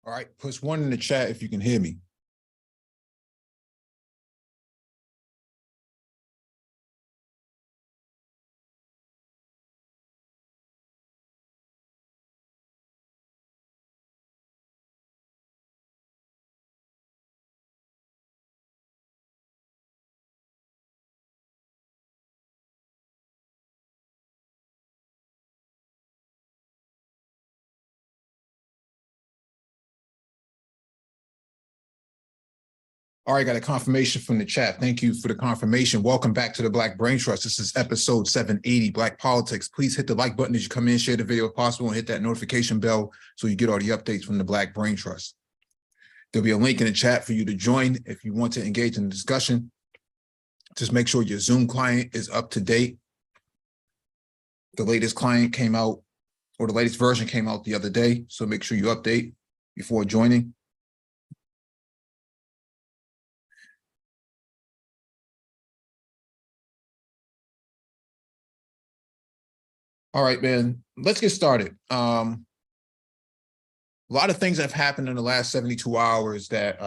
All right, push one in the chat if you can hear me. All right, got a confirmation from the chat. Thank you for the confirmation. Welcome back to the Black Brain Trust. This is episode 780, Black Politics. Please hit the like button as you come in, share the video if possible, and hit that notification bell so you get all the updates from the Black Brain Trust. There'll be a link in the chat for you to join if you want to engage in the discussion. Just make sure your Zoom client is up to date. The latest client came out, or the latest version came out the other day, so make sure you update before joining. All right, man, let's get started. A lot of things have happened in the last 72 hours that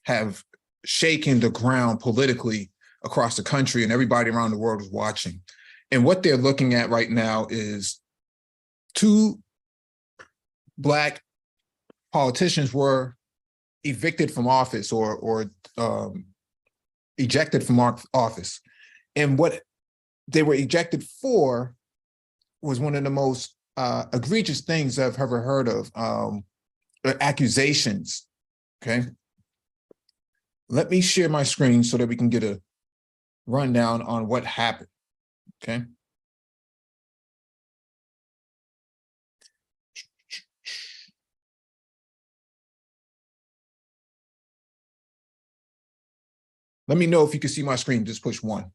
have shaken the ground politically across the country, and everybody around the world is watching. And what they're looking at right now is two Black politicians were evicted from office or ejected from office. And what they were ejected for was one of the most egregious things I've ever heard of, accusations, okay? Let me share my screen so that we can get a rundown on what happened, okay? Let me know if you can see my screen, just push one.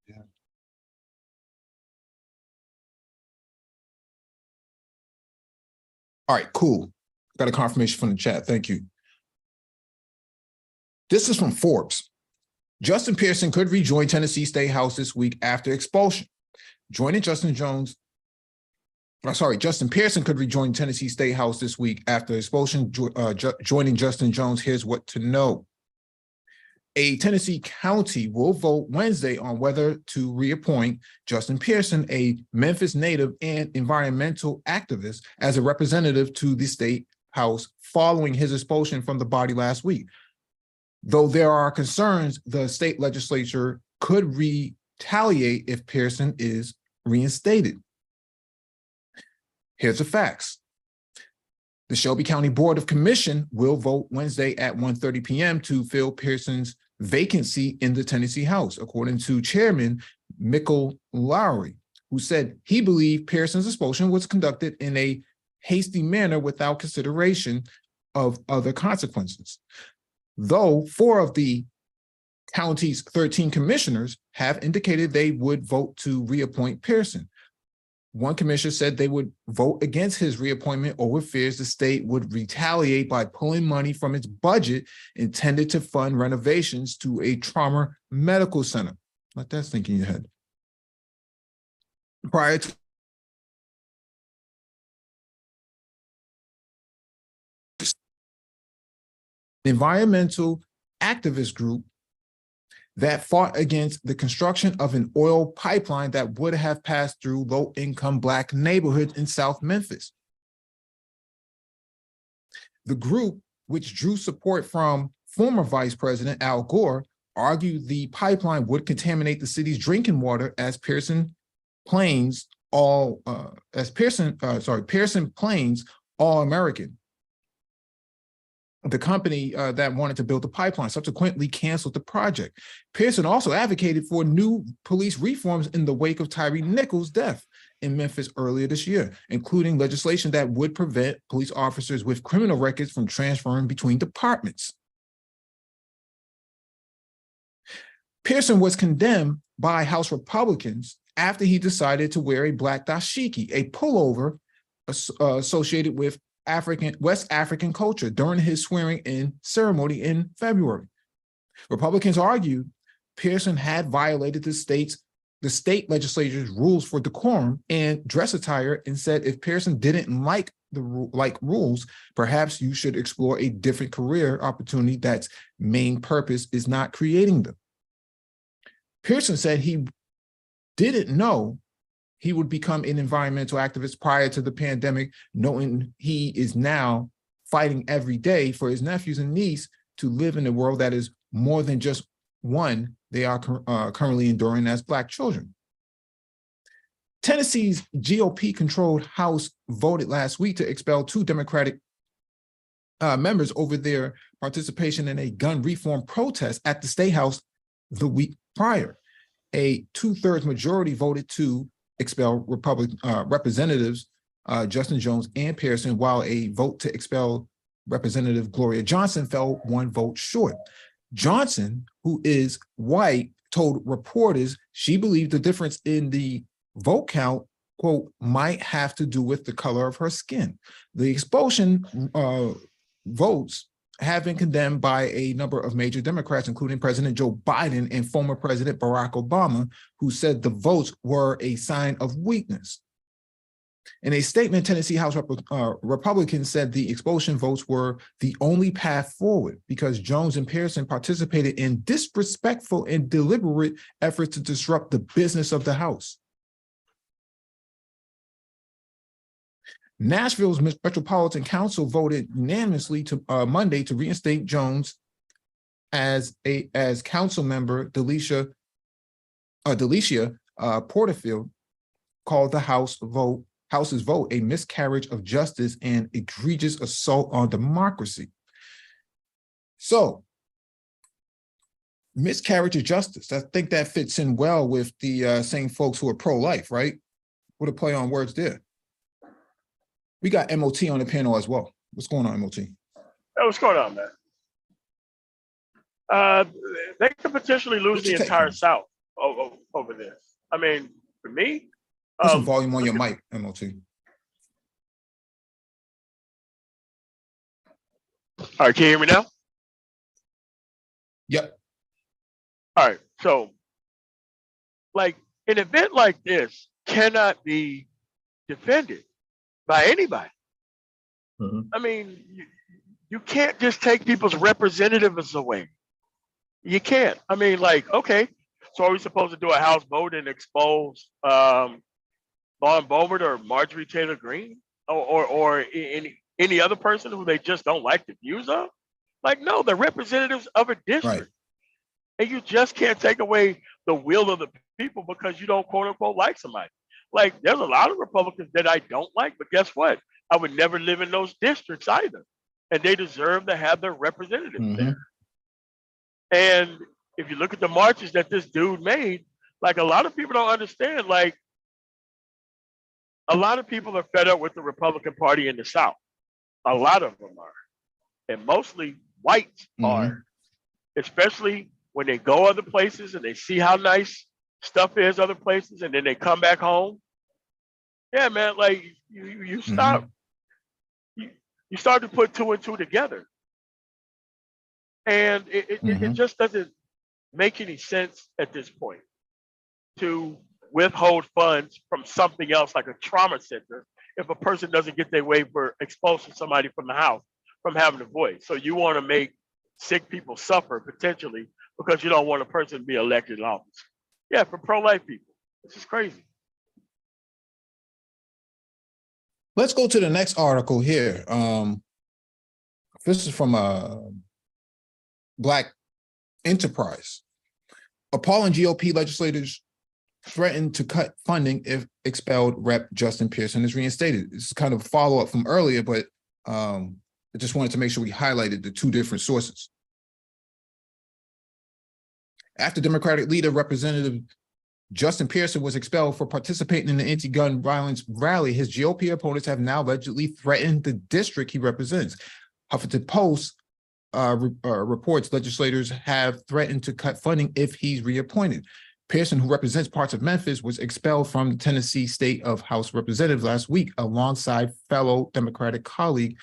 Yeah. All right, cool. Got a confirmation from the chat. Thank you. This is from Forbes. Justin Pearson could rejoin Tennessee State House this week after expulsion. Justin Pearson could rejoin Tennessee State House this week after expulsion. Joining Justin Jones, here's what to know. A Tennessee county will vote Wednesday on whether to reappoint Justin Pearson, a Memphis native and environmental activist, as a representative to the State House following his expulsion from the body last week. Though there are concerns the state legislature could retaliate if Pearson is reinstated. Here's the facts. The Shelby County Board of Commission will vote Wednesday at 1:30 p.m. to fill Pearson's vacancy in the Tennessee House, according to Chairman Michael Lowry, who said he believed Pearson's expulsion was conducted in a hasty manner without consideration of other consequences. Though 4 of the county's 13 commissioners have indicated they would vote to reappoint Pearson. One commissioner said they would vote against his reappointment over fears the state would retaliate by pulling money from its budget intended to fund renovations to a trauma medical center. Let that sink in your head. Prior to the environmental activist group that fought against the construction of an oil pipeline that would have passed through low-income Black neighborhoods in South Memphis. The group, which drew support from former Vice President Al Gore, argued the pipeline would contaminate the city's drinking water as Pearson Plains All-American. The company that wanted to build the pipeline subsequently canceled the project. Pearson also advocated for new police reforms in the wake of Tyree Nichols' death in Memphis earlier this year, including legislation that would prevent police officers with criminal records from transferring between departments. Pearson was condemned by House Republicans after he decided to wear a black dashiki, a pullover associated with West African culture during his swearing-in ceremony in February. Republicans argued Pearson had violated the state legislature's rules for decorum and dress attire, and said if Pearson didn't like rules, perhaps you should explore a different career opportunity that's main purpose is not creating them. Pearson said he didn't know he would become an environmental activist prior to the pandemic, knowing he is now fighting every day for his nephews and niece to live in a world that is more than just one they are currently enduring as Black children. Tennessee's GOP-controlled House voted last week to expel 2 Democratic members over their participation in a gun reform protest at the State House the week prior. A 2/3 majority voted to expel Representatives Justin Jones and Pearson, while a vote to expel Representative Gloria Johnson fell 1 vote short. Johnson, who is white, told reporters she believed the difference in the vote count, quote, might have to do with the color of her skin. The expulsion votes have been condemned by a number of major Democrats, including President Joe Biden and former President Barack Obama, who said the votes were a sign of weakness. In a statement, Tennessee House Republicans said the expulsion votes were the only path forward because Jones and Pearson participated in disrespectful and deliberate efforts to disrupt the business of the House. Nashville's Metropolitan Council voted unanimously to Monday to reinstate Jones as council member. Delicia Porterfield called the House's vote a miscarriage of justice and egregious assault on democracy. So, miscarriage of justice. I think that fits in well with the same folks who are pro-life, right? What a play on words there. We got MOT on the panel as well. What's going on, MOT? Hey, what's going on, man? They could potentially lose the entire South over this. I mean, for me, put some volume on your mic, MOT. All right, can you hear me now? Yep. All right, so like an event like this cannot be defended by anybody. Mm-hmm. I mean, you can't just take people's representatives away. You can't. I mean, like, okay, so are we supposed to do a House vote and expose Vaughn Boebert or Marjorie Taylor Greene or any other person who they just don't like the views of? Like, no, they're representatives of a district. Right. And you just can't take away the will of the people because you don't, quote unquote, like somebody. Like, there's a lot of Republicans that I don't like, but guess what? I would never live in those districts either. And they deserve to have their representatives there. And if you look at the marches that this dude made, like, a lot of people don't understand, like, a lot of people are fed up with the Republican Party in the South. A lot of them are. And mostly whites are, especially when they go other places and they see how nice stuff is other places, and then they come back home. Yeah, man, like you stop, you start to put 2 and 2 together. And it just doesn't make any sense at this point to withhold funds from something else like a trauma center if a person doesn't get their way for exposing somebody from the House from having a voice. So you want to make sick people suffer potentially because you don't want a person to be elected in office. Yeah, for pro-life people. This is crazy. Let's go to the next article here. This is from Black Enterprise. Appalling GOP legislators threatened to cut funding if expelled Rep. Justin Pearson is reinstated. This is kind of a follow-up from earlier, but I just wanted to make sure we highlighted the 2 different sources. After Democratic leader Representative Justin Pearson was expelled for participating in the anti-gun violence rally, his GOP opponents have now allegedly threatened the district he represents. Huffington Post reports legislators have threatened to cut funding if he's reappointed. Pearson, who represents parts of Memphis, was expelled from the Tennessee State of House Representatives last week alongside fellow Democratic colleague,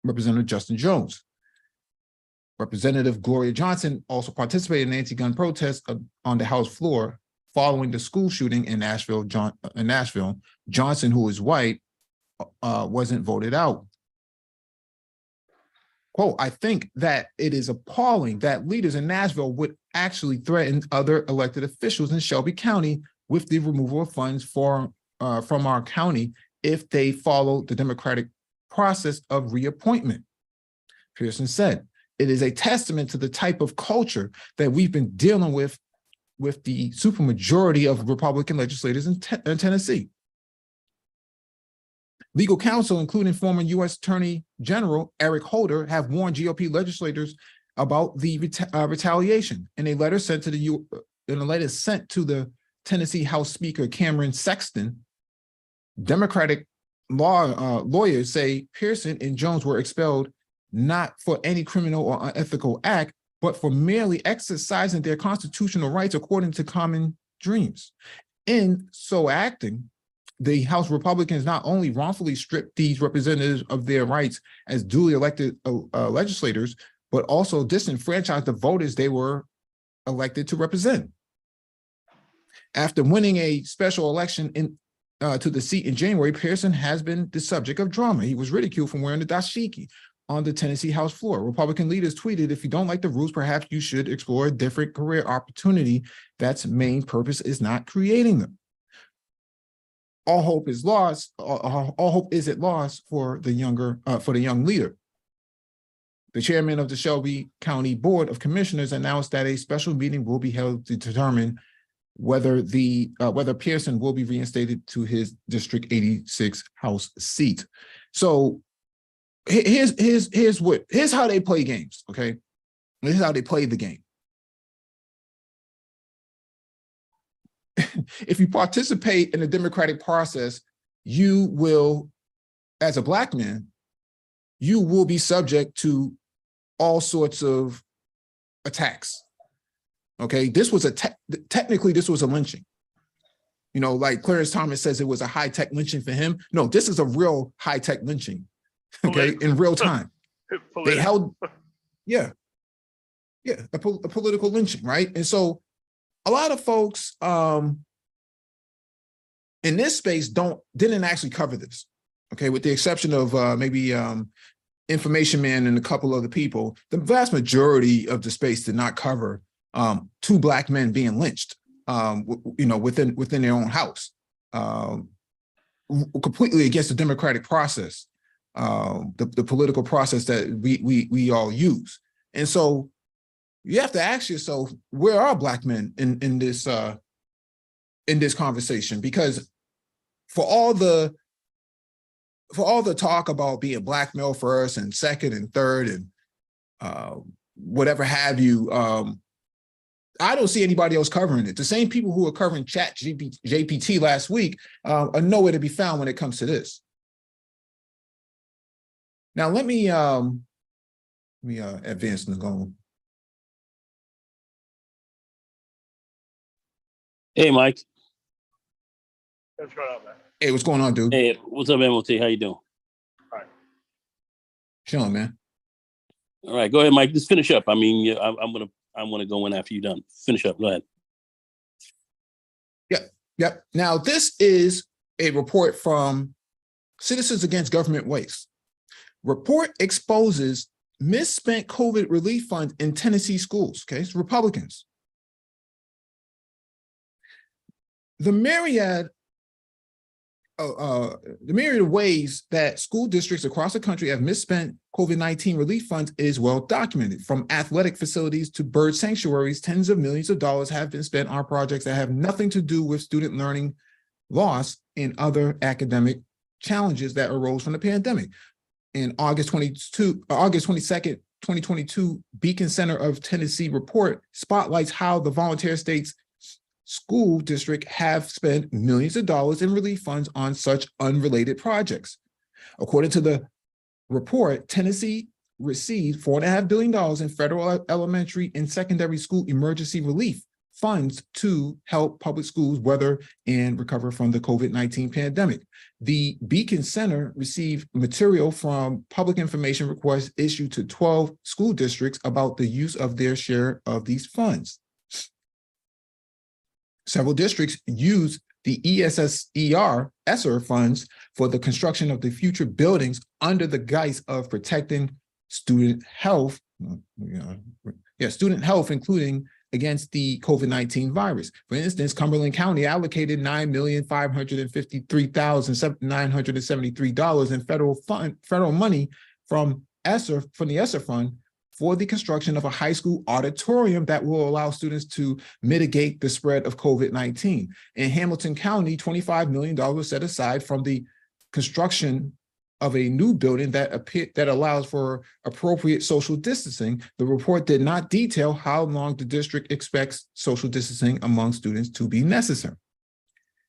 Representative Justin Jones. Representative Gloria Johnson also participated in anti-gun protests on the House floor following the school shooting in Nashville. Johnson, who is white, wasn't voted out. Quote, I think that it is appalling that leaders in Nashville would actually threaten other elected officials in Shelby County with the removal of funds from our county if they follow the democratic process of reappointment. Pearson said, it is a testament to the type of culture that we've been dealing with the supermajority of Republican legislators in Tennessee. Legal counsel, including former U.S. Attorney General Eric Holder, have warned GOP legislators about the retaliation. In a letter sent to the Tennessee House Speaker Cameron Sexton, Democratic lawyers say Pearson and Jones were expelled not for any criminal or unethical act, but for merely exercising their constitutional rights according to common dreams. In so acting, the House Republicans not only wrongfully stripped these representatives of their rights as duly elected legislators, but also disenfranchised the voters they were elected to represent. After winning a special election to the seat in January, Pearson has been the subject of drama. He was ridiculed for wearing the dashiki on the Tennessee House floor. Republican leaders tweeted, if you don't like the rules, perhaps you should explore a different career opportunity. That's main purpose is not creating them. All hope is lost. All hope is at loss for the young leader. The chairman of the Shelby County Board of Commissioners announced that a special meeting will be held to determine whether Pearson will be reinstated to his District 86 House seat. So here's how they play games. Okay, this is how they play the game. If you participate in the democratic process, you will, as a Black man, you will be subject to all sorts of attacks. Okay, this was technically this was a lynching. You know, like Clarence Thomas says it was a high-tech lynching for him. No, this is a real high-tech lynching. Okay, in real time. They held, a political lynching, right? And so a lot of folks in this space didn't actually cover this, okay, with the exception of maybe Information Man and a couple other people. The vast majority of the space did not cover two Black men being lynched, within their own house, completely against the democratic process, the political process that we all use. And so you have to ask yourself, where are Black men in this conversation? Because for all the talk about being Black male first and second and third and whatever have you, I don't see anybody else covering it. The same people who are covering ChatGPT last week are nowhere to be found when it comes to this. Now let me advance the goal. Hey, Mike. What's going on, man? Hey, what's going on, dude? Hey, what's up, MOT? How you doing? All right. Chilling, man. All right, go ahead, Mike. Just finish up. I mean, I want to go in after you're done. Finish up. Go ahead. Yep. Now, this is a report from Citizens Against Government Waste. Report exposes misspent COVID relief funds in Tennessee schools. Okay, it's Republicans. The myriad of ways that school districts across the country have misspent COVID-19 relief funds is well documented. From athletic facilities to bird sanctuaries, tens of millions of dollars have been spent on projects that have nothing to do with student learning loss and other academic challenges that arose from the pandemic. In August 22nd, 2022, Beacon Center of Tennessee report spotlights how the Volunteer States School District have spent millions of dollars in relief funds on such unrelated projects. According to the report, Tennessee received $4.5 billion in federal elementary and secondary school emergency relief funds to help public schools weather and recover from the COVID-19 pandemic. The Beacon Center received material from public information requests issued to 12 school districts about the use of their share of these funds. Several districts use the ESSER funds for the construction of the future buildings under the guise of protecting student health, including against the COVID-19 virus. For instance, Cumberland County allocated $9,553,973 in federal money from the ESSER fund for the construction of a high school auditorium that will allow students to mitigate the spread of COVID-19. In Hamilton County, $25 million was set aside from the construction of a new building that allows for appropriate social distancing. The report did not detail how long the district expects social distancing among students to be necessary.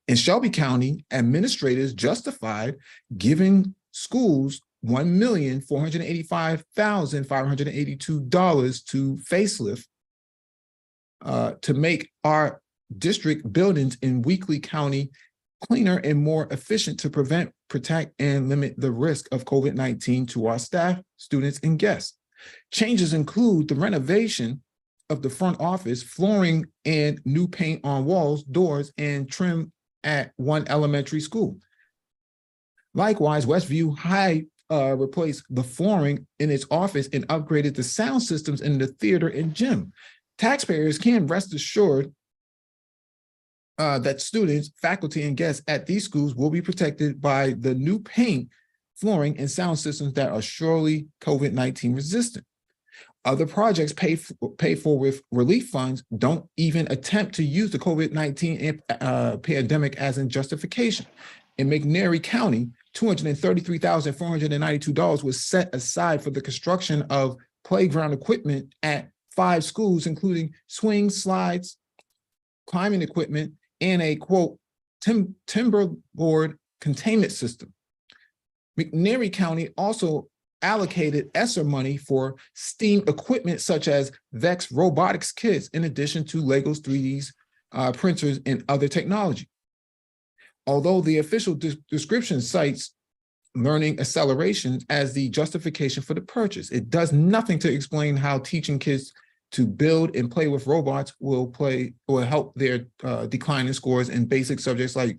In Shelby County, administrators justified giving schools $1,485,582 to facelift to make our district buildings in Weakley County cleaner and more efficient to prevent, protect, and limit the risk of COVID-19 to our staff, students, and guests. Changes include the renovation of the front office, flooring, and new paint on walls, doors, and trim at one elementary school. Likewise, Westview High replaced the flooring in its office and upgraded the sound systems in the theater and gym. Taxpayers can rest assured that students, faculty, and guests at these schools will be protected by the new paint, flooring, and sound systems that are surely COVID-19 resistant. Other projects paid for with relief funds don't even attempt to use the COVID-19 pandemic as a justification. In McNairy County, $233,492 was set aside for the construction of playground equipment at 5 schools, including swings, slides, climbing equipment, and a, quote, timberboard containment system. McNairy County also allocated ESSER money for STEAM equipment such as VEX robotics kits, in addition to Legos 3D printers and other technology. Although the official description cites learning acceleration as the justification for the purchase, it does nothing to explain how teaching kids to build and play with robots will help their decline in scores in basic subjects like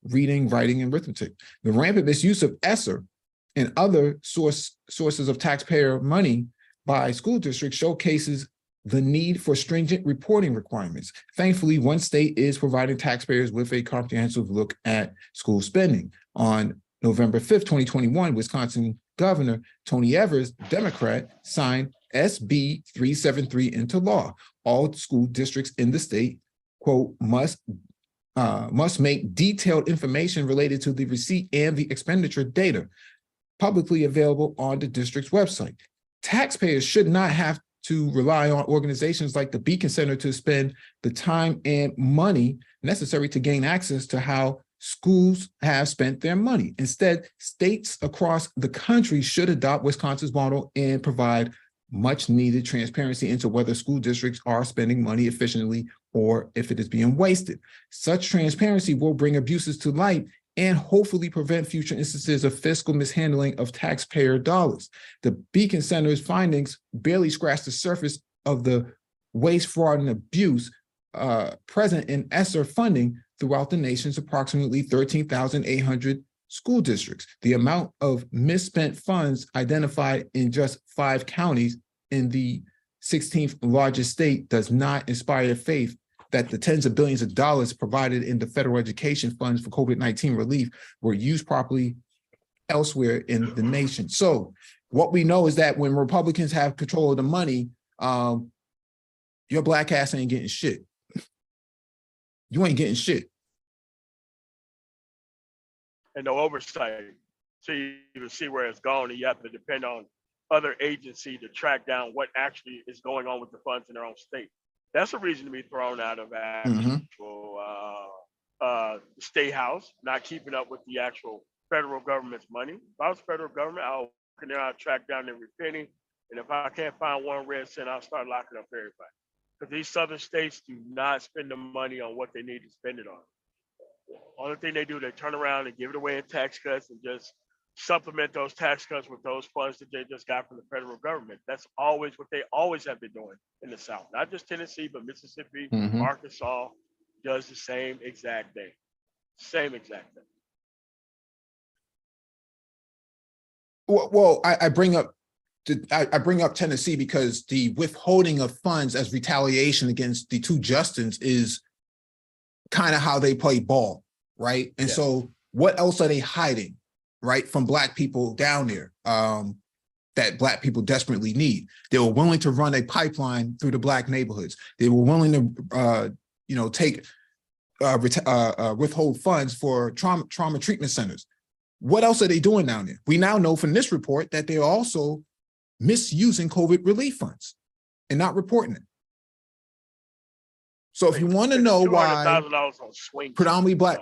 reading, writing, and arithmetic. The rampant misuse of ESSER and other sources of taxpayer money by school districts showcases the need for stringent reporting requirements. Thankfully, one state is providing taxpayers with a comprehensive look at school spending. On November 5th, 2021, Wisconsin Governor Tony Evers, Democrat, signed SB 373 into law. All school districts in the state, quote, must make detailed information related to the receipt and the expenditure data publicly available on the district's website. Taxpayers should not have to rely on organizations like the Beacon Center to spend the time and money necessary to gain access to how schools have spent their money. Instead, states across the country should adopt Wisconsin's model and provide much needed transparency into whether school districts are spending money efficiently or if it is being wasted. Such transparency will bring abuses to light and hopefully prevent future instances of fiscal mishandling of taxpayer dollars. The Beacon Center's findings barely scratch the surface of the waste, fraud, and abuse present in ESSER funding throughout the nation's approximately 13,800 school districts. The amount of misspent funds identified in just 5 counties in the 16th largest state does not inspire faith that the tens of billions of dollars provided in the federal education funds for COVID-19 relief were used properly elsewhere in the nation. So what we know is that when Republicans have control of the money, your black ass ain't getting shit. You ain't getting shit. And no oversight. So you even see where it's going, and you have to depend on other agency to track down what actually is going on with the funds in their own state. That's a reason to be thrown out of actual state house, not keeping up with the actual federal government's money. If I was federal government, I'll track down every penny, And if I can't find 1 red cent, I'll start locking up everybody. Because these southern states do not spend the money on what they need to spend it on. Only thing they do, they turn around and give it away in tax cuts and just supplement those tax cuts with those funds that they just got from the federal government. That's always what they always have been doing in the South. Not just Tennessee, but Mississippi, Arkansas does the same exact thing. Same exact thing. Well, I bring up Tennessee because the withholding of funds as retaliation against the two Justins is kind of how they play ball, right? And so what else are they hiding, right, from Black people down there that Black people desperately need? They were willing to run a pipeline through the Black neighborhoods. They were willing to, take withhold funds for trauma treatment centers. What else are they doing down there? We now know from this report that they're also misusing COVID relief funds and not reporting it. So if you want to know why predominantly Black,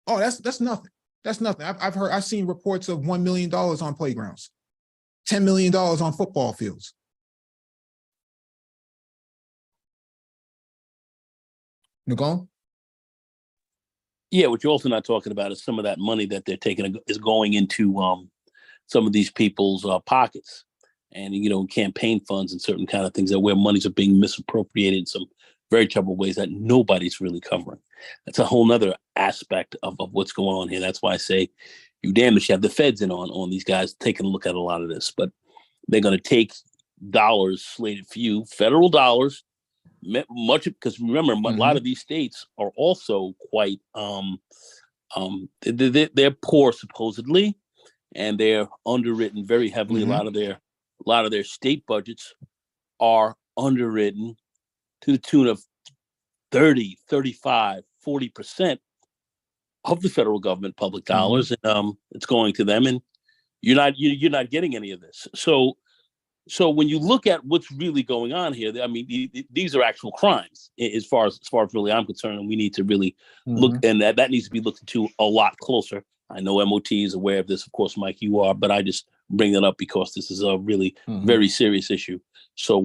oh, that's nothing. That's nothing. I've seen reports of $1 million on playgrounds, $10 million on football fields. Nagon? Yeah, what you're also not talking about is some of that money that they're taking is going into some of these people's pockets, and campaign funds and certain kind of things that where monies are being misappropriated in some very troubled ways that nobody's really covering. That's a whole nother aspect of what's going on here. That's why I say you damn if you have the feds in on these guys taking a look at a lot of this, but they're going to take dollars slated for you, federal dollars, much because remember a lot of these states are also quite they're poor supposedly, and they're underwritten very heavily. A lot of their state budgets are underwritten to the tune of 30, 35, 40% of the federal government public dollars, and it's going to them, and you're not getting any of this. So when you look at what's really going on here, I mean, these are actual crimes as far as really I'm concerned, and we need to really look, and that needs to be looked into a lot closer. I know MOT is aware of this, of course, Mike, you are, but I just bring that up because this is a really very serious issue. So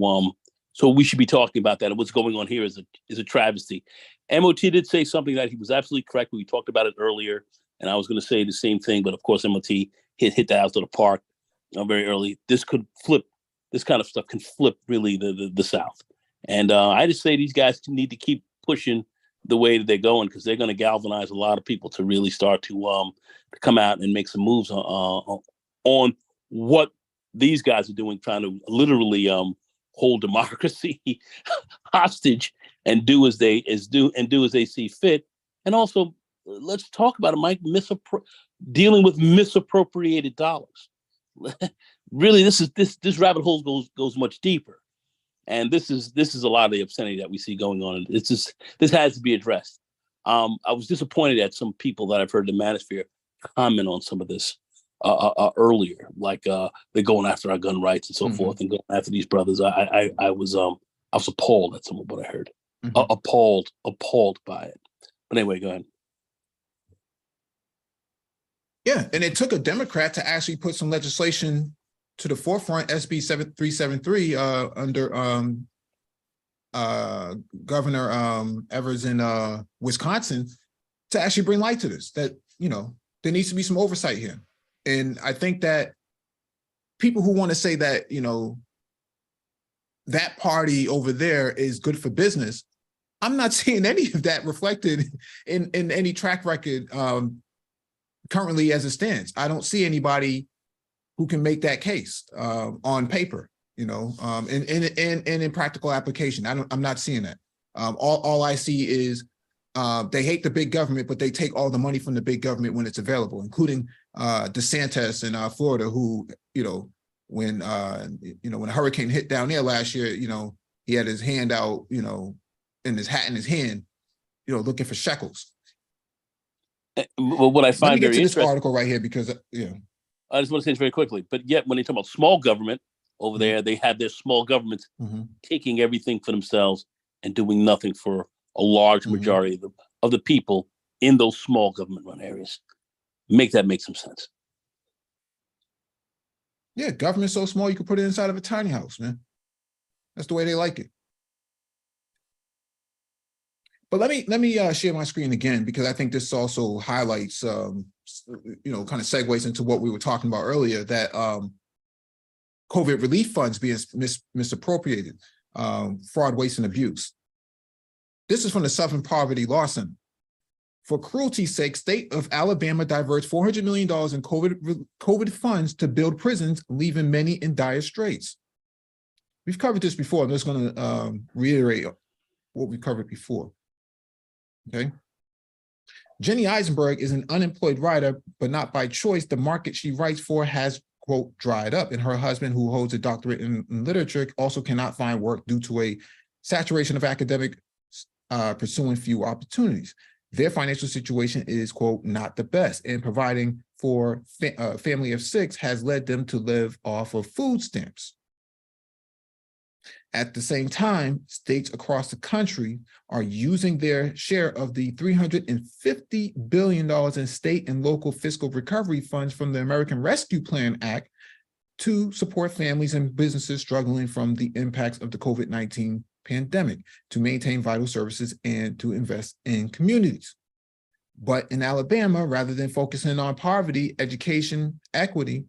we should be talking about that. And what's going on here is a travesty. MOT did say something that he was absolutely correct. We talked about it earlier, and I was going to say the same thing, but of course, MOT hit the house to the park very early. This kind of stuff can flip really the South. And I just say these guys need to keep pushing the way that they're going, because they're going to galvanize a lot of people to really start to come out and make some moves on what these guys are doing, trying to literally hold democracy hostage and do as they see fit. And also, let's talk about it, Mike, dealing with misappropriated dollars. Really, this rabbit hole goes much deeper, and this is a lot of the obscenity that we see going on. This has to be addressed. I was disappointed at some people that I've heard the Manosphere comment on some of this earlier, like they're going after our gun rights and so forth, and going after these brothers. I was appalled at some of what I heard, appalled by it. But anyway, go ahead. Yeah, and it took a Democrat to actually put some legislation to the forefront, SB 7373, under Governor Evers in Wisconsin, to actually bring light to this, that, there needs to be some oversight here. And I think that people who want to say that, that party over there is good for business, I'm not seeing any of that reflected in any track record currently as it stands. I don't see anybody who can make that case on paper, and in practical application. I'm not seeing that. All I see is they hate the big government, but they take all the money from the big government when it's available, including DeSantis in Florida, who, when a hurricane hit down there last year, he had his hand out, and his hat in his hand, looking for shekels. Well, what I find very interesting, this article right here, because I just want to say this very quickly, but yet when they talk about small government over there, they have their small governments taking everything for themselves and doing nothing for a large majority of the people in those small government run areas. Make some sense. Yeah, government's so small you can put it inside of a tiny house, man. That's the way they like it. But let me share my screen again, because I think this also highlights, kind of segues into what we were talking about earlier, that COVID relief funds being misappropriated, fraud, waste, and abuse. This is from the Southern Poverty Law Center. For cruelty's sake, state of Alabama diverts $400 million in COVID funds to build prisons, leaving many in dire straits. We've covered this before. I'm just going to reiterate what we covered before. Okay. Jenny Eisenberg is an unemployed writer, but not by choice. The market she writes for has, quote, dried up, and her husband, who holds a doctorate in literature, also cannot find work due to a saturation of academic pursuing few opportunities. Their financial situation is, quote, not the best, and providing for a family of 6 has led them to live off of food stamps. At the same time, states across the country are using their share of the $350 billion in state and local fiscal recovery funds from the American Rescue Plan Act to support families and businesses struggling from the impacts of the COVID-19 pandemic, to maintain vital services and to invest in communities. But in Alabama, rather than focusing on poverty, education, equity,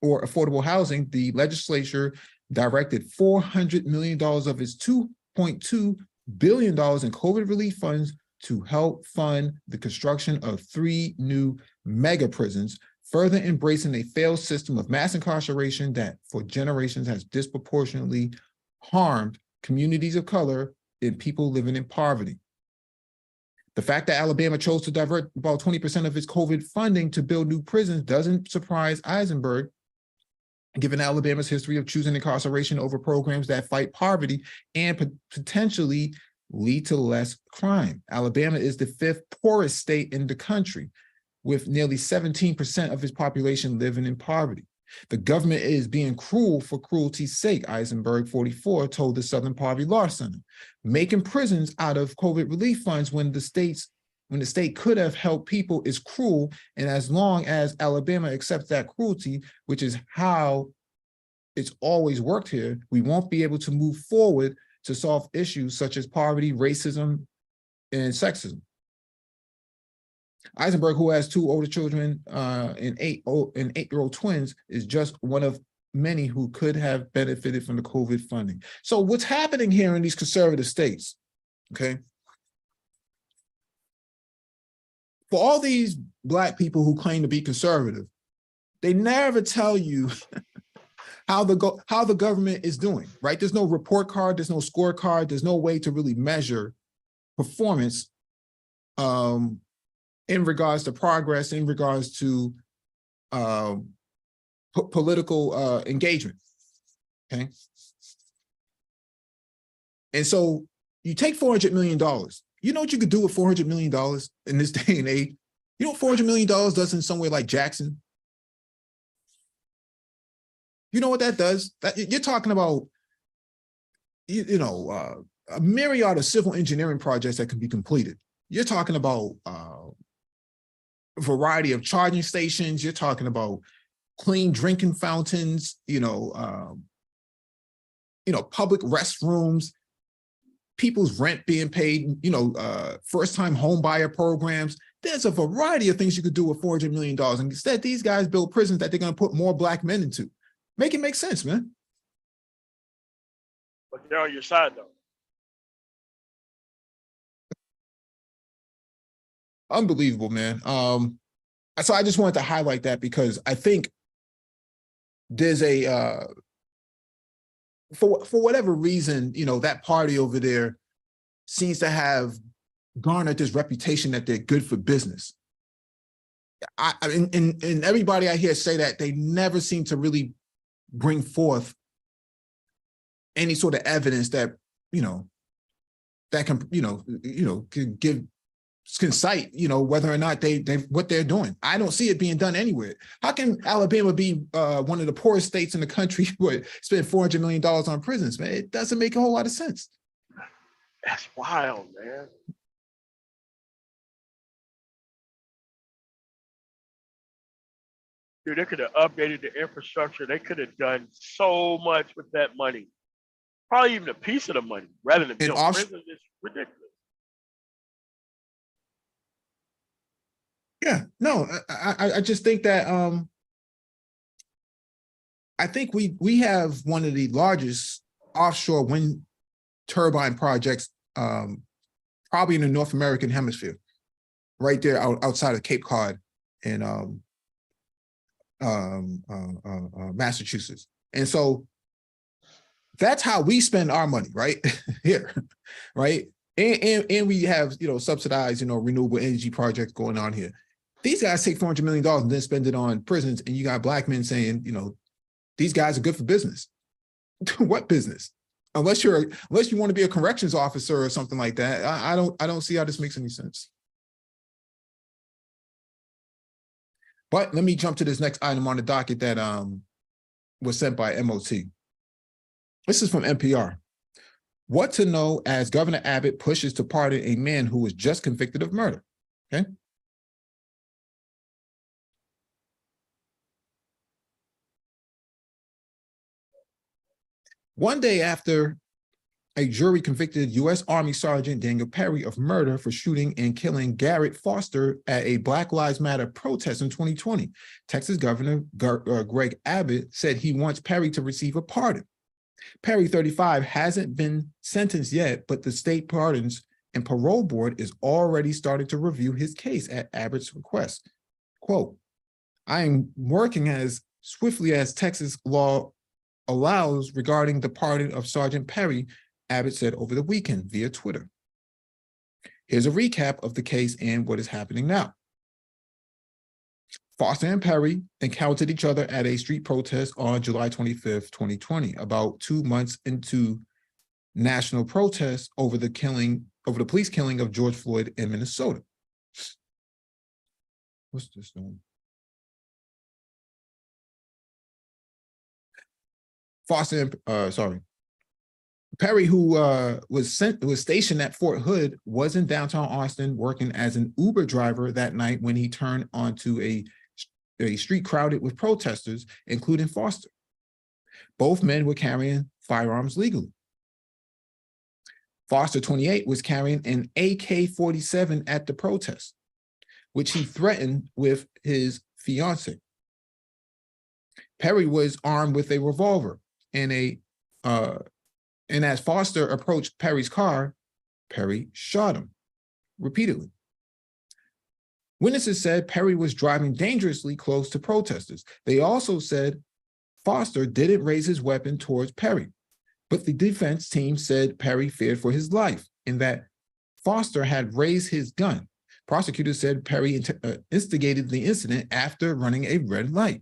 or affordable housing, the legislature directed $400 million of its $2.2 billion in COVID relief funds to help fund the construction of 3 new mega prisons, further embracing a failed system of mass incarceration that for generations has disproportionately harmed communities of color and people living in poverty. The fact that Alabama chose to divert about 20% of its COVID funding to build new prisons doesn't surprise Eisenberg, given Alabama's history of choosing incarceration over programs that fight poverty and potentially lead to less crime. Alabama is the 5th poorest state in the country, with nearly 17% of its population living in poverty. The government is being cruel for cruelty's sake, Eisenberg, 44, told the Southern Poverty Law Center. Making prisons out of COVID relief funds when the state could have helped people is cruel, and as long as Alabama accepts that cruelty, which is how it's always worked here, we won't be able to move forward to solve issues such as poverty, racism, and sexism. Eisenberg, who has 2 older children and 8-year-old twins, is just one of many who could have benefited from the COVID funding. So what's happening here in these conservative states, okay? For all these Black people who claim to be conservative, they never tell you how the government is doing, right? There's no report card, there's no scorecard, there's no way to really measure performance in regards to progress, in regards to political engagement, okay? And so you take $400 million. You know what you could do with $400 million in this day and age? You know what $400 million does in somewhere like Jackson? You know what that does? You're talking about, a myriad of civil engineering projects that can be completed. You're talking about a variety of charging stations. You're talking about clean drinking fountains, public restrooms, people's rent being paid, first-time home buyer programs. There's a variety of things you could do with $400 million. And instead, these guys build prisons that they're going to put more Black men into. Make it make sense, man. But they're on your side, though. Unbelievable, man. So I just wanted to highlight that because I think there's a, for whatever reason, that party over there seems to have garnered this reputation that they're good for business. And everybody I hear say that, they never seem to really bring forth any sort of evidence that, that can cite, whether or not they what they're doing. I don't see it being done anywhere. How can Alabama be one of the poorest states in the country where spend $400 million on prisons, man? It doesn't make a whole lot of sense. That's wild, man. Dude, they could have updated the infrastructure. They could have done so much with that money. Probably even a piece of the money rather than build prisons. It's ridiculous. Yeah, no, I just think that I think we have one of the largest offshore wind turbine projects probably in the North American hemisphere, right there outside of Cape Cod in Massachusetts. And so that's how we spend our money, right? Here, right? And we have, subsidized, renewable energy projects going on here. These guys take $400 million and then spend it on prisons, and you got black men saying, these guys are good for business. What business? Unless you want to be a corrections officer or something like that, I don't see how this makes any sense. But let me jump to this next item on the docket that was sent by MOT. This is from NPR. What to know as Governor Abbott pushes to pardon a man who was just convicted of murder. Okay. One day after a jury convicted U.S. Army Sergeant Daniel Perry of murder for shooting and killing Garrett Foster at a Black Lives Matter protest in 2020, Texas Governor Greg Abbott said he wants Perry to receive a pardon. Perry, 35, hasn't been sentenced yet, but the state pardons and parole board is already starting to review his case at Abbott's request. Quote, I am working as swiftly as Texas law allows regarding the pardon of Sergeant Perry, Abbott said over the weekend via Twitter. Here's a recap of the case and what is happening now. Foster and Perry encountered each other at a street protest on July 25th, 2020, about 2 months into national protests over the police killing of George Floyd in Minnesota. What's this doing? Perry, who was stationed at Fort Hood, was in downtown Austin working as an Uber driver that night when he turned onto a street crowded with protesters, including Foster. Both men were carrying firearms legally. Foster, 28, was carrying an AK-47 at the protest, which he threatened with his fiancée. Perry was armed with a revolver and as Foster approached Perry's car, Perry shot him repeatedly. Witnesses said Perry was driving dangerously close to protesters. They also said Foster didn't raise his weapon towards Perry, but the defense team said Perry feared for his life and that Foster had raised his gun. Prosecutors said Perry instigated the incident after running a red light.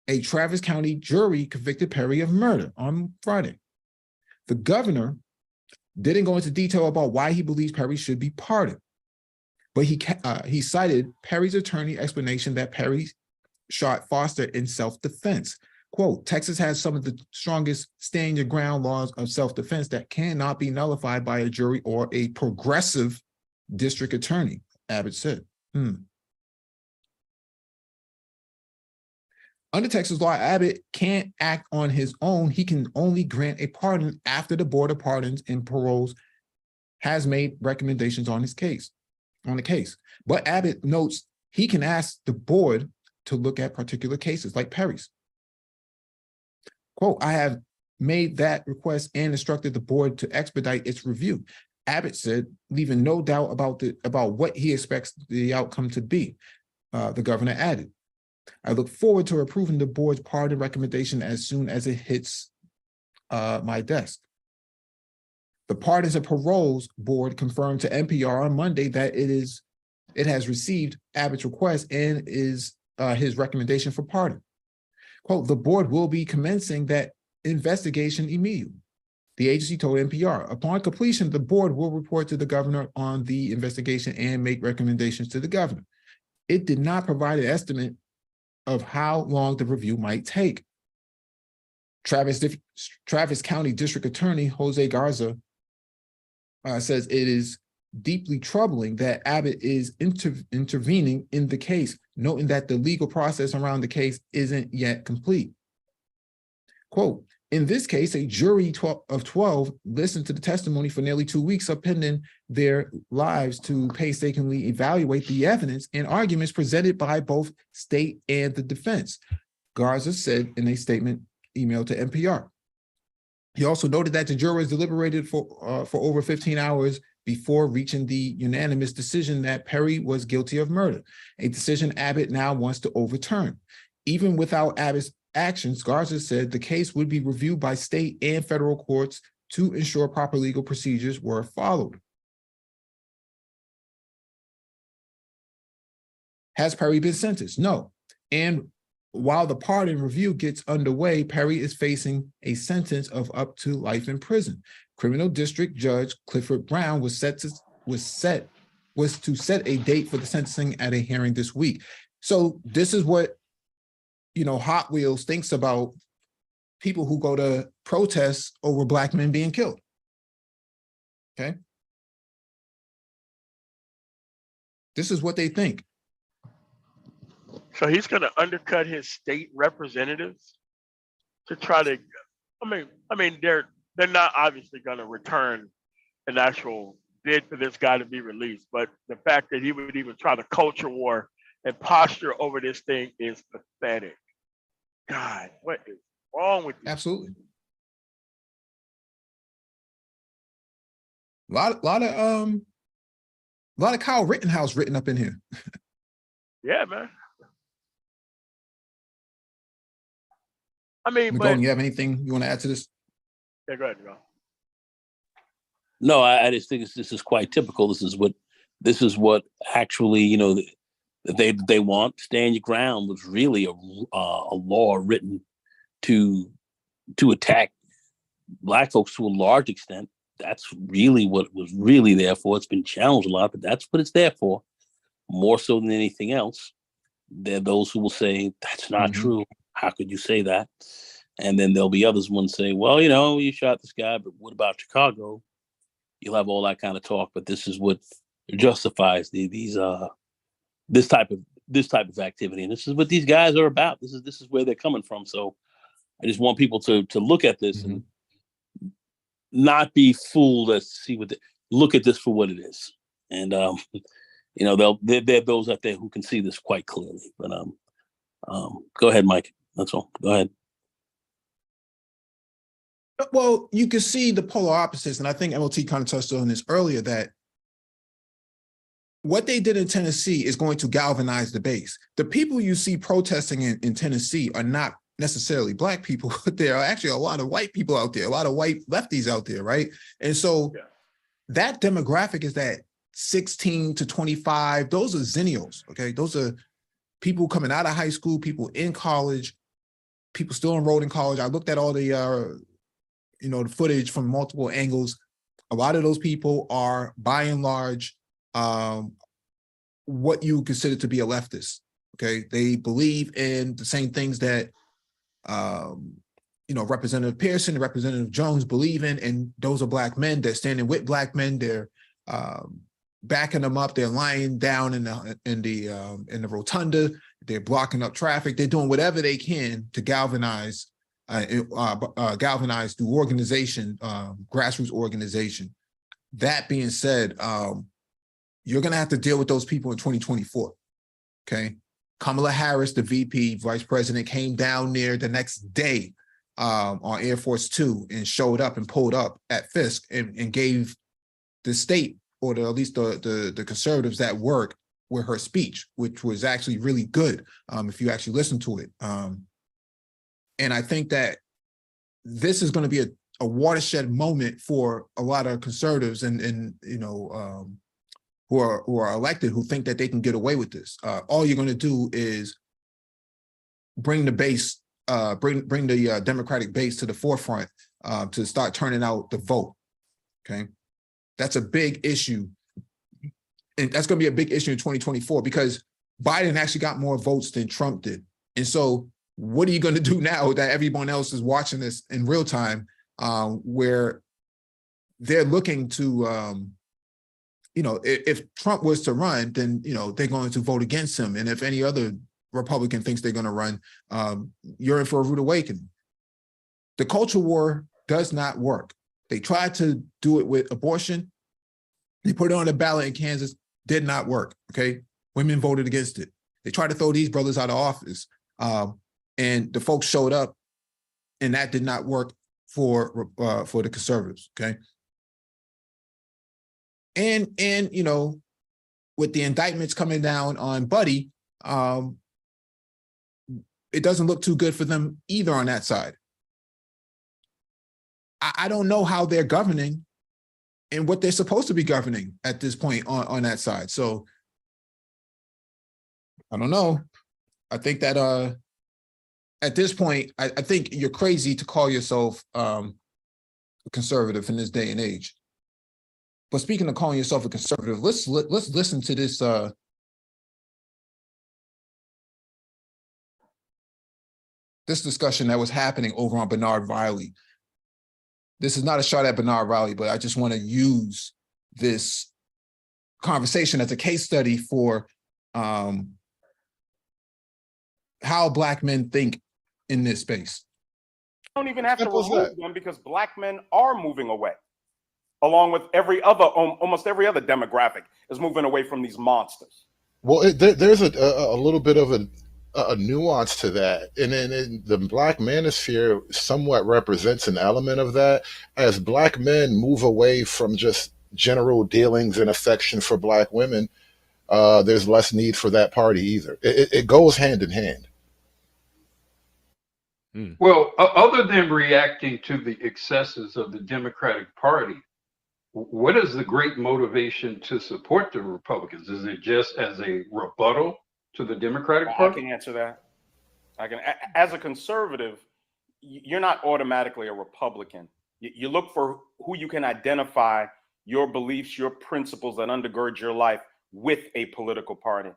A Travis County jury convicted Perry of murder on Friday. The governor didn't go into detail about why he believes Perry should be pardoned, but he cited Perry's attorney explanation that Perry shot Foster in self-defense. Quote, Texas has some of the strongest stand your ground laws of self-defense that cannot be nullified by a jury or a progressive district attorney, Abbott said. Under Texas law, Abbott can't act on his own. He can only grant a pardon after the Board of Pardons and Paroles has made recommendations on the case. But Abbott notes he can ask the board to look at particular cases like Perry's. Quote, I have made that request and instructed the board to expedite its review. Abbott said, leaving no doubt about what he expects the outcome to be. The governor added, I look forward to approving the board's pardon recommendation as soon as it hits my desk. The Pardons and Paroles Board confirmed to NPR on Monday that it has received Abbott's request and is his recommendation for pardon. Quote, the board will be commencing that investigation immediately. The agency told NPR, upon completion, the board will report to the governor on the investigation and make recommendations to the governor. It did not provide an estimate of how long the review might take. Travis County District Attorney Jose Garza says it is deeply troubling that Abbott is intervening in the case, noting that the legal process around the case isn't yet complete. Quote, in this case, a jury of 12 listened to the testimony for nearly 2 weeks, upending their lives to painstakingly evaluate the evidence and arguments presented by both state and the defense, Garza said in a statement emailed to NPR. He also noted that the jurors deliberated for over 15 hours before reaching the unanimous decision that Perry was guilty of murder, a decision Abbott now wants to overturn. Even without Abbott's actions, Garza said the case would be reviewed by state and federal courts to ensure proper legal procedures were followed. Has Perry been sentenced? No. And while the pardon review gets underway, Perry is facing a sentence of up to life in prison. Criminal District Judge Clifford Brown was to set a date for the sentencing at a hearing this week. So this is what, you know, Hot Wheels thinks about people who go to protests over Black men being killed. Okay. This is what they think. So he's going to undercut his state representatives to try to. I mean, they're not obviously going to return an actual bid for this guy to be released, but the fact that he would even try to culture war and posture over this thing is pathetic. God, what is wrong with you? Absolutely. A lot of Kyle Rittenhouse written up in here. Yeah, man. I mean, McGolden, but you have anything you want to add to this? yeah, go ahead, go. No, I just think this is quite typical. This is what actually, you know, they want. Stand your ground was really a law written to attack Black folks to a large extent. That's really what it was really there for. It's been challenged a lot, but that's what it's there for. More so than anything else. There are those who will say, that's not true. How could you say that? And then there'll be others who will say, well, you know, you shot this guy, but what about Chicago? You'll have all that kind of talk, but this is what justifies this type of activity. And this is what these guys are about. This is where they're coming from. So I just want people to look at this and not be fooled as to see look at this for what it is. And you know, there are those out there who can see this quite clearly. But go ahead, Mike. That's all. Go ahead. Well, you can see the polar opposites, and I think MLT kind of touched on this earlier, that what they did in Tennessee is going to galvanize the base. The people you see protesting in Tennessee are not necessarily Black people. There are actually a lot of white people out there, a lot of white lefties out there, right? And so that demographic is that 16 to 25, those are zennials, okay? Those are people coming out of high school, people in college, people still enrolled in college. I looked at all the, you know, the footage from multiple angles. A lot of those people are, by and large, what you consider to be a leftist, okay? They believe in the same things that, you know, Representative Pearson and Representative Jones believe in, and those are Black men. They're standing with Black men. They're backing them up. They're lying down in the rotunda. They're blocking up traffic. They're doing whatever they can to galvanize through organization, grassroots organization. That being said, you're going to have to deal with those people in 2024. Okay, Kamala Harris, the VP, vice president, came down there the next day on Air Force Two and showed up and pulled up at Fisk and gave the state, or at least the conservatives that work with her speech, which was actually really good if you actually listen to it. And I think that this is going to be a watershed moment for a lot of conservatives and you know, who are elected, who think that they can get away with this. All you're going to do is bring the base, bring the Democratic base to the forefront to start turning out the vote. Okay, that's a big issue, and that's going to be a big issue in 2024 because Biden actually got more votes than Trump did. And so, what are you going to do now that everyone else is watching this in real time, where they're looking to if Trump was to run, then, they're going to vote against him. And if any other Republican thinks they're going to run, you're in for a rude awakening. The culture war does not work. They tried to do it with abortion. They put it on the ballot in Kansas, did not work, okay? Women voted against it. They tried to throw these brothers out of office, and the folks showed up, and that did not work for the conservatives, okay? And with the indictments coming down on Buddy, it doesn't look too good for them either on that side. I don't know how they're governing and what they're supposed to be governing at this point on that side. So I don't know. I think that at this point, I think you're crazy to call yourself a conservative in this day and age. But speaking of calling yourself a conservative, let's listen to this this discussion that was happening over on Bernard Riley. This is not a shot at Bernard Riley, but I just want to use this conversation as a case study for how Black men think in this space. You don't even have to remove them because Black men are moving away, along with almost every other demographic is moving away from these monsters. Well, there's a little bit of a nuance to that, and then the Black Manosphere somewhat represents an element of that. As Black men move away from just general dealings and affection for Black women, there's less need for that party either. It goes hand in hand. Well, other than reacting to the excesses of the Democratic Party, what is the great motivation to support the Republicans? Is it just as a rebuttal to the Democratic Party? I can answer that. As a conservative, you're not automatically a Republican. You look for who you can identify your beliefs, your principles that undergird your life with a political party.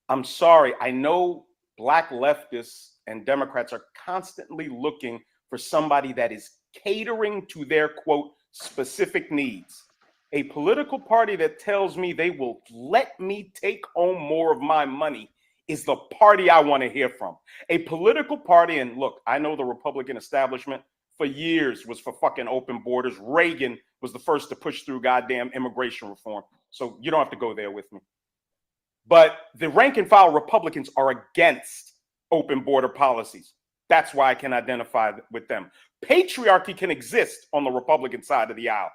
I'm sorry, I know Black leftists and Democrats are constantly looking for somebody that is catering to their, quote, specific needs. A political party that tells me they will let me take home more of my money is the party I want to hear from. A political party, and look, I know the Republican establishment for years was for fucking open borders. Reagan was the first to push through goddamn immigration reform. So you don't have to go there with me. But the rank and file Republicans are against open border policies. That's why I can identify with them. Patriarchy can exist on the Republican side of the aisle.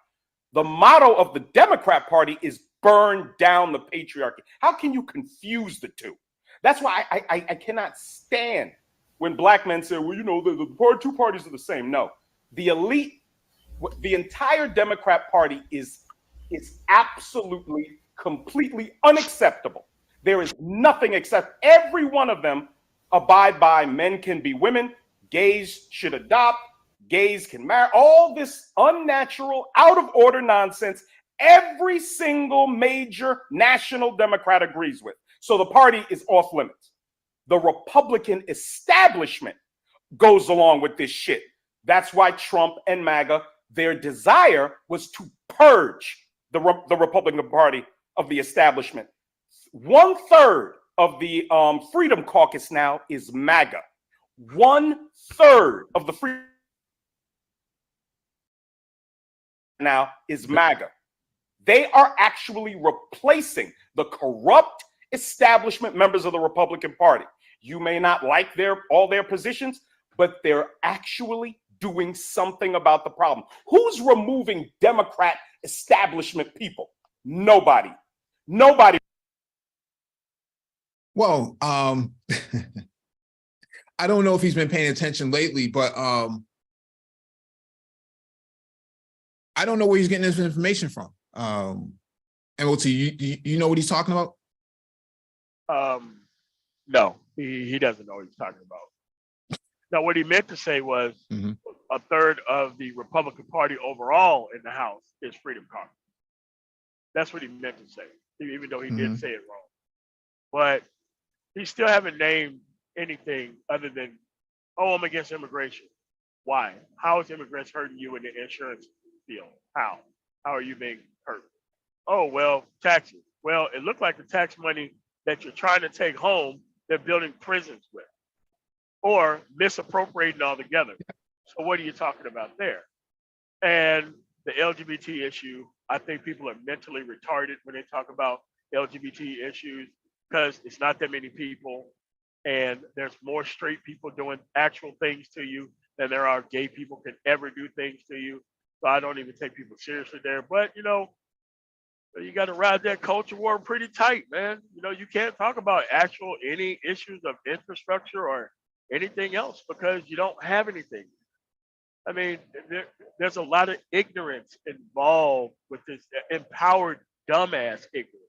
The motto of the Democrat Party is burn down the patriarchy. How can you confuse the two? That's why I cannot stand when Black men say, well, the two parties are the same. No, the elite, the entire Democrat Party is absolutely, completely unacceptable. There is nothing except every one of them abide by men can be women, gays should adopt, gays can marry, all this unnatural, out of order nonsense every single major national Democrat agrees with. So the party is off limits. The Republican establishment goes along with this shit. That's why Trump and MAGA, their desire was to purge the Republican Party of the establishment. 1/3 of the Freedom Caucus now is MAGA. 1/3 of the Freedom now is MAGA. They are actually replacing the corrupt establishment members of the Republican Party. You may not like all their positions, but they're actually doing something about the problem. Who's removing Democrat establishment people? Nobody. Nobody. Well, I don't know if he's been paying attention lately, but I don't know where he's getting this information from. MOT, you know what he's talking about? No, he doesn't know what he's talking about. Now, what he meant to say was a third of the Republican Party overall in the House is Freedom Caucus. That's what he meant to say, even though he did say it wrong. But he still haven't named anything other than, oh, I'm against immigration. Why? How is immigrants hurting you in the insurance field? How? How are you being hurt? oh, well, taxes. Well, it looked like the tax money that you're trying to take home, they're building prisons with, or misappropriating altogether. So what are you talking about there? And the LGBT issue, I think people are mentally retarded when they talk about LGBT issues because it's not that many people, and there's more straight people doing actual things to you than there are gay people can ever do things to you. So I don't even take people seriously there. But you know, you got to ride that culture war pretty tight, man. You know, you can't talk about actual any issues of infrastructure or anything else because you don't have anything. I mean, there's a lot of ignorance involved with this empowered dumbass ignorance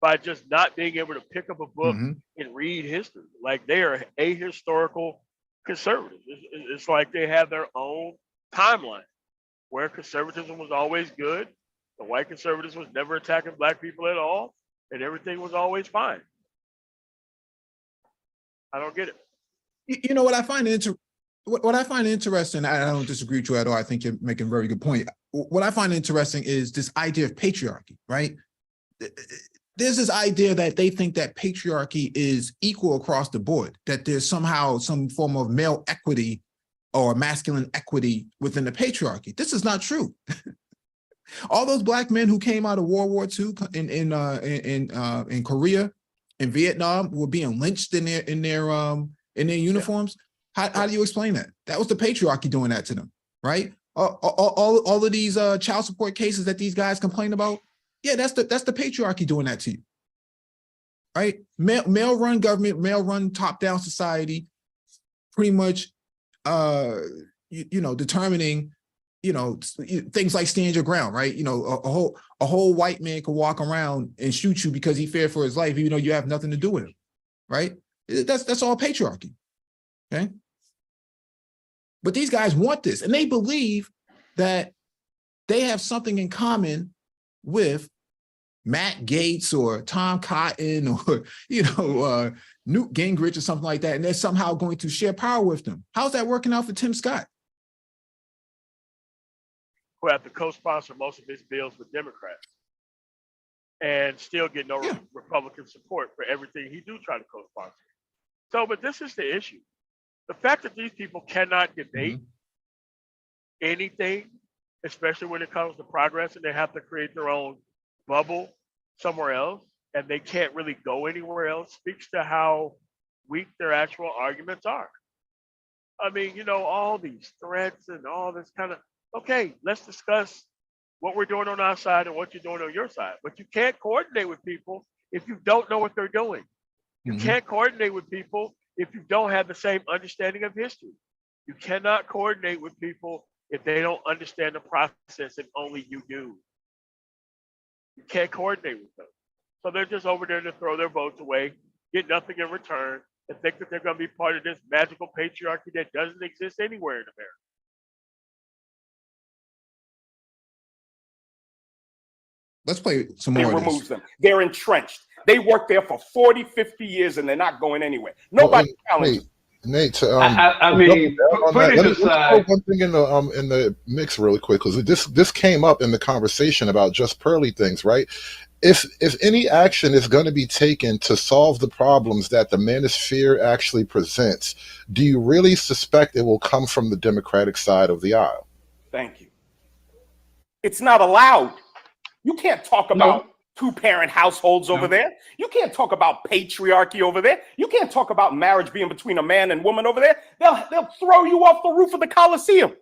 by just not being able to pick up a book and read history. Like they are ahistorical conservatives. It's like they have their own timeline where conservatism was always good. The white conservatives was never attacking black people at all, and everything was always fine. I don't get it. You know what I find what I find interesting, I don't disagree with you at all. I think you're making a very good point. What I find interesting is this idea of patriarchy, right? There's this idea that they think that patriarchy is equal across the board, that there's somehow some form of male equity or masculine equity within the patriarchy. This is not true. All those black men who came out of World War II in Korea and Vietnam were being lynched in their uniforms. How do you explain that? That was the patriarchy doing that to them, right? All of these child support cases that these guys complain about, yeah, that's the patriarchy doing that to you, right? Male run government, male run top down society, pretty much, determining, things like stand your ground, right? A whole white man could walk around and shoot you because he feared for his life, even though you have nothing to do with him, right? That's all patriarchy, okay? But these guys want this, and they believe that they have something in common with Matt Gaetz or Tom Cotton or, Newt Gingrich or something like that, and they're somehow going to share power with them. How's that working out for Tim Scott? Who have to co-sponsor most of his bills with Democrats and still get no Republican support for everything he do try to co-sponsor. So, but this is the issue. The fact that these people cannot debate anything, especially when it comes to progress, and they have to create their own bubble somewhere else, and they can't really go anywhere else, speaks to how weak their actual arguments are. I mean, all these threats and all this kind of, okay, let's discuss what we're doing on our side and what you're doing on your side. But you can't coordinate with people if you don't know what they're doing. You can't coordinate with people if you don't have the same understanding of history. You cannot coordinate with people if they don't understand the process and only you do. You can't coordinate with them. So they're just over there to throw their votes away, get nothing in return, and think that they're going to be part of this magical patriarchy that doesn't exist anywhere in America. Let's play some more. It removes them. They're entrenched. They worked there for 40, 50 years and they're not going anywhere. Nobody challenges. Nate, I mean, put it aside. One thing in the mix really quick, because this came up in the conversation about just Pearly things, right? If any action is going to be taken to solve the problems that the Manosphere actually presents, do you really suspect it will come from the Democratic side of the aisle? Thank you. It's not allowed. You can't talk about two-parent households over there. You can't talk about patriarchy over there. You can't talk about marriage being between a man and woman over there. They'll throw you off the roof of the Coliseum.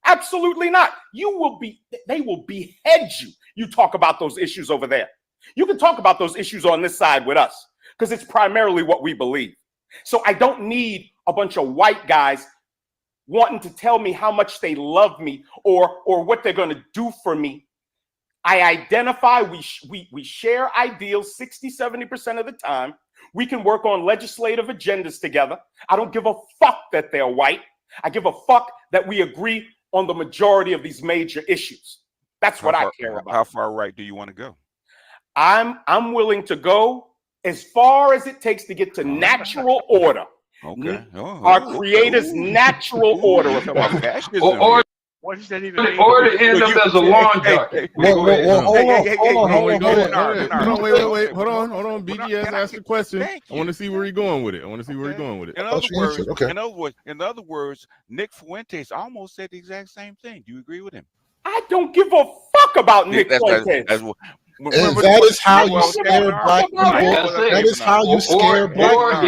Absolutely not. They will behead you. You talk about those issues over there. You can talk about those issues on this side with us because it's primarily what we believe. So I don't need a bunch of white guys wanting to tell me how much they love me or what they're going to do for me. I identify, we share ideals 60, 70% of the time. We can work on legislative agendas together. I don't give a fuck that they're white. I give a fuck that we agree on the majority of these major issues. That's what I care about. How far right do you want to go? I'm willing to go as far as it takes to get to natural order. Okay. Our creator's natural order. Fascism. Or What does that even mean? Or to end up as a lawn jockey. Hold on, Wait, hold on. BGS asked the question. I want to see where he's going with it. In other words, Nick Fuentes almost said the exact same thing. Do you agree with him? I don't give a fuck about Nick Fuentes. And that is how you scare black people. That is how you scare black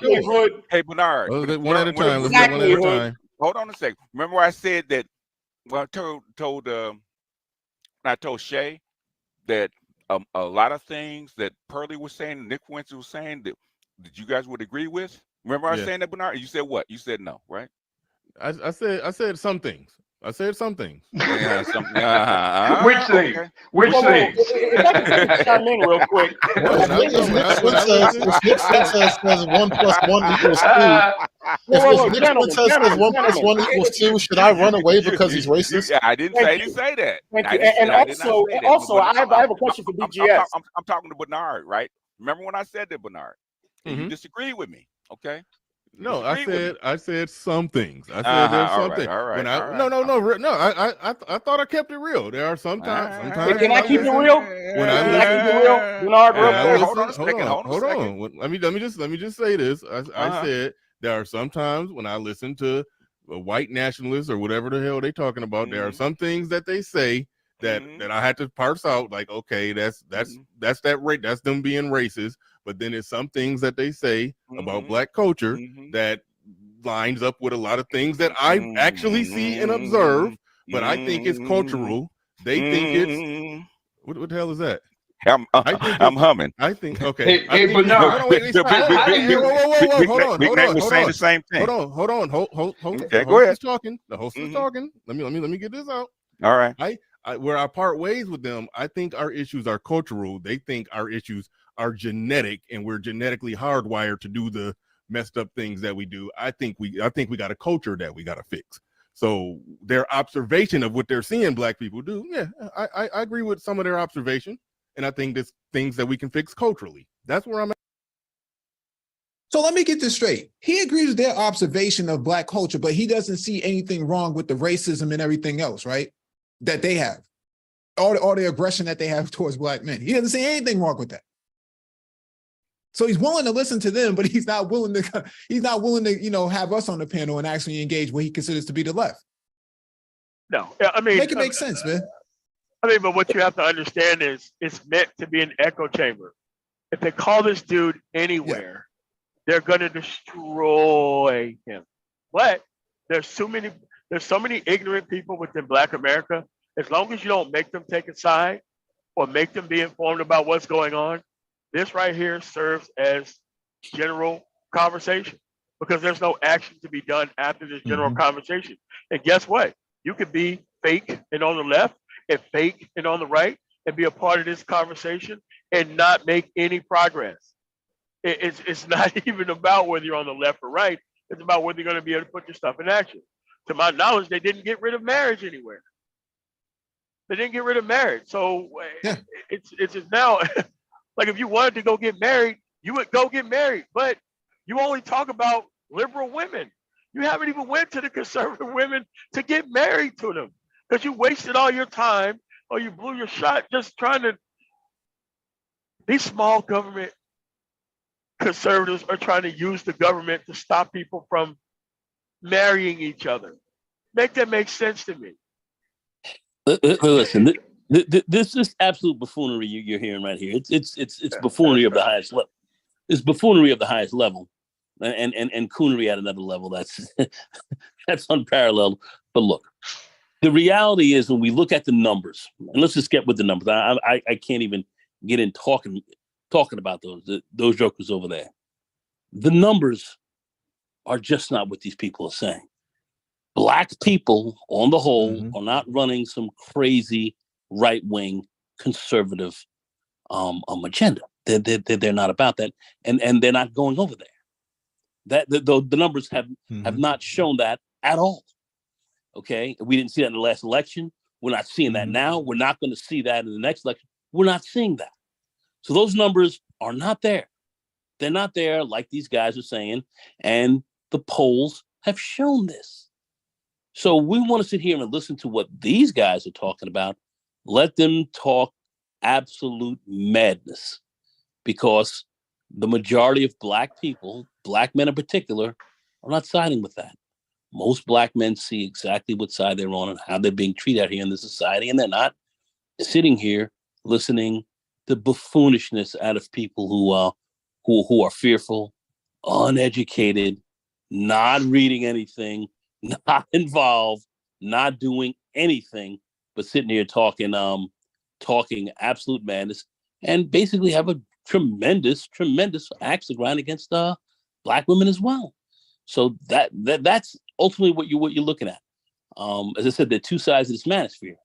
people. Hey, Bernard. One at a time. Let's go one at a time. Hold on a second. Remember I said that, well, I told Shay that a lot of things that Pearlie was saying, Nick Fuentes was saying that you guys would agree with. Remember I was saying that, Bernard? You said what? You said no, right? I said some things. Yeah, Which thing? Okay. Which thing? If I can chime in real quick. If Nick says 1 + 1 = 2, if Nick says 1 + 1 = 2, should I run away because he's racist? I didn't say that. Thank you. And also, I have a question for BGS. I'm talking to Bernard, right? Remember when I said that, Bernard? You disagree with me, okay? No, I said some things. I said there's something. All right. No. I thought I kept it real. There are sometimes. Can I keep it real? Bernard, hold on a second. Hold on. Let me just say this. I said there are sometimes when I listen to white nationalists or whatever the hell they talking about, there are some things that they say that I had to parse out. Like, okay, that's them being racist. But then it's some things that they say about black culture that lines up with a lot of things that I actually see and observe, but I think it's cultural. They think it's what the hell is that? I'm humming. I think okay. Hey, Bernard. Hold on. We're saying the same thing. Hold on. Okay, go ahead. The host is talking. Let me get this out. All right. Where I part ways with them, I think our issues are cultural. They think our issues are genetic, and we're genetically hardwired to do the messed up things that we do. I think we got a culture that we got to fix. So their observation of what they're seeing black people do, I agree with some of their observation, and I think there's things that we can fix culturally. That's where I'm at. So let me get this straight. He agrees with their observation of black culture, but he doesn't see anything wrong with the racism and everything else, right? That they have, all the aggression that they have towards black men. He doesn't see anything wrong with that. So he's willing to listen to them, but he's not willing to, have us on the panel and actually engage what he considers to be the left. No, I mean, make it make sense, man. I mean, but what you have to understand is it's meant to be an echo chamber. If they call this dude anywhere, they're going to destroy him. But there's so many ignorant people within Black America. As long as you don't make them take a side or make them be informed about what's going on, this right here serves as general conversation because there's no action to be done after this general conversation. And guess what? You could be fake and on the left and fake and on the right and be a part of this conversation and not make any progress. It's not even about whether you're on the left or right. It's about whether you're going to be able to put your stuff in action. To my knowledge, they didn't get rid of marriage anywhere. They didn't get rid of marriage. So it's just now, like if you wanted to go get married, you would go get married. But you only talk about liberal women. You haven't even went to the conservative women to get married to them because you wasted all your time or you blew your shot just trying to. These small government conservatives are trying to use the government to stop people from marrying each other. Make that make sense to me. Listen, this is absolute buffoonery you're hearing right here. It's buffoonery of the highest level. It's buffoonery of the highest level, and coonery at another level. That's unparalleled. But look, the reality is when we look at the numbers, and let's just get with the numbers. I can't even get in talking about those jokers over there. The numbers are just not what these people are saying. Black people, on the whole, are not running some crazy right-wing conservative agenda. They're not about that, and they're not going over there. The numbers have not shown that at all. Okay, we didn't see that in the last election. We're not seeing that now. We're not going to see that in the next election. We're not seeing that. So those numbers are not there. They're not there like these guys are saying, and the polls have shown this. So we want to sit here and listen to what these guys are talking about. Let them talk absolute madness, because the majority of Black people, Black men in particular, are not siding with that. Most Black men see exactly what side they're on and how they're being treated out here in the society, and they're not sitting here listening to buffoonishness out of people who are fearful, uneducated, not reading anything, not involved, not doing anything, but sitting here talking absolute madness, and basically have a tremendous axe to grind against Black women as well. So that's ultimately what you're looking at. As I said, there are two sides of this manosphere.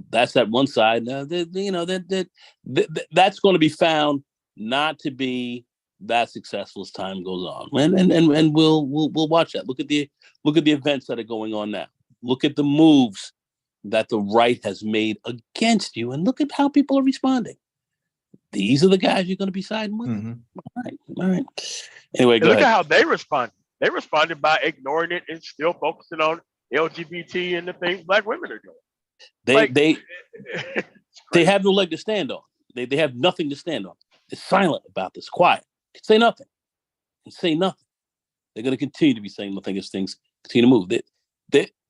That's that one side. That's going to be found not to be that successful as time goes on. And we'll watch that. Look at the events that are going on now. Look at the moves that the right has made against you, and look at how people are responding. These are the guys you're going to be siding with. Mm-hmm. All right. Anyway, go look ahead. at how they responded. They responded by ignoring it and still focusing on LGBT and the things Black women are doing. They have no leg to stand on. They have nothing to stand on. They're silent about this, quiet. Say nothing. They're going to continue to be saying nothing as things continue to move.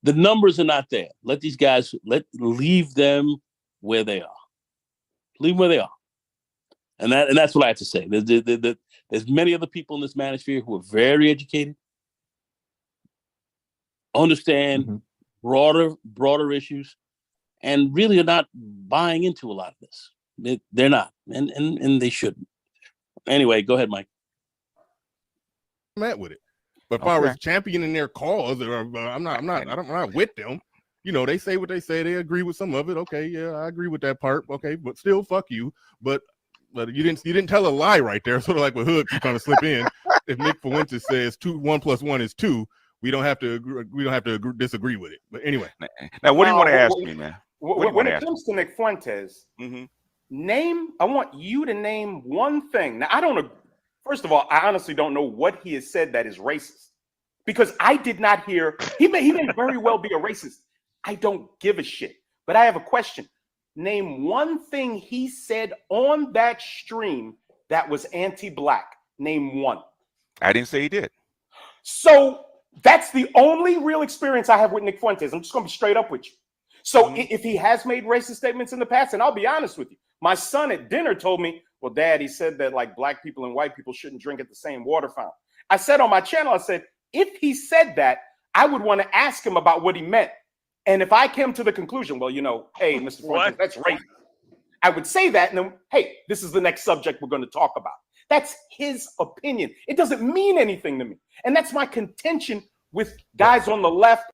The numbers are not there. Let these guys, leave them where they are. Leave them where they are. And that's what I have to say. There's many other people in this manosphere who are very educated, understand broader issues, and really are not buying into a lot of this. They're not, and they shouldn't. Anyway, go ahead, Mike. I'm at with it, but if I was championing their cause, I'm not with them. They say what they say. They agree with some of it. Okay, yeah, I agree with that part. Okay, but still, fuck you. But you didn't tell a lie right there. Sort of like what Hood keeps trying to slip in. If Nick Fuentes says 1 + 1 is 2, we don't have to disagree with it. But anyway, now what do you want to ask me, man? When it comes to Nick Fuentes, I want you to name one thing. Now, first of all, I honestly don't know what he has said that is racist, because I did not hear, he may very well be a racist. I don't give a shit. But I have a question. Name one thing he said on that stream that was anti-Black. Name one. I didn't say he did. So that's the only real experience I have with Nick Fuentes. I'm just going to be straight up with you. So if he has made racist statements in the past, and I'll be honest with you, my son at dinner told me, well, Dad, he said that like Black people and white people shouldn't drink at the same water fountain. I said on my channel, I said, if he said that, I would want to ask him about what he meant. And if I came to the conclusion, well, hey, Mr. Fuentes, that's racist, I would say that, and then, hey, this is the next subject we're going to talk about. That's his opinion. It doesn't mean anything to me. And that's my contention with guys on the left.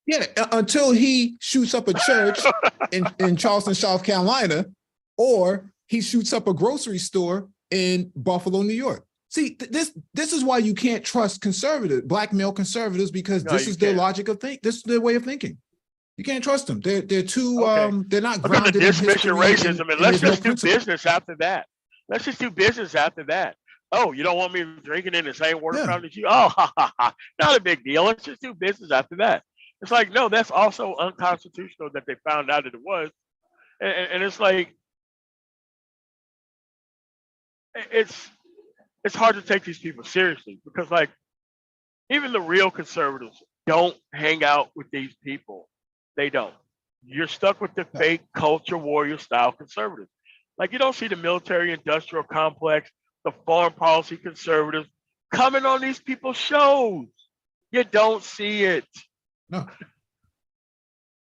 Yeah, until he shoots up a church in Charleston, South Carolina, or he shoots up a grocery store in Buffalo, New York. See, this is why you can't trust Black male conservatives, because this is their logic of think. This is their way of thinking. You can't trust them. They're too they're not grounded in history. Racism, and let's just do business after that. Let's just do business after that. Oh, you don't want me drinking in the same water fountain as you? Oh, not a big deal. Let's just do business after that. It's like, no, that's also unconstitutional that they found out that it was. And it's like, it's hard to take these people seriously, because like even the real conservatives don't hang out with these people. They don't. You're stuck with the fake culture warrior style conservatives. Like, you don't see the military industrial complex, the foreign policy conservatives coming on these people's shows. You don't see it. No.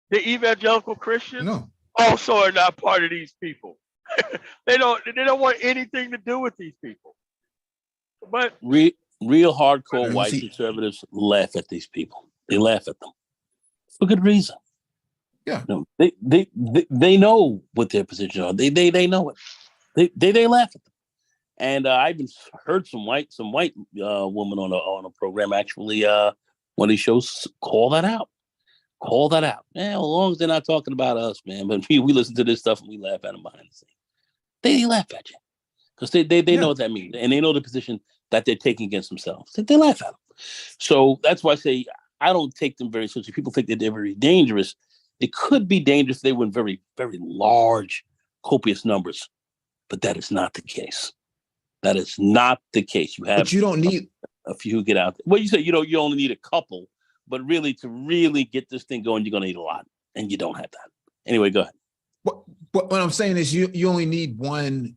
The evangelical Christians also are not part of these people. They don't want anything to do with these people. But real hardcore white conservatives laugh at these people. They laugh at them for good reason. Yeah, they know what their positions are. They know it. They laugh at them. And I even heard some white woman on a program actually one of these shows call that out. Man, as long as they're not talking about us, man. But we listen to this stuff and we laugh at them behind the scenes. They laugh at you because they know what that means, and they know the position that they're taking against themselves. They laugh at them. So that's why I say I don't take them very seriously. People think that they're very dangerous. It could be dangerous if they were in very, very large, copious numbers, but that is not the case. That is not the case. You have, but you don't need a few who get out there. Well, you say you only need a couple, but really to really get this thing going, you're going to need a lot, and you don't have that. Anyway, go ahead. But what I'm saying is you only need one.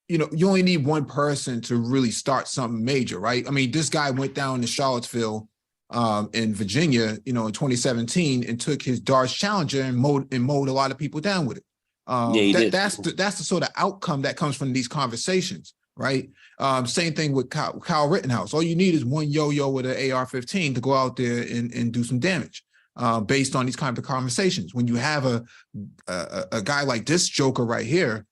You only need one person to really start something major, right? I mean, this guy went down to Charlottesville in Virginia, in 2017 and took his Dodge Challenger and mowed a lot of people down with it. That's the sort of outcome that comes from these conversations, right? Same thing with Kyle Rittenhouse. All you need is one yo-yo with an AR-15 to go out there and do some damage based on these kinds of conversations. When you have a guy like this joker right here,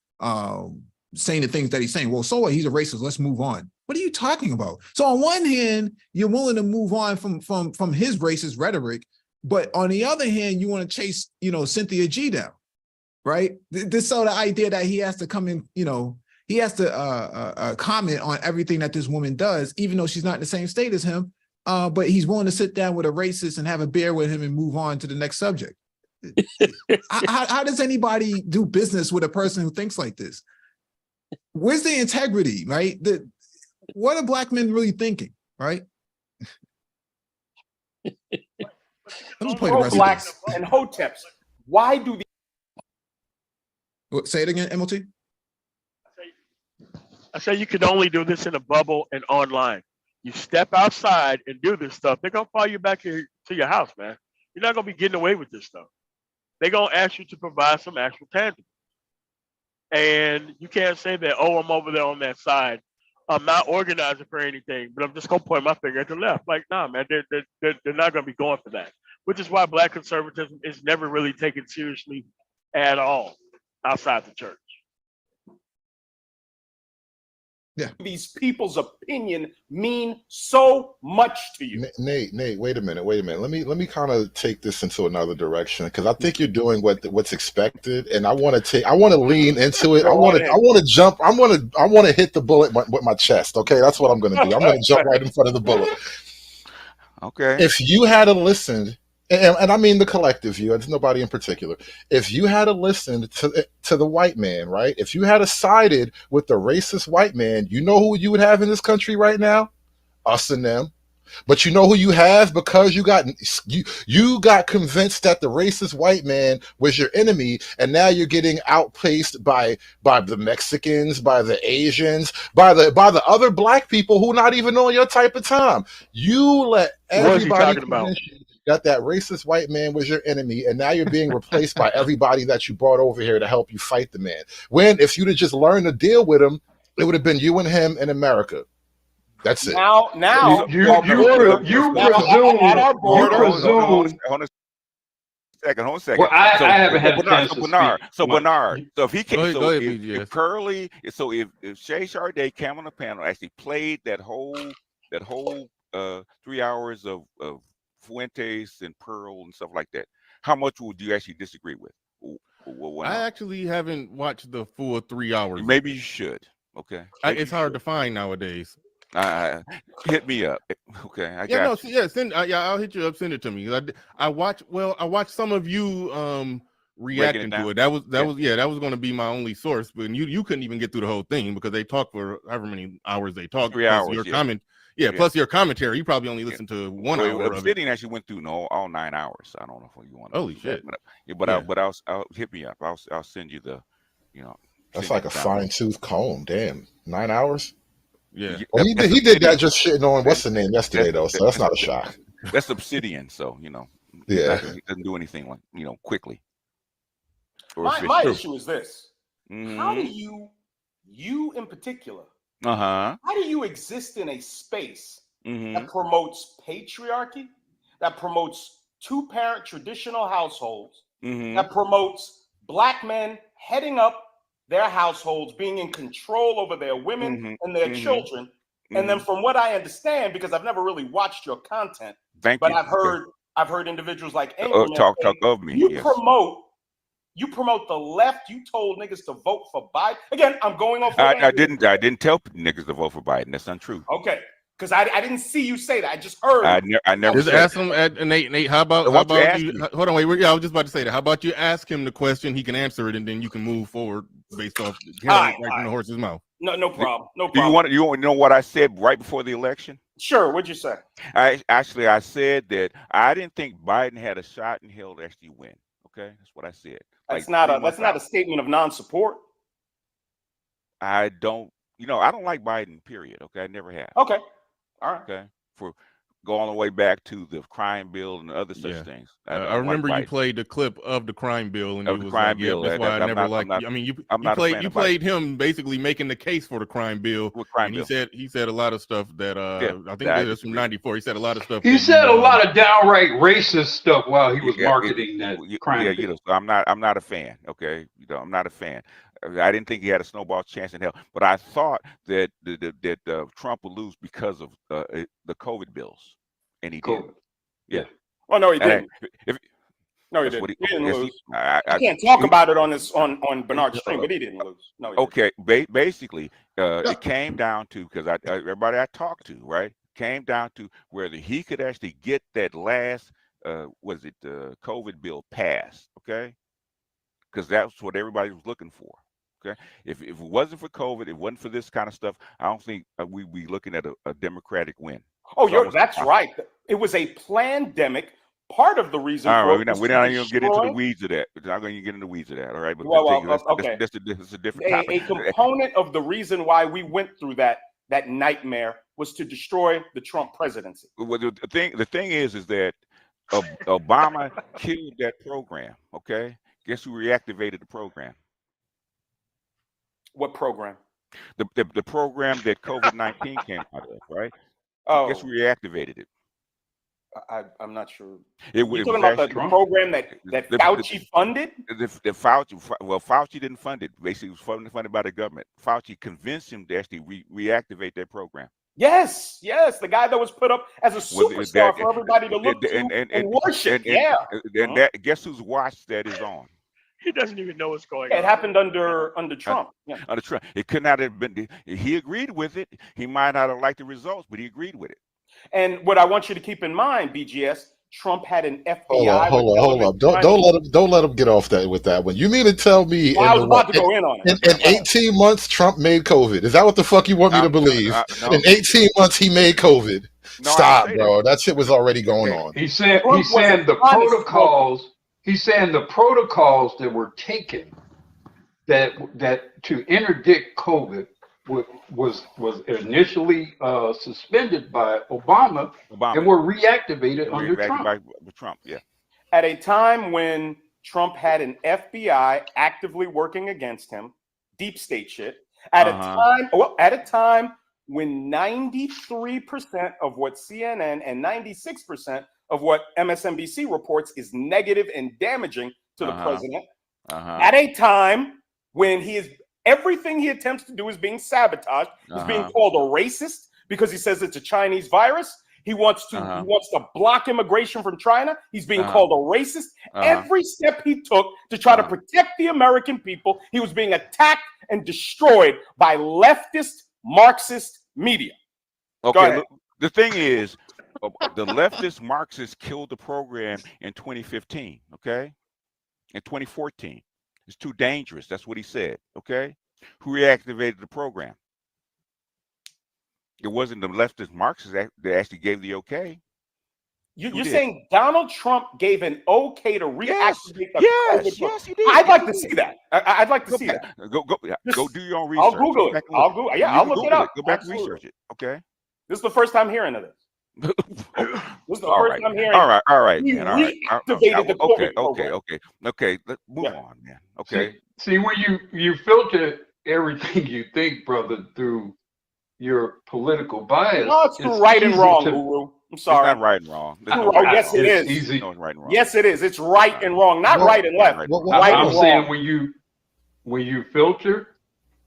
saying the things that he's saying, well, so what? He's a racist. Let's move on. What are you talking about? So on one hand, you're willing to move on from his racist rhetoric, but on the other hand, you want to chase, Cynthia G down, right? This sort of idea that he has to come in, he has to comment on everything that this woman does, even though she's not in the same state as him, but he's willing to sit down with a racist and have a beer with him and move on to the next subject. How does anybody do business with a person who thinks like this? Where's the integrity, right? What are black men really thinking, right? Let me play the rest blacks of this. and hoteps. Why do Say it again, MLT. I say you can only do this in a bubble and online. You step outside and do this stuff, they're gonna follow you back to your house, man. You're not gonna be getting away with this stuff. They're gonna ask you to provide some actual tangible. And you can't say that, oh, I'm over there on that side. I'm not organizing for anything, but I'm just gonna point my finger at the left. Like, nah, man, they're not gonna be going for that. Which is why black conservatism is never really taken seriously at all outside the church. Yeah. These people's opinion mean so much to you? Nate, wait a minute. Let me kind of take this into another direction, because I think you're doing what's expected, and I want to lean into it. I want to jump. I want to hit the bullet with my chest. Okay, that's what I'm going to do. I'm going to jump right in front of the bullet. Okay. If you had listened, and I mean the collective view, it's nobody in particular. If you had listened to the white man, right? If you had sided with the racist white man, you know who you would have in this country right now? Us and them. But you know who you have, because you got convinced that the racist white man was your enemy, and now you're getting outpaced by the Mexicans, by the Asians, by the other black people who not even on your type of time. You let everybody convince you that racist white man was your enemy, and now you're being replaced by everybody that you brought over here to help you fight the man. When if you'd have just learned to deal with him, it would have been you and him in America. That's it. Now you presume. Hold on a second. Well, I haven't had a chance to Bernard. speak. So Bernard. So if he can, Go ahead, BGS. If Shay Sade came on the panel, actually played that whole 3 hours of Fuentes and Pearl and stuff like that, how much would you actually disagree with? I actually haven't watched the full 3 hours. Maybe you should. Okay. It's hard to find nowadays. Hit me up. Okay. I'll hit you up. Send it to me. I watched some of you reacting to it. That was going to be my only source, but you couldn't even get through the whole thing because they talked for however many hours they talked. 3 hours. Plus your commentary. You probably only listened to 1 hour. Obsidian actually went through all 9 hours. I don't know if you want to. Holy shit! I'll hit me up. I'll send you the. That's like a fine-tooth comb. Damn, 9 hours. Yeah. Well, he did that just shitting on what's the name yesterday though, so that's not a shock. That's Obsidian, so Yeah, it doesn't do anything like quickly. My issue is this: Mm-hmm. how do you in particular? How do you exist in a space Mm-hmm. that promotes patriarchy, that promotes two-parent traditional households, Mm-hmm. that promotes black men heading up their households, being in control over their women Mm-hmm. and their Mm-hmm. children? And then from what I understand, because I've never really watched your content, but I've heard individuals like Ingram talk of me. You promote the left. You told niggas to vote for Biden. Again, I'm going off. I didn't tell niggas to vote for Biden. That's untrue. Okay. Because I didn't see you say that. I just heard. I never Just said ask him at Nate. How about you? Hold on, wait. Yeah, I was just about to say that. How about you ask him the question? He can answer it, and then you can move forward based off right from the horse's mouth. No problem. No problem. Do you want to know what I said right before the election? Sure. What'd you say? I said that I didn't think Biden had a shot in hell to actually win. Okay, that's what I said. That's not a statement of non-support. I don't like Biden, period. Okay, I never have. Okay. All right. Okay. For go all the way back to the crime bill and other such things. I remember you played the clip of the crime bill, and of the crime bill. That's why I never liked you. I mean, you played him basically making the case for the crime bill. He said a lot of stuff that I think that's from '94. He said a lot of stuff. He said a lot of downright racist stuff while he was marketing that crime bill. So I'm not a fan. Okay, I'm not a fan. I didn't think he had a snowball chance in hell, but I thought that Trump would lose because of the COVID bills, and he did. Yeah. Well, no, he didn't. No, he didn't. He didn't lose. I can't talk about it on Bernard's stream, but he didn't lose. No. Okay. Basically, it came down to because everybody I talked to, right, came down to whether he could actually get that last COVID bill passed. Okay. Because that's what everybody was looking for. Okay, if it wasn't for COVID, if it wasn't for this kind of stuff, I don't think we'd be looking at a Democratic win. Oh, that's right. It was a pandemic. Part of the reason. All right, we're not even get into the weeds of that. We're not going to get into the weeds of that. All right, but okay. That's a different topic. A component of the reason why we went through that nightmare was to destroy the Trump presidency. Well, the thing is that Obama killed that program. Okay, guess who reactivated the program? What program? The program that COVID-19 came out of, right? Oh, guess who reactivated it? I'm not sure. You're talking about the program that Fauci funded? Fauci didn't fund it. Basically, it was funded by the government. Fauci convinced him to actually reactivate that program. Yes, the guy that was put up as a superstar for everybody to look to and worship. Guess whose watch that is on? He doesn't even know what's going on. It happened under Trump. Under Trump. It could not have been. He agreed with it. He might not have liked the results, but he agreed with it. And what I want you to keep in mind, BGS, Trump had an FBI. Hold on. Don't let him get off that with that one. You mean to tell me I was about to go in on it. In 18 months, Trump made COVID? Is that what the fuck you want me to believe? No. In 18 months, he made COVID. No, stop, bro. That shit was already going on. He's saying the protocols. He's saying the protocols that were taken that to interdict COVID was initially suspended by Obama and were reactivated under Trump. By Trump, yeah. At a time when Trump had an FBI actively working against him, deep state shit. At a time when 93% of what CNN and 96% of what MSNBC reports is negative and damaging to the president. At a time when everything he attempts to do is being sabotaged. He's being called a racist because he says it's a Chinese virus. He wants to block immigration from China. He's being called a racist. Every step he took to try to protect the American people, he was being attacked and destroyed by leftist Marxist media. Okay, the thing is, the leftist Marxists killed the program in 2015, okay? In 2014. It's too dangerous. That's what he said, okay? Who reactivated the program? It wasn't the leftist Marxists that actually gave the okay. You're saying Donald Trump gave an okay to reactivate the Yes, he did. I'd like to see that. I'd like to see that. Go do your own research. I'll Google it. I'll look it up. Go back and research it, okay? This is the first time hearing of this. This is the first time hearing. All right. He reactivated the COVID program. Okay. Let's move on, man. Okay. See, when you filter everything you think, brother, through your political bias. No, it's right and wrong, Guru. I'm sorry. It's not right and wrong. Yes, it is. Easy. No, it's right and wrong. Yes, it is. It's right and wrong, not right and left. I'm saying when you filter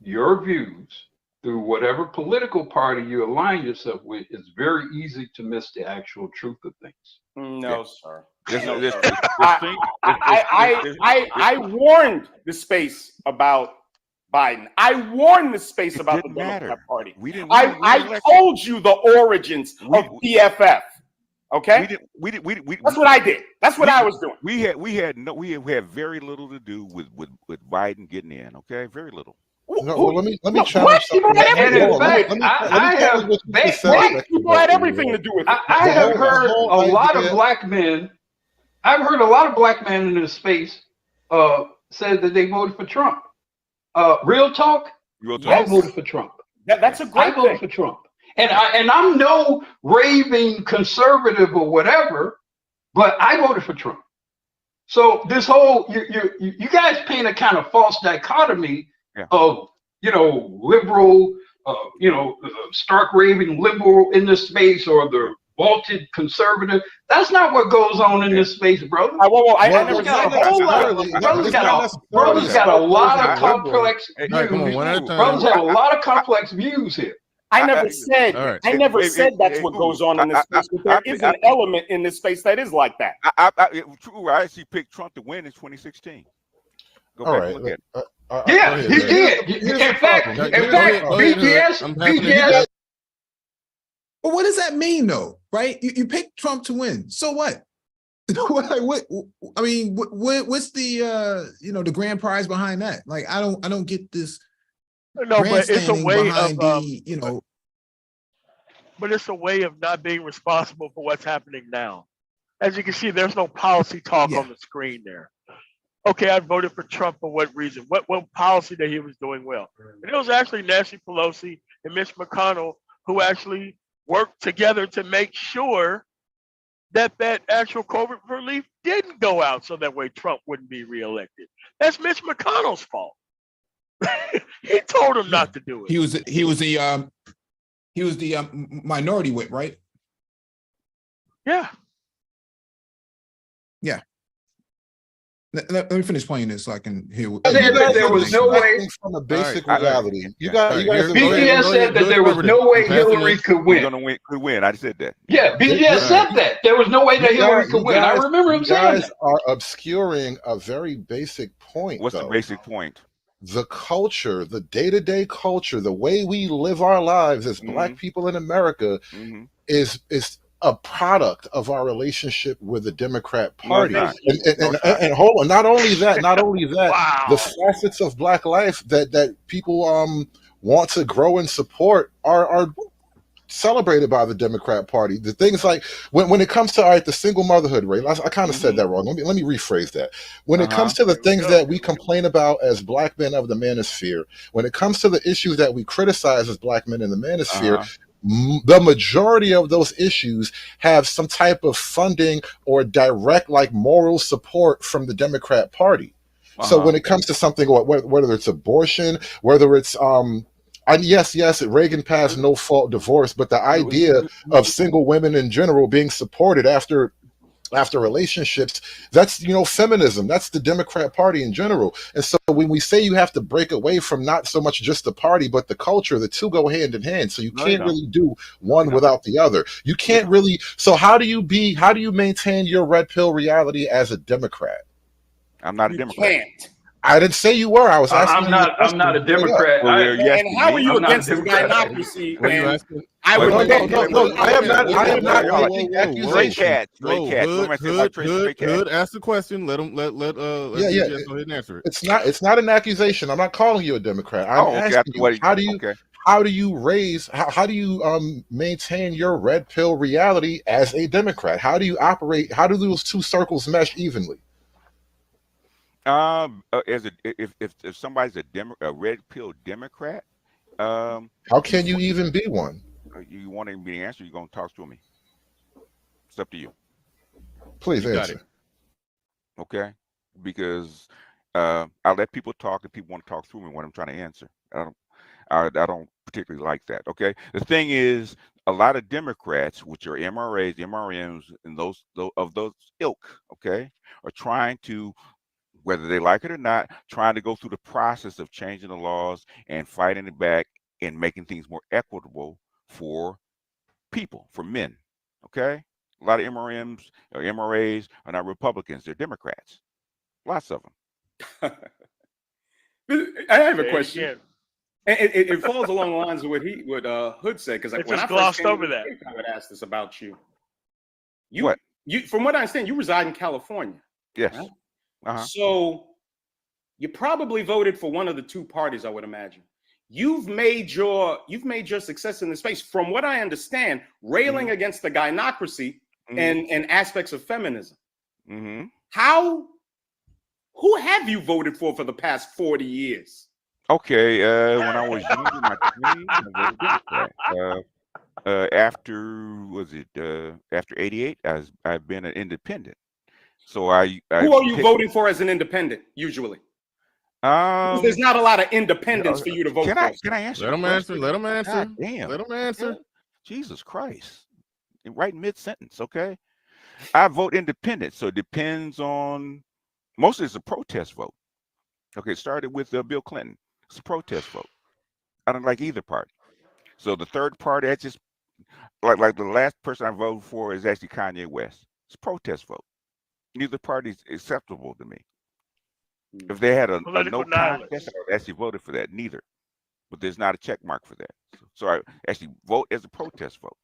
your views through whatever political party you align yourself with, it's very easy to miss the actual truth of things. No, sir. I warned the space about Biden. I warned the space It about the didn't Democrat matter. Party. We didn't win the I election. told you the origins of BFF. Okay, that's what I did. That's what I was doing. We had very little to do with Biden getting in. Okay, very little. No, well, let me challenge something. And in fact, I have people had everything to do with it. I have heard a lot of black men. I've heard a lot of black men in this space said that they voted for Trump. Real talk. I voted for Trump. That's a great thing. I voted for Trump. And I'm no raving conservative or whatever, but I voted for Trump. So this whole you guys paint a kind of false dichotomy of liberal, stark raving liberal in this space or the vaulted conservative. That's not what goes on in this space, brother. Brothers got a lot of complex views. Brothers have a lot of complex views here. I never said that's what goes on in this space, but there is an element in this space that is like that. I actually picked Trump to win in 2016. Go back and look at it. Yeah, he did. In fact, BGS. But what does that mean, though? Right? You picked Trump to win. So what? What? I mean, what's the the grand prize behind that? Like, I don't get this. No, but it's a way of the, But it's a way of not being responsible for what's happening now. As you can see, there's no policy talk on the screen there. Okay, I voted for Trump for what reason? What policy that he was doing well? And it was actually Nancy Pelosi and Mitch McConnell who actually worked together to make sure that actual COVID relief didn't go out so that way Trump wouldn't be reelected. That's Mitch McConnell's fault. He told him not to do it. He was the minority whip, right? Yeah. Let me finish playing this so I can hear. There was no way from a basic reality. You guys. BGS said that there was no way Hillary could win. Could win. I said that. Yeah, BGS said that there was no way that Hillary could win. I remember him saying that. You guys are obscuring a very basic point. What's the basic point? The culture, the day-to-day culture, the way we live our lives as Black people in America is a product of our relationship with the Democrat Party. And hold on, not only that, wow. The facets of Black life that people want to grow and support are celebrated by the Democrat Party. The things like when it comes to the single motherhood rate, I kind of said that wrong. Let me rephrase that. When it comes to the things that we complain about as Black men of the Manosphere, when it comes to the issues that we criticize as Black men in the Manosphere, the majority of those issues have some type of funding or direct moral support from the Democrat Party. So when it comes to something, whether it's abortion, whether it's yes, Reagan passed no-fault divorce, but the idea of single women in general being supported after relationships, that's feminism. That's the Democrat Party in general. And so when we say you have to break away from not so much just the party but the culture, the two go hand in hand. So you can't really do one without the other. You can't really. So how do you maintain your red pill reality as a Democrat? I'm not a Democrat. Can't. I didn't say you were. I was asking. I'm not a Democrat. And how are you against this gynocracy? I am not. Stray cat. Good. Ask the question. Let go ahead and answer it. It's not an accusation. I'm not calling you a Democrat. I'm asking you, how do you maintain your red pill reality as a Democrat? How do you operate? How do those two circles mesh evenly? If somebody's a red pill Democrat, how can you even be one? You want me to answer? You're gonna talk to me. It's up to you. Please answer. Okay, because I let people talk, and people want to talk through me when I'm trying to answer. I don't particularly like that. Okay, the thing is, a lot of Democrats, which are MRAs, MRMs, and those ilk, okay, are trying to, whether they like it or not, trying to go through the process of changing the laws and fighting it back and making things more equitable for people, for men. Okay? A lot of MRMs or MRAs are not Republicans, they're Democrats. Lots of them. I have a Say it question. again. And it falls along the lines of what Hood said, because It when just I first glossed came over to the that. States, I would ask this about you. What? You, from what I understand, you reside in California. Yes. Right? So you probably voted for one of the two parties, I would imagine. You've made your success in the space, from what I understand, railing against the gynocracy and aspects of feminism. Who have you voted for the past 40 years? Okay, when I was young in my 20s, I voted Democrat. After 88, I've been an independent. So I who are you voting for as an independent usually? Because there's not a lot of independents for you to vote for. Can I answer? Let them answer. Let them answer. God damn. Let them answer. Jesus Christ! Right mid-sentence, okay? I vote independent, so it depends on. Mostly it's a protest vote. Okay, it started with Bill Clinton. It's a protest vote. I don't like either party. So the third party, that's just like the last person I voted for is actually Kanye West. It's a protest vote. Neither party is acceptable to me. If they had a no contest, I actually voted for that. Neither, but there's not a check mark for that. So I actually vote as a protest vote.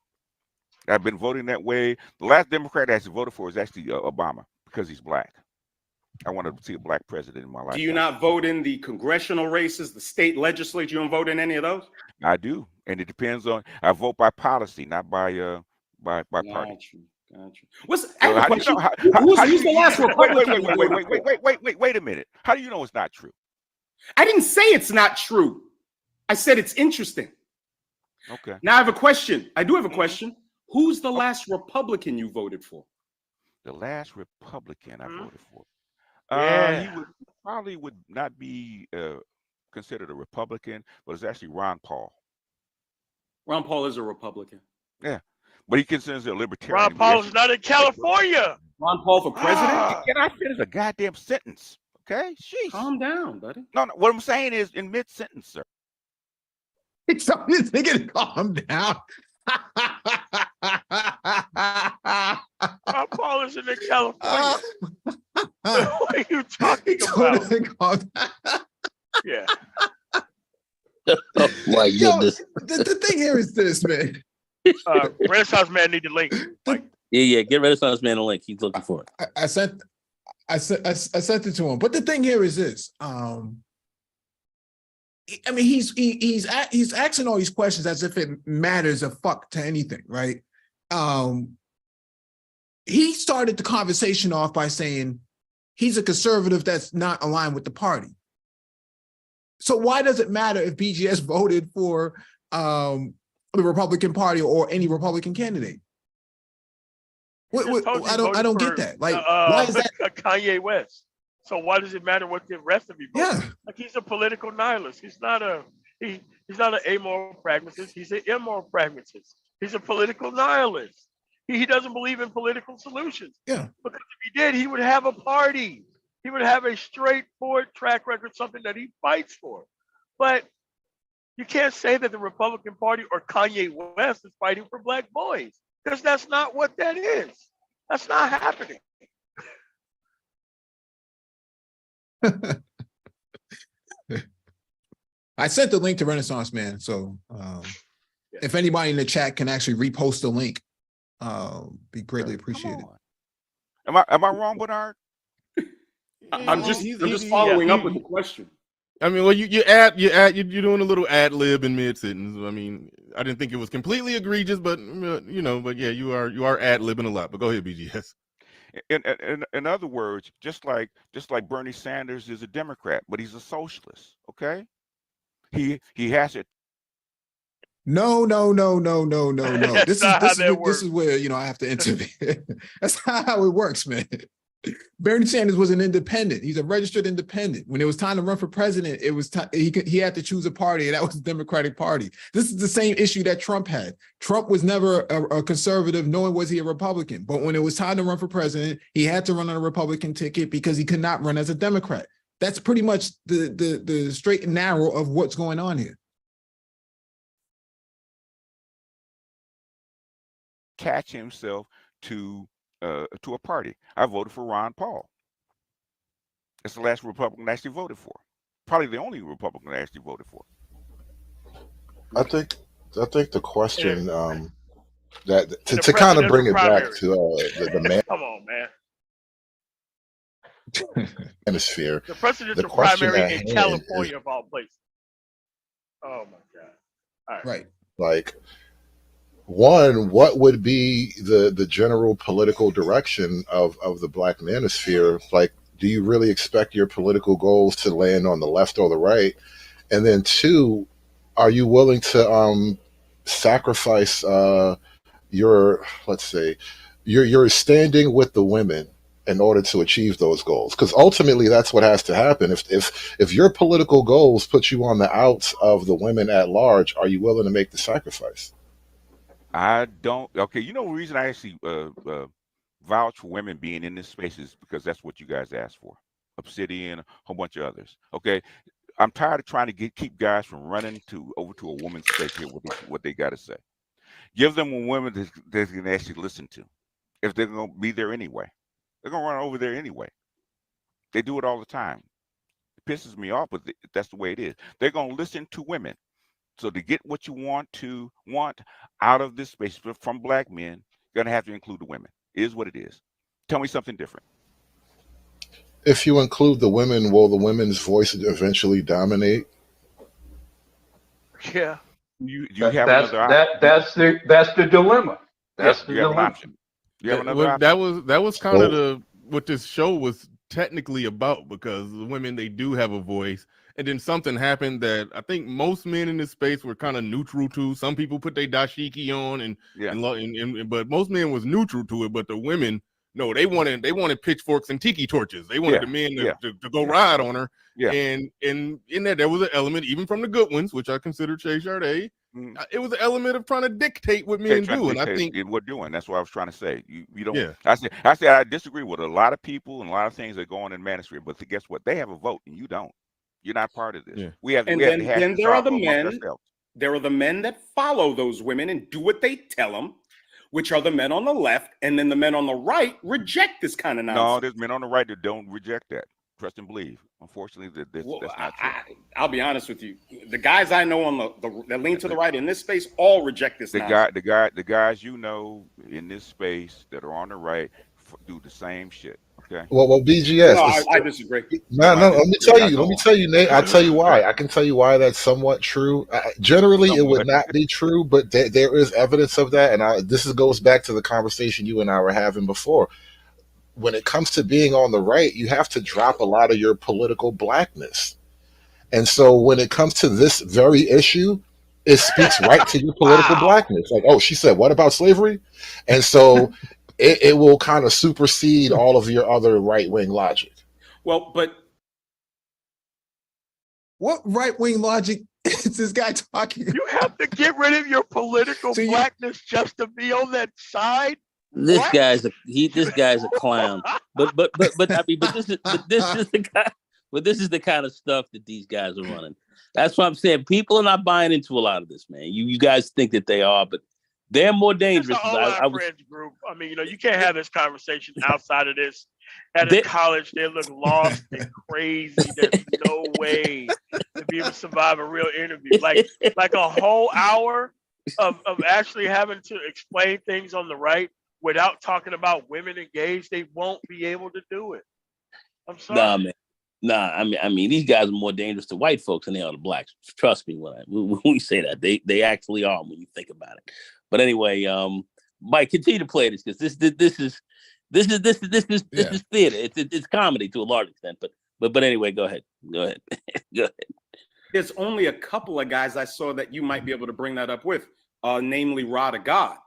I've been voting that way. The last Democrat I actually voted for is actually Obama, because he's black. I want to see a black president in my life. Do you not vote in the congressional races, the state legislature? You don't vote in any of those? I do, and it depends on. I vote by policy, not by party. Got you. Who's the last Republican? Wait a minute. How do you know it's not true? I didn't say it's not true. I said it's interesting. Okay. Now I have a question. I do have a question. Who's the last Republican you voted for? The last Republican I voted for. Yeah. He probably would not be considered a Republican, but it's actually Ron Paul. Ron Paul is a Republican. Yeah, but he considers a libertarian. Ron Paul is not in California. Ron Paul for president? Can I finish a goddamn sentence? Okay, jeez. Calm down, buddy. No, what I'm saying is in mid-sentence, sir. So he's thinking, calm down. Ron Paul is in California. What are you talking about? Yeah. Oh my goodness. The thing here is this, man. Renaissance Man need the link. Yeah. Get Renaissance Man a link. He's looking for it. I sent it to him. But the thing here is this. I mean, he's asking all these questions as if it matters a fuck to anything, right? He started the conversation off by saying he's a conservative that's not aligned with the party. So why does it matter if BGS voted for the Republican Party or any Republican candidate? I don't get that. Like, why is that Kanye West? So why does it matter what the rest of you vote? Yeah. Like, he's a political nihilist. He's not he's not an amoral pragmatist. He's an immoral pragmatist. He's a political nihilist. He doesn't believe in political solutions. Yeah. Because if he did, he would have a party. He would have a straightforward track record, something that he fights for. But you can't say that the Republican Party or Kanye West is fighting for black boys, because that's not what that is. That's not happening. I sent the link to Renaissance Man, so if anybody in the chat can actually repost the link, be greatly appreciated. Am I wrong, Bernard? I'm just following up with the question. I mean, well, you're doing a little ad lib in mid sentence. I mean, I didn't think it was completely egregious, but but yeah, you are ad libbing a lot. But go ahead, BGS. In other words, just like Bernie Sanders is a Democrat, but he's a socialist. Okay, he has it. No. This is where I have to intervene. That's not how it works, man. Bernie Sanders was an independent. He's a registered independent. When it was time to run for president, it was he had to choose a party, and that was the Democratic Party. This is the same issue that Trump had. Trump was never a conservative, nor was he a Republican. But when it was time to run for president, he had to run on a Republican ticket because he could not run as a Democrat. That's pretty much the straight and narrow of what's going on here. Attach himself to a party. I voted for Ron Paul. That's the last Republican I actually voted for. probably the only Republican I actually voted for. I think the question that In the to kind of bring presidential it back primary. to the Come on, man. manosphere, The the presidential question primary at in hand is California, of all places. Oh my God. All right. Right. like, one, what would be the general political direction of the Black manosphere? Like, do you really expect your political goals to land on the left or the right? And then two, are you willing to sacrifice your, let's say, your standing with the women in order to achieve those goals? Because ultimately that's what has to happen. If your political goals put you on the outs of the women at large, are you willing to make the sacrifice? I don't. Okay, you know the reason I actually vouch for women being in this space is because that's what you guys asked for. Obsidian, a whole bunch of others. Okay, I'm tired of trying to keep guys from running over to a woman's space to hear what they got to say. Give them a woman that they can actually listen to. If they're gonna be there anyway, they're gonna run over there anyway. They do it all the time. It pisses me off, but that's the way it is. They're gonna listen to women. So to get what you want out of this space from Black men, you're gonna have to include the women. It is what it is. Tell me something different. If you include the women, will the women's voice eventually dominate? Yeah. You have another option. That's the dilemma. That's the You have an dilemma. option. You have another option. That was kind of what this show was technically about, because the women, they do have a voice. And then something happened that I think most men in this space were kind of neutral to. Some people put their dashiki on, but most men was neutral to it. But the women, no, they wanted pitchforks and tiki torches. They wanted the men to go ride on her. Yeah. And in that, there was an element, even from the good ones, which I consider Shay Sade. It was an element of trying to dictate what men do, and I think we're doing. That's what I was trying to say. You don't. Yeah. I say I disagree with a lot of people and a lot of things that go on in Manosphere, but guess what? They have a vote, and you don't. You're not part of this. Yeah. We have. And we then, have to then there are the men. ourselves. There are the men that follow those women and do what they tell them, which are the men on the left, and then the men on the right reject this kind of nonsense. No, there's men on the right that don't reject that. Trust and believe. Unfortunately, that's not true. I'll be honest with you. The guys I know on that lean to the right in this space all reject this nonsense. The guys you know in this space that are on the right do the same shit. Okay. Well, BGS. No, I disagree. No. Let me tell you, Nate. I'll tell you why. I can tell you why that's somewhat true. Generally, it would not be true, but there is evidence of that, and this goes back to the conversation you and I were having before. When it comes to being on the right, you have to drop a lot of your political blackness. And so when it comes to this very issue, it speaks right to your political blackness. Like, oh, she said, what about slavery? And so it will kind of supersede all of your other right-wing logic. Well, but what right-wing logic is this guy talking about? You have to get rid of your political blackness just to be on that side? This guy's a clown. But I mean, this is the kind of stuff that these guys are running. That's what I'm saying. People are not buying into a lot of this, man. You guys think that they are, but they're more dangerous. Friends group. I mean, you can't have this conversation outside of this. At college, they look lost and crazy. There's no way to be able to survive a real interview. Like a whole hour of actually having to explain things on the right without talking about women engaged, they won't be able to do it. I'm sorry. Nah, man. Nah, I mean, these guys are more dangerous to white folks than they are to blacks. Trust me when we say that. They actually are when you think about it. But anyway, Mike, continue to play this because this is theater. It's comedy to a large extent. But anyway, go ahead. Go ahead. There's only a couple of guys I saw that you might be able to bring that up with, namely Rod of God.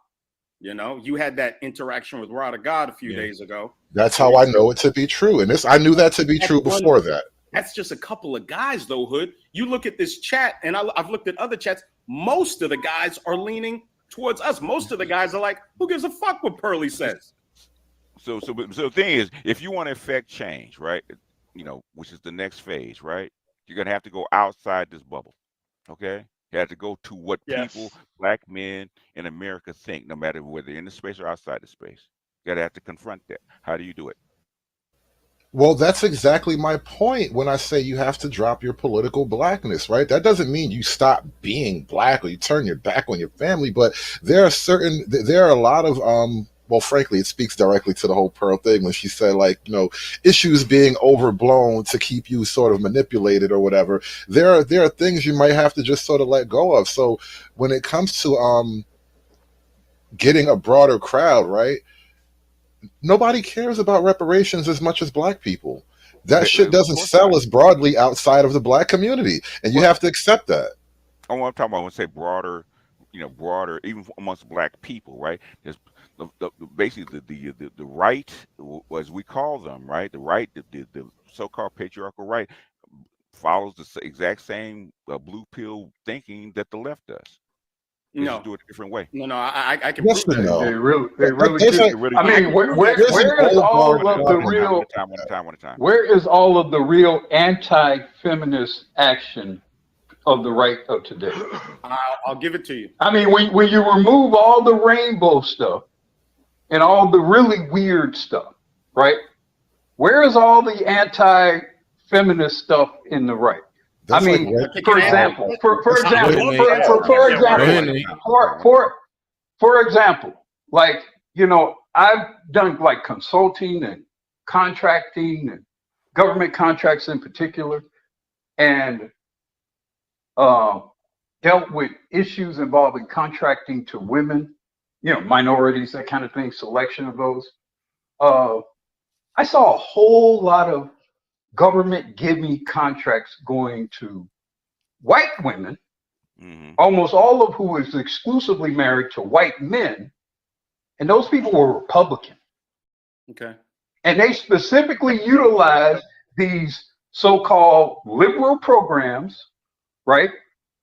You know, you had that interaction with Rod of God a few days ago. That's how I know it to be true. And I knew that to be true before that. That's just a couple of guys, though, Hood. You look at this chat, and I've looked at other chats. Most of the guys are leaning towards us. Most of the guys are like, who gives a fuck what Pearly says? So the thing is, if you want to affect change, right, which is the next phase, right, you're going to have to go outside this bubble, okay? You have to go to what people, black men in America think, no matter whether in the space or outside the space. You got to have to confront that. How do you do it? Well, that's exactly my point when I say you have to drop your political blackness, right? That doesn't mean you stop being black or you turn your back on your family, but there are a lot of, well, frankly, it speaks directly to the whole Pearl thing when she said, like, issues being overblown to keep you sort of manipulated or whatever. There are things you might have to just sort of let go of. So when it comes to getting a broader crowd, right? Nobody cares about reparations as much as black people. That shit doesn't sell as broadly outside of the black community, and you have to accept that. I'm talking about when I say broader, broader, even amongst black people, right? There's basically the right, as we call them, right? The right, the so-called patriarchal right, follows the exact same blue pill thinking that the left does. They just do it a different way. No, I can Yes prove and that. no. They really do. I mean, where is all of the real? Where is all of the real anti-feminist action of the right of today? I'll give it to you. I mean, when you remove all the rainbow stuff and all the really weird stuff, right? Where is all the anti-feminist stuff in the right? That's I mean, like, for example, like, I've done like consulting and contracting and government contracts in particular, and dealt with issues involving contracting to women, minorities, that kind of thing, selection of those. I saw a whole lot of government giving contracts going to white women, almost all of who was exclusively married to white men, and those people were Republican. Okay. And they specifically utilized these so-called liberal programs, right?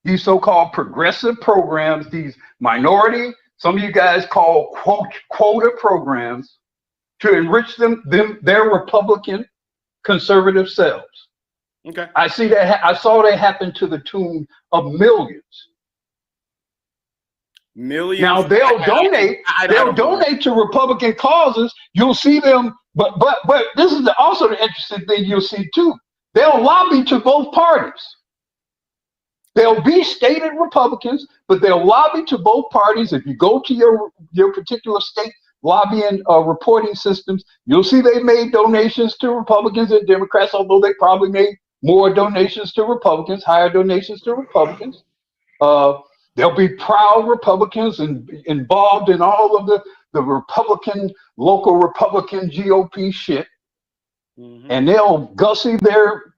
These so-called progressive programs, these minority, some of you guys call quota programs, to enrich their Republican conservative selves. Okay. I saw that happen to the tune of millions. Millions. Now they'll donate to Republican causes. You'll see them, but this is also the interesting thing you'll see too. They'll lobby to both parties. They'll be stated Republicans, but they'll lobby to both parties. If you go to your particular state lobbying reporting systems, you'll see they made donations to Republicans and Democrats, although they probably made more donations to Republicans, higher donations to Republicans. They'll be proud Republicans and involved in all of the Republican, local Republican GOP shit. And they'll gussy their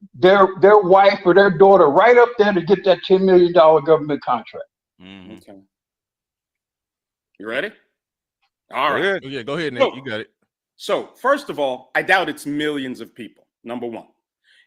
wife or their daughter right up there to get that $10 million government contract. Okay. You ready? All right. Yeah, go ahead, Nate. You got it. So, first of all, I doubt it's millions of people. Number one,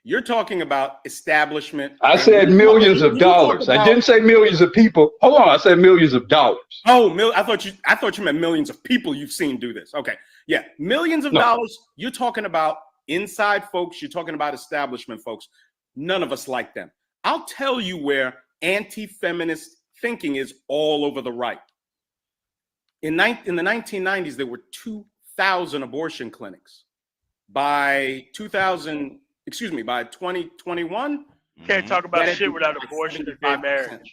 you're talking about establishment. I said millions of dollars. I didn't say millions of people. Hold on, I said millions of dollars. Oh, I thought you meant millions of people you've seen do this. Okay, yeah, millions of dollars. You're talking about inside folks. You're talking about establishment folks. None of us like them. I'll tell you where anti-feminist thinking is all over the right. In the 1990s, there were 2,000 abortion clinics. By 2021, Can't talk about shit without abortion and gay marriage.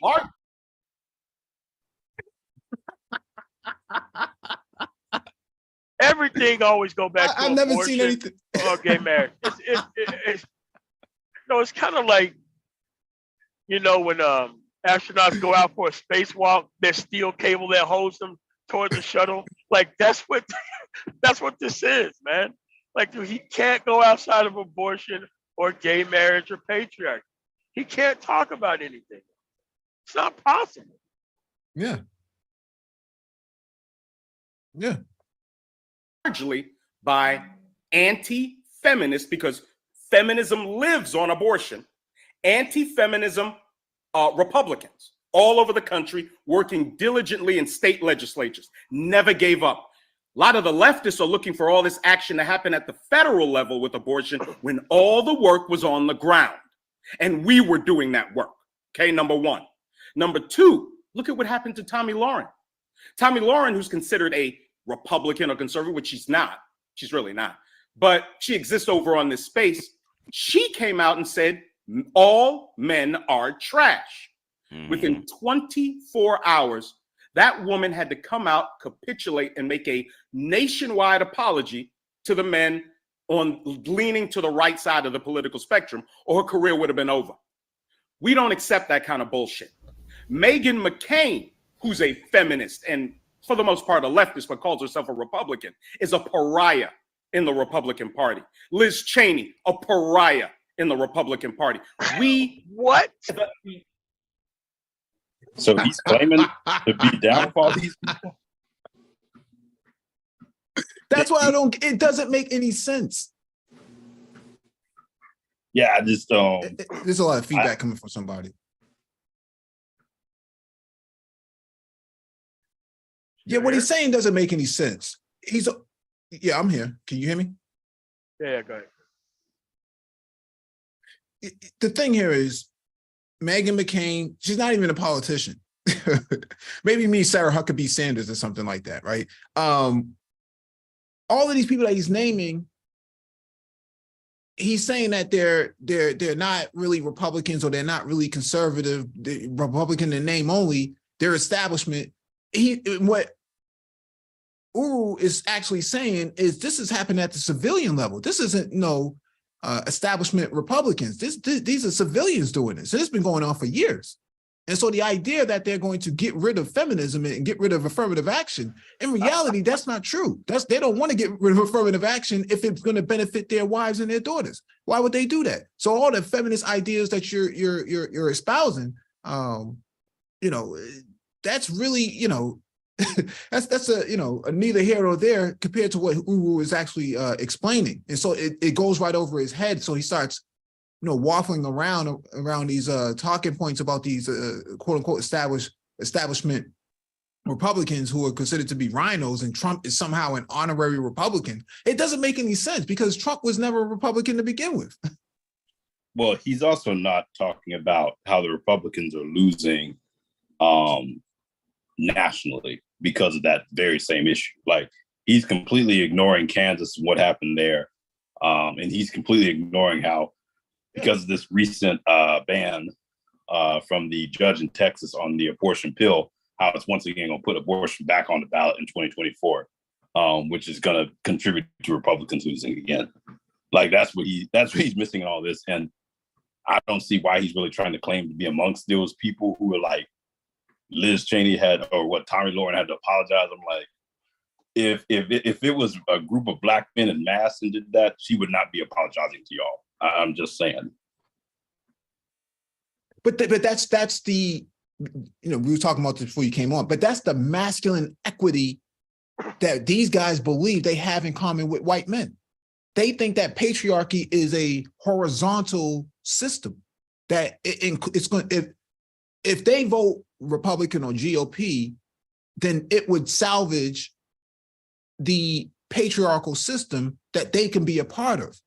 Everything always go back to I've abortion never seen anything. or gay marriage. It's kind of like, when astronauts go out for a spacewalk, there's steel cable that holds them towards the shuttle. Like that's what this is, man. Like he can't go outside of abortion or gay marriage or patriarchy. He can't talk about anything. It's not possible. Yeah. Yeah. Largely by anti-feminists, because feminism lives on abortion. Anti-feminism Republicans all over the country working diligently in state legislatures, never gave up. A lot of the leftists are looking for all this action to happen at the federal level with abortion when all the work was on the ground. And we were doing that work. Okay, number one. Number two, look at what happened to Tomi Lahren. Tomi Lahren, who's considered a Republican or conservative, which she's not. She's really not. but she exists over on this space. She came out and said, all men are trash. Within 24 hours, that woman had to come out, capitulate, and make a nationwide apology to the men on leaning to the right side of the political spectrum, or her career would have been over. We don't accept that kind of bullshit. Meghan McCain, who's a feminist and for the most part a leftist, but calls herself a Republican, is a pariah in the Republican Party. Liz Cheney, a pariah in the Republican Party. What? So he's claiming to be down with all these people? That's why it doesn't make any sense. Yeah, I just There's a lot of feedback coming from somebody. Yeah, what he's saying doesn't make any sense. Yeah, I'm here. Can you hear me? Yeah, go ahead. The thing here is, Meghan McCain, she's not even a politician. Maybe me, Sarah Huckabee Sanders or something like that, right? All of these people that he's naming, he's saying that they're not really Republicans, or they're not really conservative, they're Republican in name only, they're establishment. What Uru is actually saying is this is happening at the civilian level. This isn't establishment Republicans. These are civilians doing this. And it's been going on for years. And so the idea that they're going to get rid of feminism and get rid of affirmative action, in reality, that's not true. They don't want to get rid of affirmative action if it's going to benefit their wives and their daughters. Why would they do that? So all the feminist ideas that you're espousing, that's really, that's a neither here or there compared to what Uru is actually explaining. And so it goes right over his head. So he starts waffling around these talking points about these quote unquote establishment Republicans who are considered to be rhinos, and Trump is somehow an honorary Republican. It doesn't make any sense because Trump was never a Republican to begin with. Well, he's also not talking about how the Republicans are losing nationally because of that very same issue. Like, he's completely ignoring Kansas and what happened there. And he's completely ignoring how, because of this recent ban from the judge in Texas on the abortion pill, how it's once again going to put abortion back on the ballot in 2024, which is going to contribute to Republicans losing again. Like, that's what he's missing in all this. And I don't see why he's really trying to claim to be amongst those people who are like, Liz Cheney had, or what Tommy Lauren had to apologize. I'm like, if it was a group of black men in mass and did that, she would not be apologizing to y'all. I'm just saying. But that's the, we were talking about this before you came on, but that's the masculine equity that these guys believe they have in common with white men. They think that patriarchy is a horizontal system, that it's going, if they vote Republican or GOP, then it would salvage the patriarchal system that they can be a part of,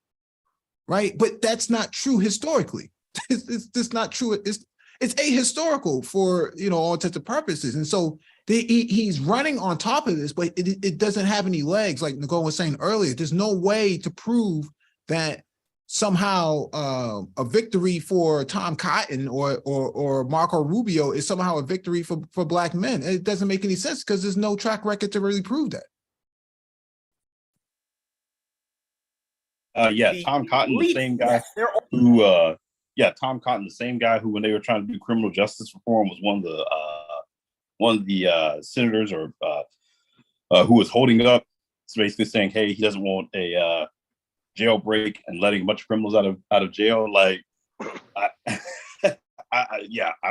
right? But that's not true historically. It's just not true. It's ahistorical for all intents and purposes. And so he's running on top of this, but it doesn't have any legs. Like Nicole was saying earlier, there's no way to prove that somehow a victory for Tom Cotton or Marco Rubio is somehow a victory for black men. It doesn't make any sense because there's no track record to really prove that. Tom Cotton, the same guy Tom Cotton, the same guy who, when they were trying to do criminal justice reform, was one of the senators or who was holding up, basically saying, hey, he doesn't want a jailbreak and letting a bunch of criminals out of jail. Like, I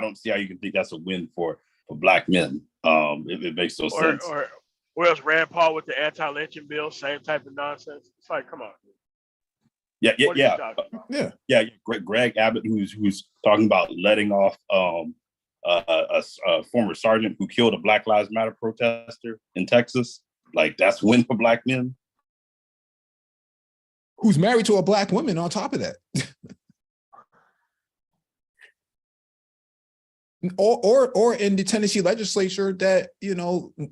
don't see how you can think that's a win for black men. It makes no sense. Or else Rand Paul with the anti-lynching bill, same type of nonsense. It's like, come on. Yeah. Greg Abbott, who's talking about letting off a former sergeant who killed a Black Lives Matter protester in Texas. Like, that's a win for black men. Who's married to a black woman on top of that. or in the Tennessee legislature that,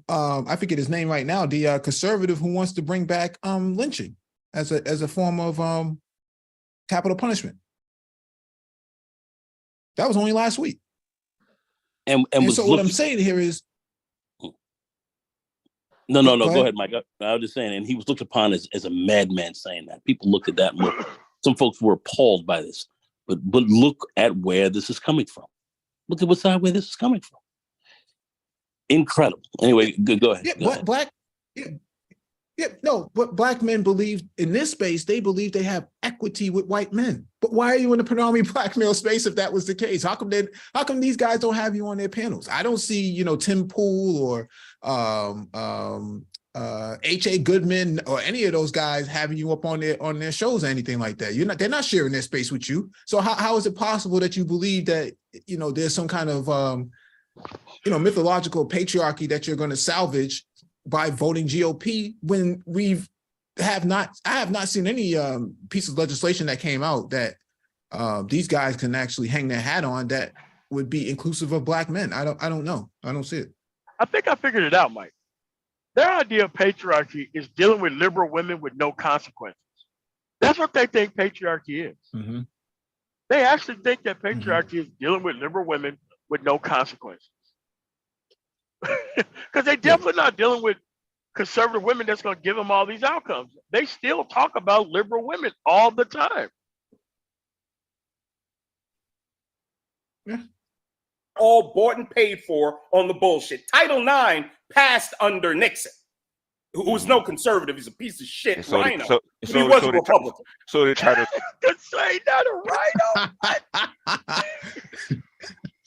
I forget his name right now, the conservative who wants to bring back lynching. as a form of capital punishment. That was only last week. And was so what I'm saying here is, no, go ahead, Mike. I was just saying, and he was looked upon as a madman saying that. People looked at that. Some folks were appalled by this, but look at where this is coming from. Look at what side where this is coming from. Incredible. Anyway, go ahead. Yeah, but black men believe in this space, they believe they have equity with white men. But why are you in the predominantly black male space if that was the case? How come these guys don't have you on their panels? I don't see, Tim Pool or H.A. Goodman or any of those guys having you up on their shows or anything like that. They're not sharing their space with you. So how is it possible that you believe that, there's some kind of mythological patriarchy that you're going to salvage by voting GOP when I have not seen any piece of legislation that came out that these guys can actually hang their hat on that would be inclusive of black men. I don't know. I don't see it. I think I figured it out, Mike. Their idea of patriarchy is dealing with liberal women with no consequences. That's what they think patriarchy is. Mm-hmm. They actually think that patriarchy is dealing with liberal women with no consequences. Because they definitely not dealing with conservative women that's going to give them all these outcomes. They still talk about liberal women all the time. Yeah. All bought and paid for on the bullshit. Title IX passed under Nixon, who was no conservative. He's a piece of shit. So Rhino. He was a Republican. So they try to say not a rhino.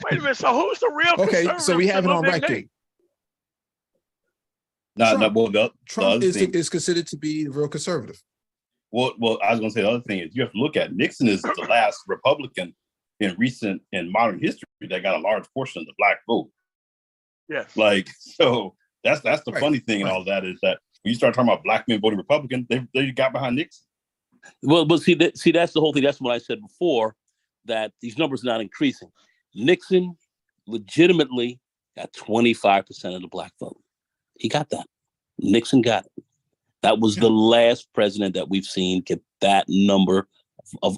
Wait a minute. So who's the real conservative? Okay, so we have it on record. Trump is considered to be the real conservative. Well, I was going to say the other thing is you have to look at Nixon is the last Republican in modern history that got a large portion of the black vote. Yes. So that's the funny thing and all that is that when you start talking about black men voting Republican, they got behind Nixon. Well, but see, that's the whole thing. That's what I said before, that these numbers are not increasing. Nixon legitimately got 25% of the black vote. He got that. Nixon got it. That was the last president that we've seen get that number of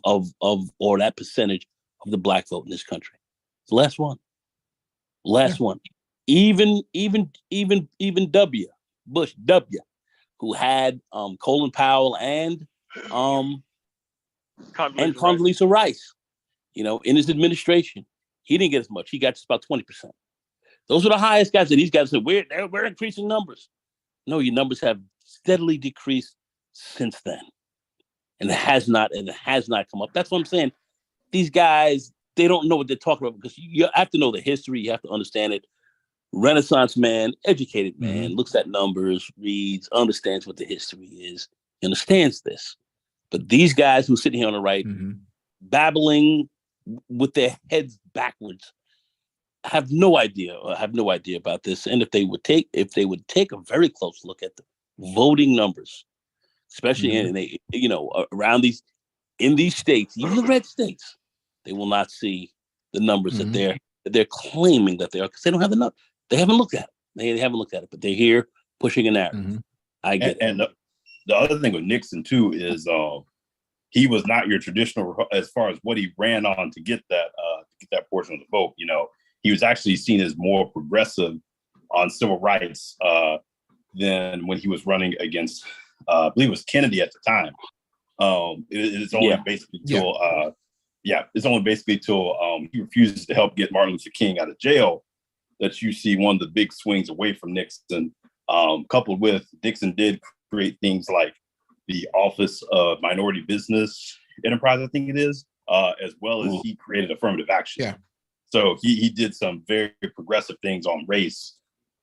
or that percentage of the black vote in this country. It's the last one. One. Even Bush W, who had Colin Powell and Condoleezza Rice, in his administration, he didn't get as much. He got just about 20%. Those are the highest guys. And these guys said, we're increasing numbers. No, your numbers have steadily decreased since then. And it has not come up. That's what I'm saying. These guys, they don't know what they're talking about because you have to know the history. You have to understand it. Renaissance man, educated man, looks at numbers, reads, understands what the history is, understands this. But these guys who sit here on the right, babbling with their heads backwards, have no idea about this. And if they would take a very close look at the voting numbers, especially around in these states, even the red states, they will not see the numbers that they're claiming that they are, because they don't have enough. They haven't looked at it. They haven't looked at it, but they're here pushing a narrative. I get it. And the other thing with Nixon too is he was not your traditional as far as what he ran on to get that portion of the vote. He was actually seen as more progressive on civil rights than when he was running against, I believe it was Kennedy at the time. It's only basically till he refuses to help get Martin Luther King out of jail that you see one of the big swings away from Nixon. Coupled with Nixon did create things like the Office of Minority Business Enterprise, I think it is, as well as he created affirmative action. Yeah. So he did some very progressive things on race,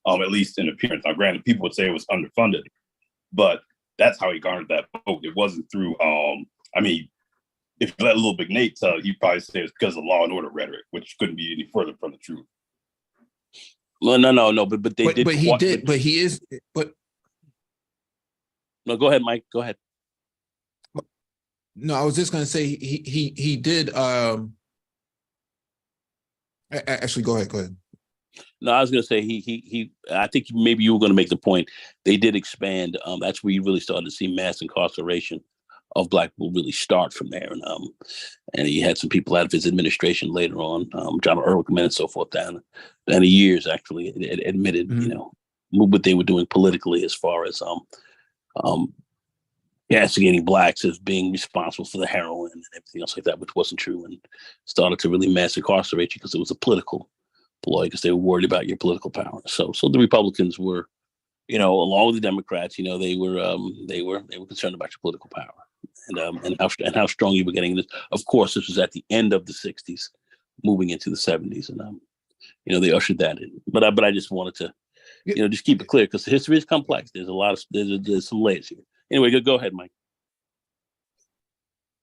at least in appearance. Now, granted, people would say it was underfunded, but that's how he garnered that vote. It wasn't through, if you let Little Big Nate tell, he'd probably say it's because of law and order rhetoric, which couldn't be any further from the truth. Well, no, but they did. No, go ahead, Mike. Go ahead. No, I was just going to say he did. Actually, go ahead. No, I was going to say he. I think maybe you were going to make the point. They did expand. That's where you really started to see mass incarceration of Black people really start from there. And he had some people out of his administration later on, John Ehrlichman and so forth, down the years actually admitted, what they were doing politically as far as castigating Blacks as being responsible for the heroin and everything else like that, which wasn't true, and started to really mass incarcerate you because it was a political ploy, because they were worried about your political power. So the Republicans were, along with the Democrats, they were concerned about your political power and how strong you were getting this. Of course, this was at the end of the '60s, moving into the '70s, and they ushered that in. But I just wanted to, just keep it clear, because the history is complex. There's a lot of there's some layers here. Anyway, go ahead, Mike.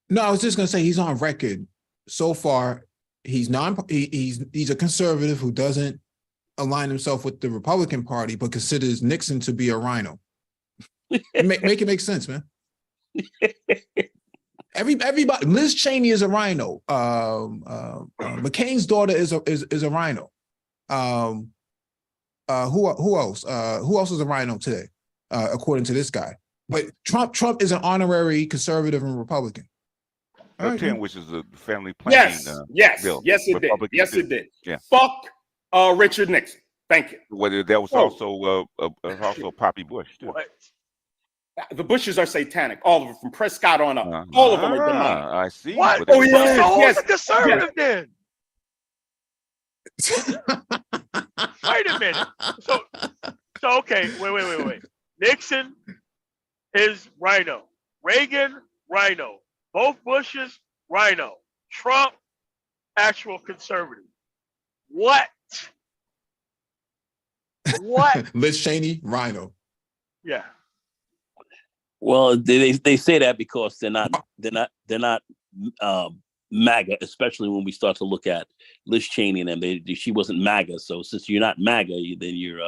No, I was just going to say he's on record so far. He's a conservative who doesn't align himself with the Republican Party, but considers Nixon to be a rhino. Make it make sense, man. Everybody, Liz Cheney is a rhino. McCain's daughter is a rhino. Who else? Who else is a rhino today, according to this guy? But Trump is an honorary conservative and Republican. Right, 10, which is a family planning bill. Yes, it did. Yes, bill. it did. Yeah. Fuck Richard Nixon. Thank you. Whether that was also Poppy Bush too. What? The Bushes are satanic. All of them, from Prescott on up. All of them are demonic. I see. What? Oh, yes, so yes. who's a conservative then? Wait a minute. So okay. Wait. Nixon is rhino. Reagan, rhino. Both Bushes, rhino. Trump, actual conservative. What? Liz Cheney, rhino. Yeah. Well, they say that because they're not MAGA, especially when we start to look at Liz Cheney and them. She wasn't MAGA, so since you're not MAGA, then you're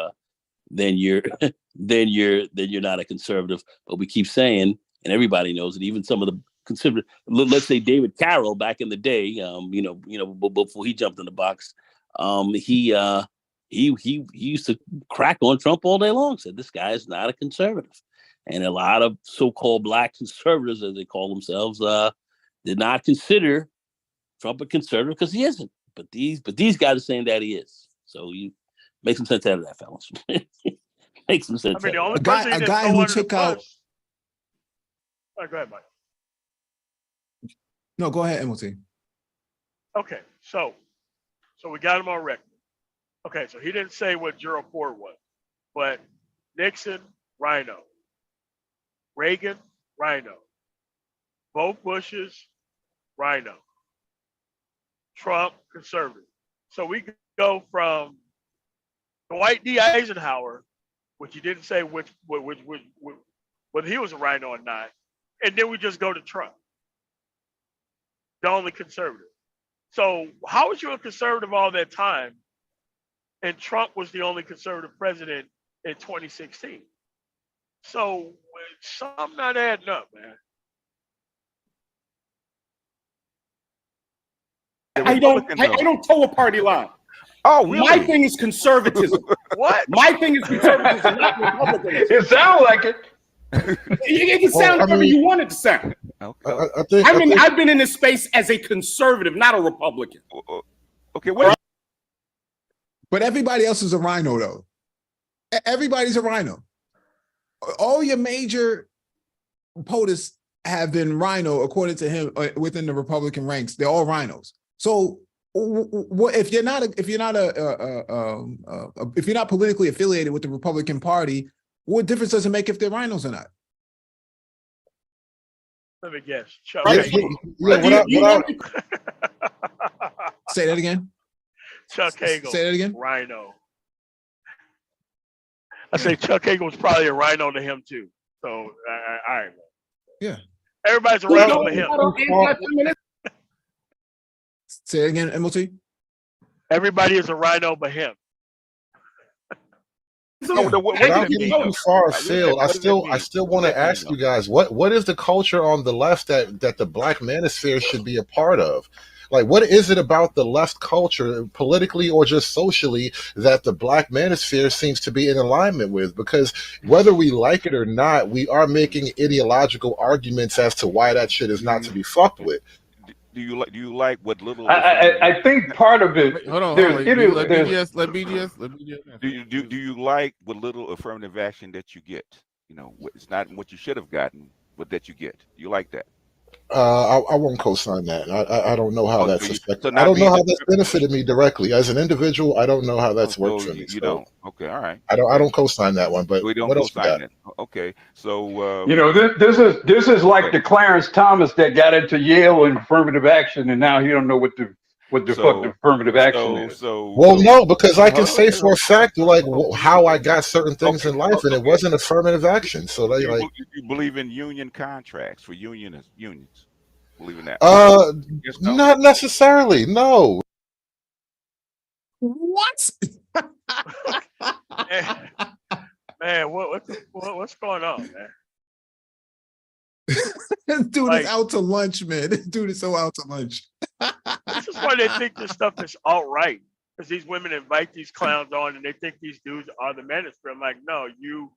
not a conservative. But we keep saying, and everybody knows it, even some of the conservative, let's say David Carroll back in the day, before he jumped in the box, he used to crack on Trump all day long. Said this guy is not a conservative, and a lot of so-called Black conservatives, as they call themselves, did not consider Trump a conservative because he isn't. But these guys are saying that he is. So you make some sense out of that, fellas. Make some sense. I mean, the only a guy who took out. All right, go ahead, Mike. No, go ahead, Emily. Okay, so we got him on record. Okay, so he didn't say what Gerald Ford was, but Nixon, rhino. Reagan, rhino. Both Bushes, rhino. Trump, conservative. So we go from Dwight D. Eisenhower, which he didn't say whether he was a rhino or not, and then we just go to Trump, the only conservative. So how was you a conservative all that time, and Trump was the only conservative president in 2016? So something not adding up, man. I don't toe a party line. Oh, really? My thing is conservatism. What? My thing is conservatism, not Republicanism. It sounds like it. It can sound whatever you want it to sound. Okay. I've been in this space as a conservative, not a Republican. Okay, what? But everybody else is a rhino, though. Everybody's a rhino. All your major POTUS have been rhino, according to him, within the Republican ranks. They're all rhinos. So, what if you're not politically affiliated with the Republican Party? What difference does it make if they're rhinos or not? Let me guess. Chuck. Say that again. Chuck Hagel. Say that again. Rhino. I say Chuck Hagel was probably a rhino to him too. So, all right. Yeah. Everybody's a rhino to him. Say it again, MLT. Everybody is a rhino but him. Without getting too far afield, I still want to ask you guys, what is the culture on the left that the Black Manosphere should be a part of? Like, what is it about the left culture, politically or just socially, that the Black Manosphere seems to be in alignment with? Because whether we like it or not, we are making ideological arguments as to why that shit is not to be fucked with. Do you like what little? I think part of it. Wait, hold on. Let BGS. Do you like what little affirmative action that you get? You know, it's not what you should have gotten, but that you get. You like that? I won't co-sign that. I don't know how that's affected. So I don't know how that's benefited me directly as an individual. I don't know how that's worked for me. You don't. Okay, all right. I don't co-sign that one. But we don't what else co-sign it. Okay, so this is like the Clarence Thomas that got into Yale in affirmative action, and now he don't know what the fuck the affirmative action is. No, because I can say for a fact like how I got certain things in life, and it wasn't affirmative action. So they you believe in union contracts for unions? Believe in that? No? Not necessarily. No. What? Man, what's going on, man? This dude is out to lunch, man. This dude is so out to lunch. This is why they think this stuff is alt-right, because these women invite these clowns on and they think these dudes are the manosphere. I'm like, no, you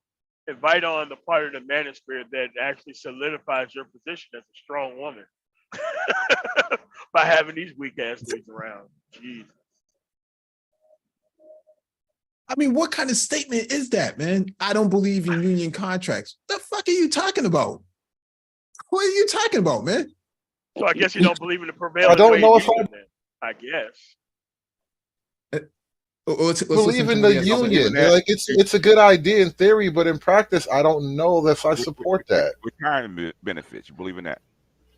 invite on the part of the manosphere that actually solidifies your position as a strong woman by having these weak ass dudes around. Jeez. I mean, what kind of statement is that, man? I don't believe in union contracts. The fuck are you talking about? What are you talking about, man? So I guess you don't believe in the prevailing. I don't know if I guess. Let's believe in the union. Like it's a good idea in theory, but in practice, I don't know if I support that. Retirement benefits. You believe in that?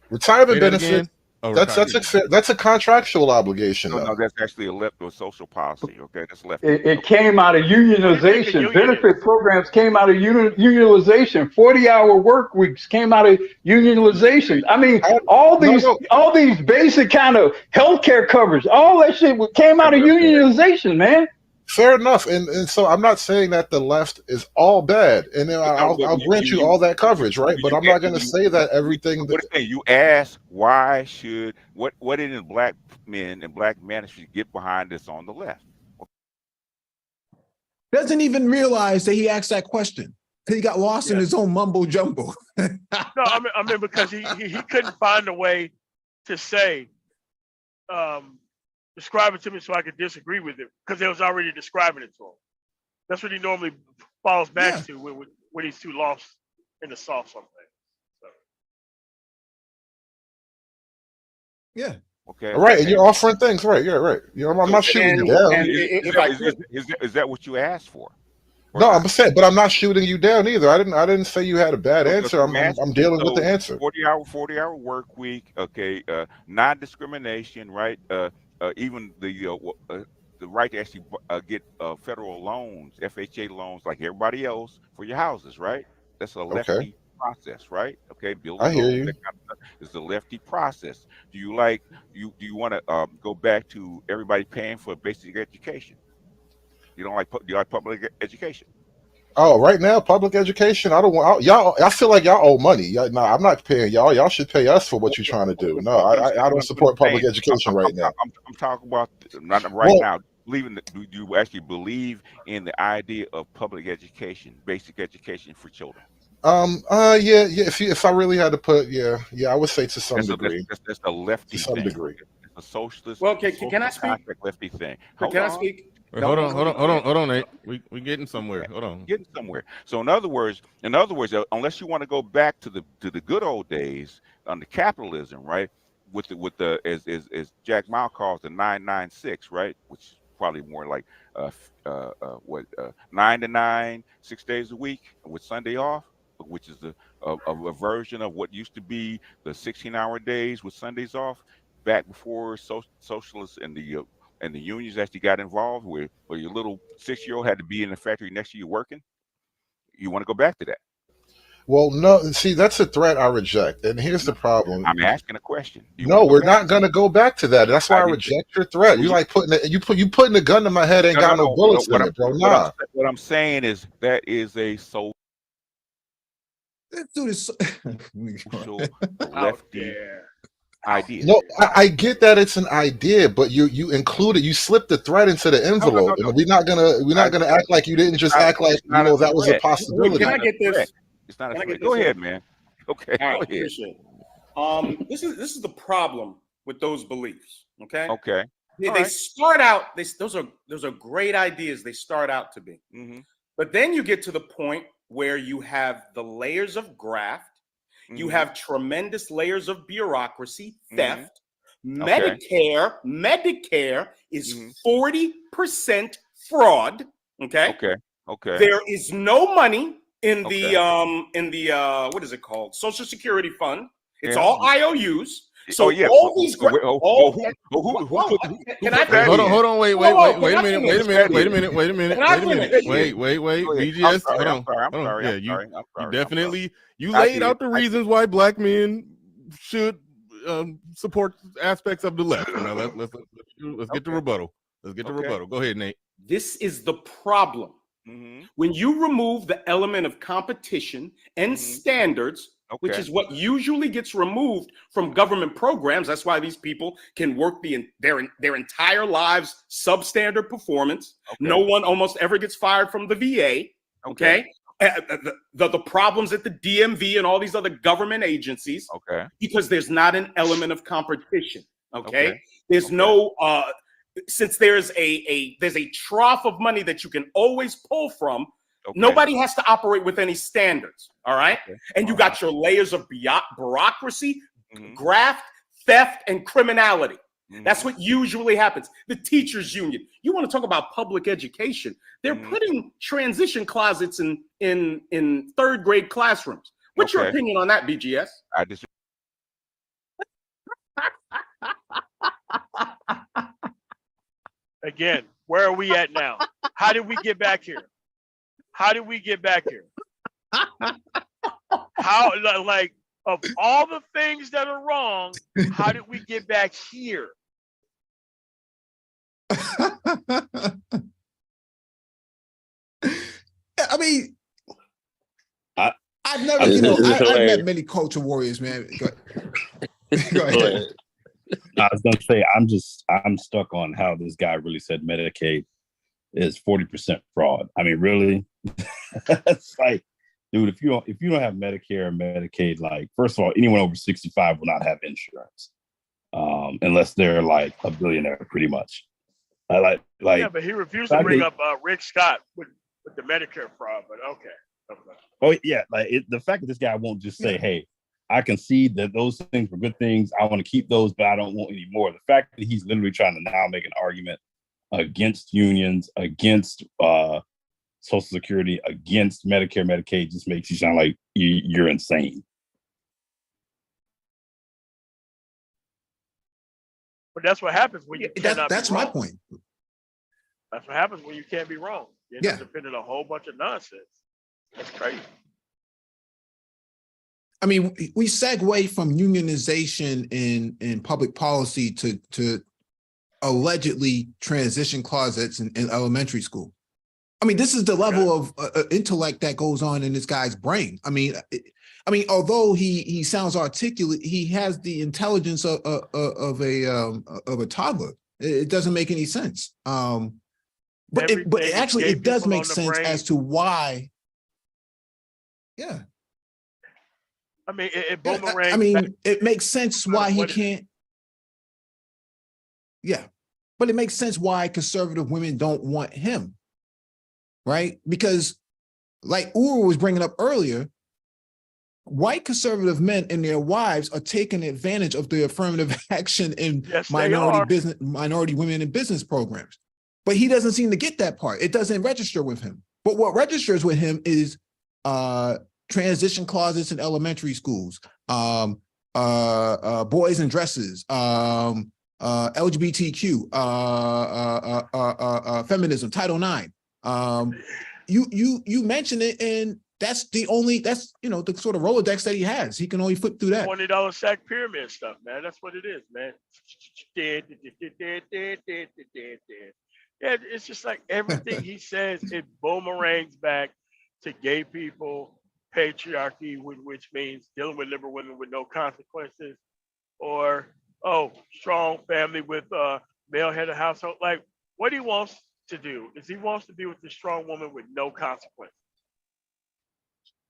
Retirement benefits. That's a contractual obligation. No, that's actually a left or social policy. Okay, that's left. It came out of unionization. Benefit programs came out of unionization. 40-hour work weeks came out of unionization. I mean, all these basic kind of healthcare coverage, all that shit came out of unionization, man. Fair enough, and so I'm not saying that the left is all bad, and I'll grant you all that coverage, right? But I'm not going to say that everything. You ask why should what did black men and black manosphere get behind this on the left? Doesn't even realize that he asked that question because he got lost in his own mumbo jumbo. No, I mean because he couldn't find a way to say. Describe it to me so I could disagree with it because they was already describing it to him. That's what he normally falls back to when he's too lost in the sauce something. So. Yeah. Okay. All right, and you're offering things, right? Yeah, right. You know, I'm not shooting you down. Is that what you asked for? No, I'm saying, but I'm not shooting you down either. I didn't say you had a bad answer. I'm dealing with the answer. 40-hour work week. Okay, non-discrimination, right? Even the right to actually get federal loans, FHA loans, like everybody else for your houses, right? That's a lefty process, right? Okay, building I hear you. That kind of stuff is the lefty process. Do you want to go back to everybody paying for basic education? Do you like public education? Oh, right now, public education. I don't want y'all. I feel like y'all owe money. No, I'm not paying y'all. Y'all should pay us for what you're trying to do. No, I don't support public education right now. I'm talking about not right now. Do you actually believe in the idea of public education, basic education for children? Yeah. If I really had to put, I would say to some degree. That's a lefty to some thing. degree. It's a socialist. Well, can I speak? Lefty thing. Can I speak? Wait, hold on, Nate. We getting somewhere. Hold on. Getting somewhere. So in other words, unless you want to go back to the good old days under capitalism, right? With the as Jack Ma calls the 996, right? Which is probably more like 9 to 9, 6 days a week with Sunday off, which is a version of what used to be the 16-hour days with Sundays off, back before socialists and the unions actually got involved, where your little 6-year-old had to be in the factory next to you working. You want to go back to that? Well, no. See, that's a threat I reject, and here's the problem. I'm asking a question. No, we're not going to go back to that. That's why I reject your threat. You like putting a gun to my head, ain't got no bullets in it, bro. Nah. What I'm saying is that is a social This dude is lefty idea. No, I get that it's an idea, but you included, you slipped the threat into the envelope, no. and we're not gonna act like you didn't just act like that was a possibility. Can I get this? It's not a Can I threat. get Go this ahead, in? man. Okay, All right, go ahead. appreciate it. This is the problem with those beliefs. Okay. Okay. They start out. Those are great ideas. They start out to be, but then you get to the point where you have the layers of graft. You have tremendous layers of bureaucracy, theft. Medicare is 40% fraud. Okay. There is no money in the what is it called? Social Security Fund. It's all IOUs. So all these hold on, wait a minute. BGS, hold on. Yeah, you definitely laid out the reasons why black men should support aspects of the left. Now let's get to rebuttal. Go ahead, Nate. This is the problem. When you remove the element of competition and standards, which is what usually gets removed from government programs. That's why these people can work their entire lives substandard performance. No one almost ever gets fired from the VA. The problems at the DMV and all these other government agencies. Because there's not an element of competition. There's no since there's a trough of money that you can always pull from. Nobody has to operate with any standards. All right. And you got your layers of bureaucracy, graft, theft, and criminality. That's what usually happens. The teachers union. You want to talk about public education? They're putting transition closets in third grade classrooms. What's your opinion on that, BGS? I disagree. Again, where are we at now? How did we get back here? How did we get back here? How, like, of all the things that are wrong, how did we get back here? I mean, I've never, I've met many culture warriors, man. Go ahead. I was gonna say, I'm stuck on how this guy really said Medicaid is 40% fraud. I mean, really? It's like, dude, if you don't have Medicare or Medicaid, like, first of all, anyone over 65 will not have insurance, unless they're like a billionaire, pretty much. Yeah, but he refused to bring up Rick Scott with the Medicare fraud. But okay. Oh yeah, the fact that this guy won't just say, "Hey, I concede that those things were good things. I want to keep those, but I don't want any more." The fact that he's literally trying to now make an argument against unions, against Social Security, against Medicare, Medicaid, just makes you sound like you're insane. But that's what happens when you cannot that's be my wrong. point. That's what happens when you can't be wrong. You end up defending a whole bunch of nonsense. That's crazy. I mean, we segue from unionization in public policy to allegedly transition closets in elementary school. I mean, this is the level of intellect that goes on in this guy's brain. I mean, although he sounds articulate, he has the intelligence of a toddler. It doesn't make any sense. But it does make sense as to why. Yeah. I mean, it boomerangs. I mean, it makes sense why he can't. Yeah, but it makes sense why conservative women don't want him, right? Because, like Uru was bringing up earlier, white conservative men and their wives are taking advantage of the affirmative action in minority women in business programs. But he doesn't seem to get that part. It doesn't register with him. But what registers with him is transition closets in elementary schools, boys in dresses, LGBTQ, feminism, Title IX. You mentioned it, and that's the sort of Rolodex that he has. He can only flip through that. $20 sack pyramid stuff, man. That's what it is, man. Yeah, it's just like everything he says, it boomerangs back to gay people, patriarchy, which means dealing with liberal women with no consequences, or strong family with male head of household. Like what he wants to do is he wants to be with the strong woman with no consequence.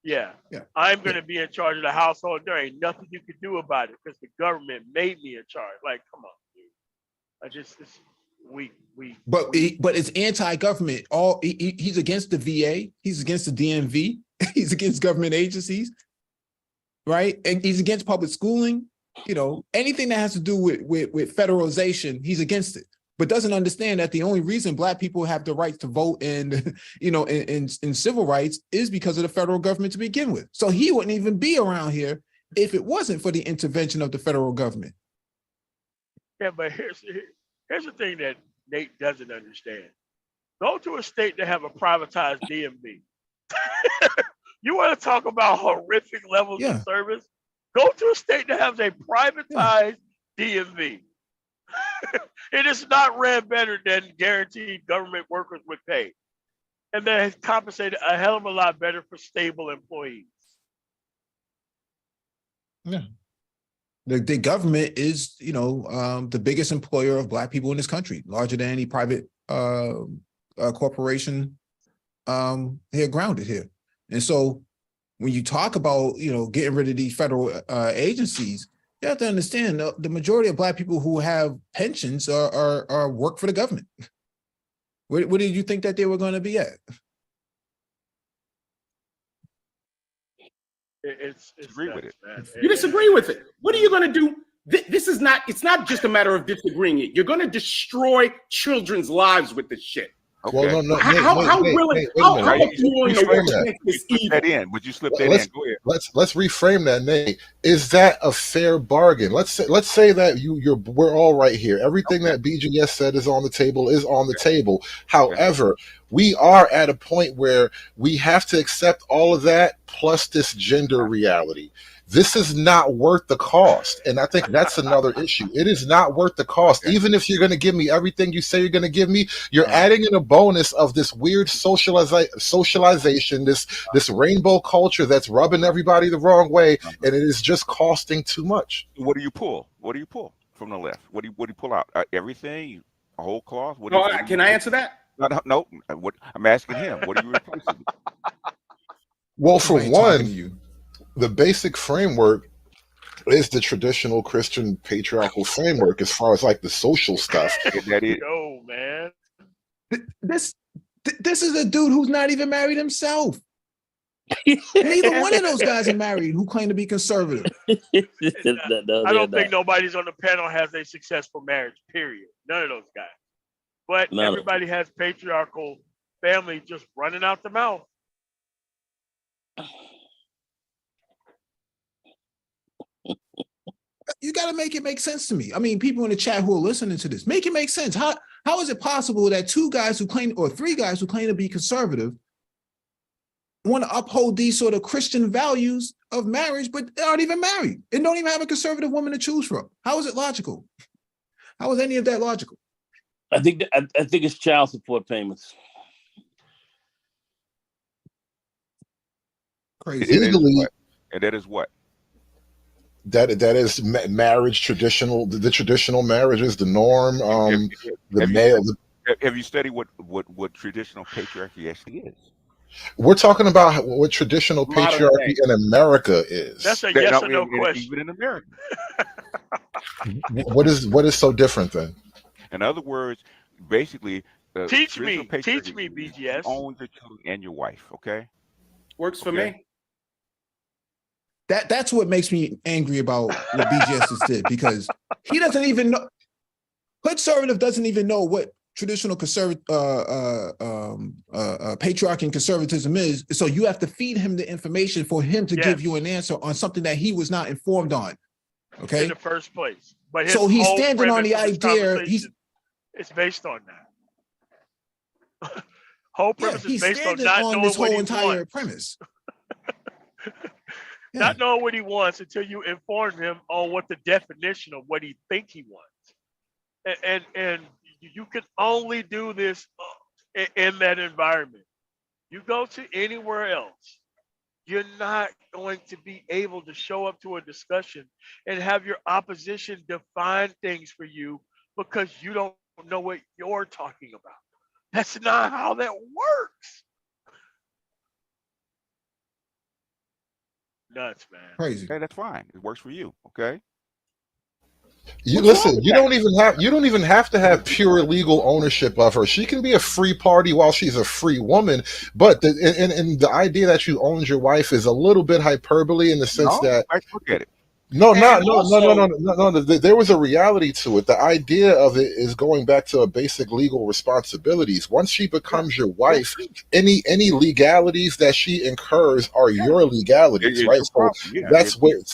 Yeah. I'm going to be in charge of the household. There ain't nothing you can do about it because the government made me in charge. Like, come on, dude. It's weak. But it's anti-government. He's against the VA. He's against the DMV. He's against government agencies, right? And he's against public schooling. You know, anything that has to do with federalization, he's against it. But doesn't understand that the only reason Black people have the right to vote and, you know, in civil rights is because of the federal government to begin with. So he wouldn't even be around here if it wasn't for the intervention of the federal government. Yeah, but here's the thing that Nate doesn't understand. Go to a state that have a privatized DMV. You want to talk about horrific levels of service? Go to a state that has a privatized DMV. It is not ran better than guaranteed government workers would pay. And they has compensated a hell of a lot better for stable employees. Yeah. The government is, you know, the biggest employer of Black people in this country, larger than any private corporation here grounded here. And so when you talk about, you know, getting rid of these federal agencies, you have to understand the majority of Black people who have pensions are work for the government. Where did you think that they were going to be at? It's agree with it. Man. You disagree with it. What are you going to do? This is not, it's not just a matter of disagreeing it. You're going to destroy children's lives with this shit. Okay. Well, no, How willing to make this evil? Would you slip that in? Go ahead. Let's reframe that, Nate. Is that a fair bargain? Let's say that we're all right here. Everything that BGS said is on the table. However, we are at a point where we have to accept all of that plus this gender reality. This is not worth the cost. And I think that's another issue. It is not worth the cost. Even if you're going to give me everything you say you're going to give me, you're adding in a bonus of this weird socialization, this rainbow culture that's rubbing everybody the wrong way. And it is just costing too much. What do you pull? What do you pull from the left? What do you pull out? Everything? A whole cloth? Can I answer that? No. I'm asking him. What are you replacing? Well, for one, the basic framework is the traditional Christian patriarchal framework as far as like the social stuff. Yo, man. This is a dude who's not even married himself. Neither one of those guys are married who claim to be conservative. I don't think nobody's on the panel has a successful marriage, period. None of those guys. But everybody has patriarchal family just running out the mouth. You got to make it make sense to me. I mean, people in the chat who are listening to this, make it make sense. How is it possible that three guys who claim to be conservative want to uphold these sort of Christian values of marriage, but they aren't even married and don't even have a conservative woman to choose from? How is it logical? How is any of that logical? I think it's child support payments. Crazy. Legally, and that is what? That is marriage traditional. The traditional marriage is the norm. Have you studied what traditional patriarchy actually is? We're talking about what traditional patriarchy in America is. That's a yes or no question. Even in America. What is so different then? In other words, basically, teach me, BGS. Own your children and your wife. Okay. Works for me. That's what makes me angry about what BGS just did, because he doesn't even know. Conservative doesn't even know what traditional patriarchy and conservatism is. So you have to feed him the information for him to give you an answer on something that he was not informed on. Okay. In the first place. But so he's standing on the idea. It's based on that. Whole premise is based on not knowing this what whole he entire wants. premise. Not knowing what he wants until you inform him on what the definition of what he think he wants. And you can only do this in that environment. You go to anywhere else, you're not going to be able to show up to a discussion and have your opposition define things for you because you don't know what you're talking about. That's not how that works. Nuts, man. Crazy. Okay, that's fine. It works for you. Okay. You What's wrong listen, with you that? don't even have to have pure legal ownership of her. She can be a free party while she's a free woman. But and the idea that you owned your wife is a little bit hyperbole in the sense No, that let's look at it. no, And not no, no, no, also, no, no, no. There was a reality to it. The idea of it is going back to a basic legal responsibilities. Once she becomes your wife, any legalities that she incurs are your legalities, It's right? your So problem. Yeah.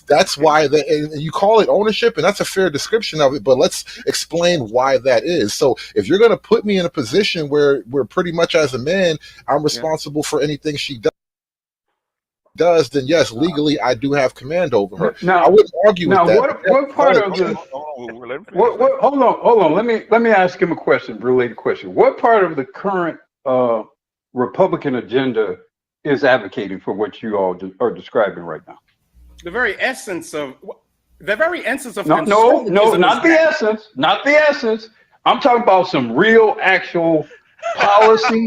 that's why and you call it ownership, and that's a fair description of it. But let's explain why that is. So if you're going to put me in a position where pretty much as a man, I'm responsible for anything she does, then yes, legally I do have command over her. Now, I wouldn't argue with now, that. what part of Hold the on, hold on. Let him finish. what? Hold on. Let me ask him a question, related question. What part of the current Republican agenda is advocating for what you all are describing right now? the very essence of No, conservatism not is the that. essence, not the essence. I'm talking about some real, actual policy,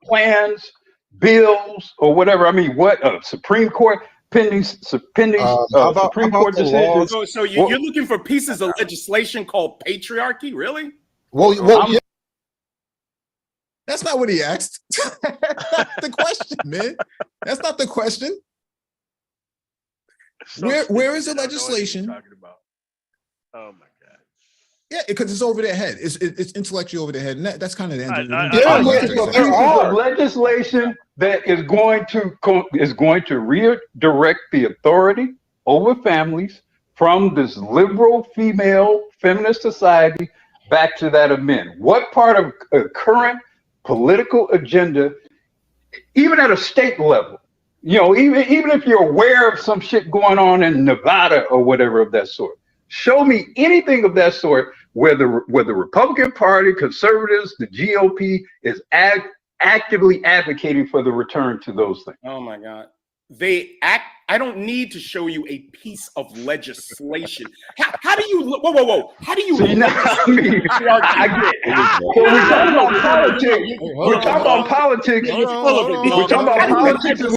plans, bills, or whatever. I mean, what Supreme Court pending How Supreme about Court the decisions? laws? So What, you're looking for pieces of legislation called patriarchy, really? Well, I'm yeah, That's not what he asked. That's not the question, man. That's not the question. So Where is the stupid, they don't know what he's legislation? talking about. Oh my God. Yeah, because it's over their head. It's intellectually over their head, and that's kind of the end of I- it. yeah, I'm yeah, looking for there pieces are. of legislation that is going to redirect the authority over families from this liberal female feminist society back to that of men. What part of a current political agenda, even at a state level, even if you're aware of some shit going on in Nevada or whatever of that sort, show me anything of that sort where the Republican Party, conservatives, the GOP is actively advocating for the return to those things. Oh my God. I don't need to show you a piece of legislation. How do you whoa. How do you See, now, I mean, I get it. So we talk about politics. We talk about politics. You're full of it. We talk about politics.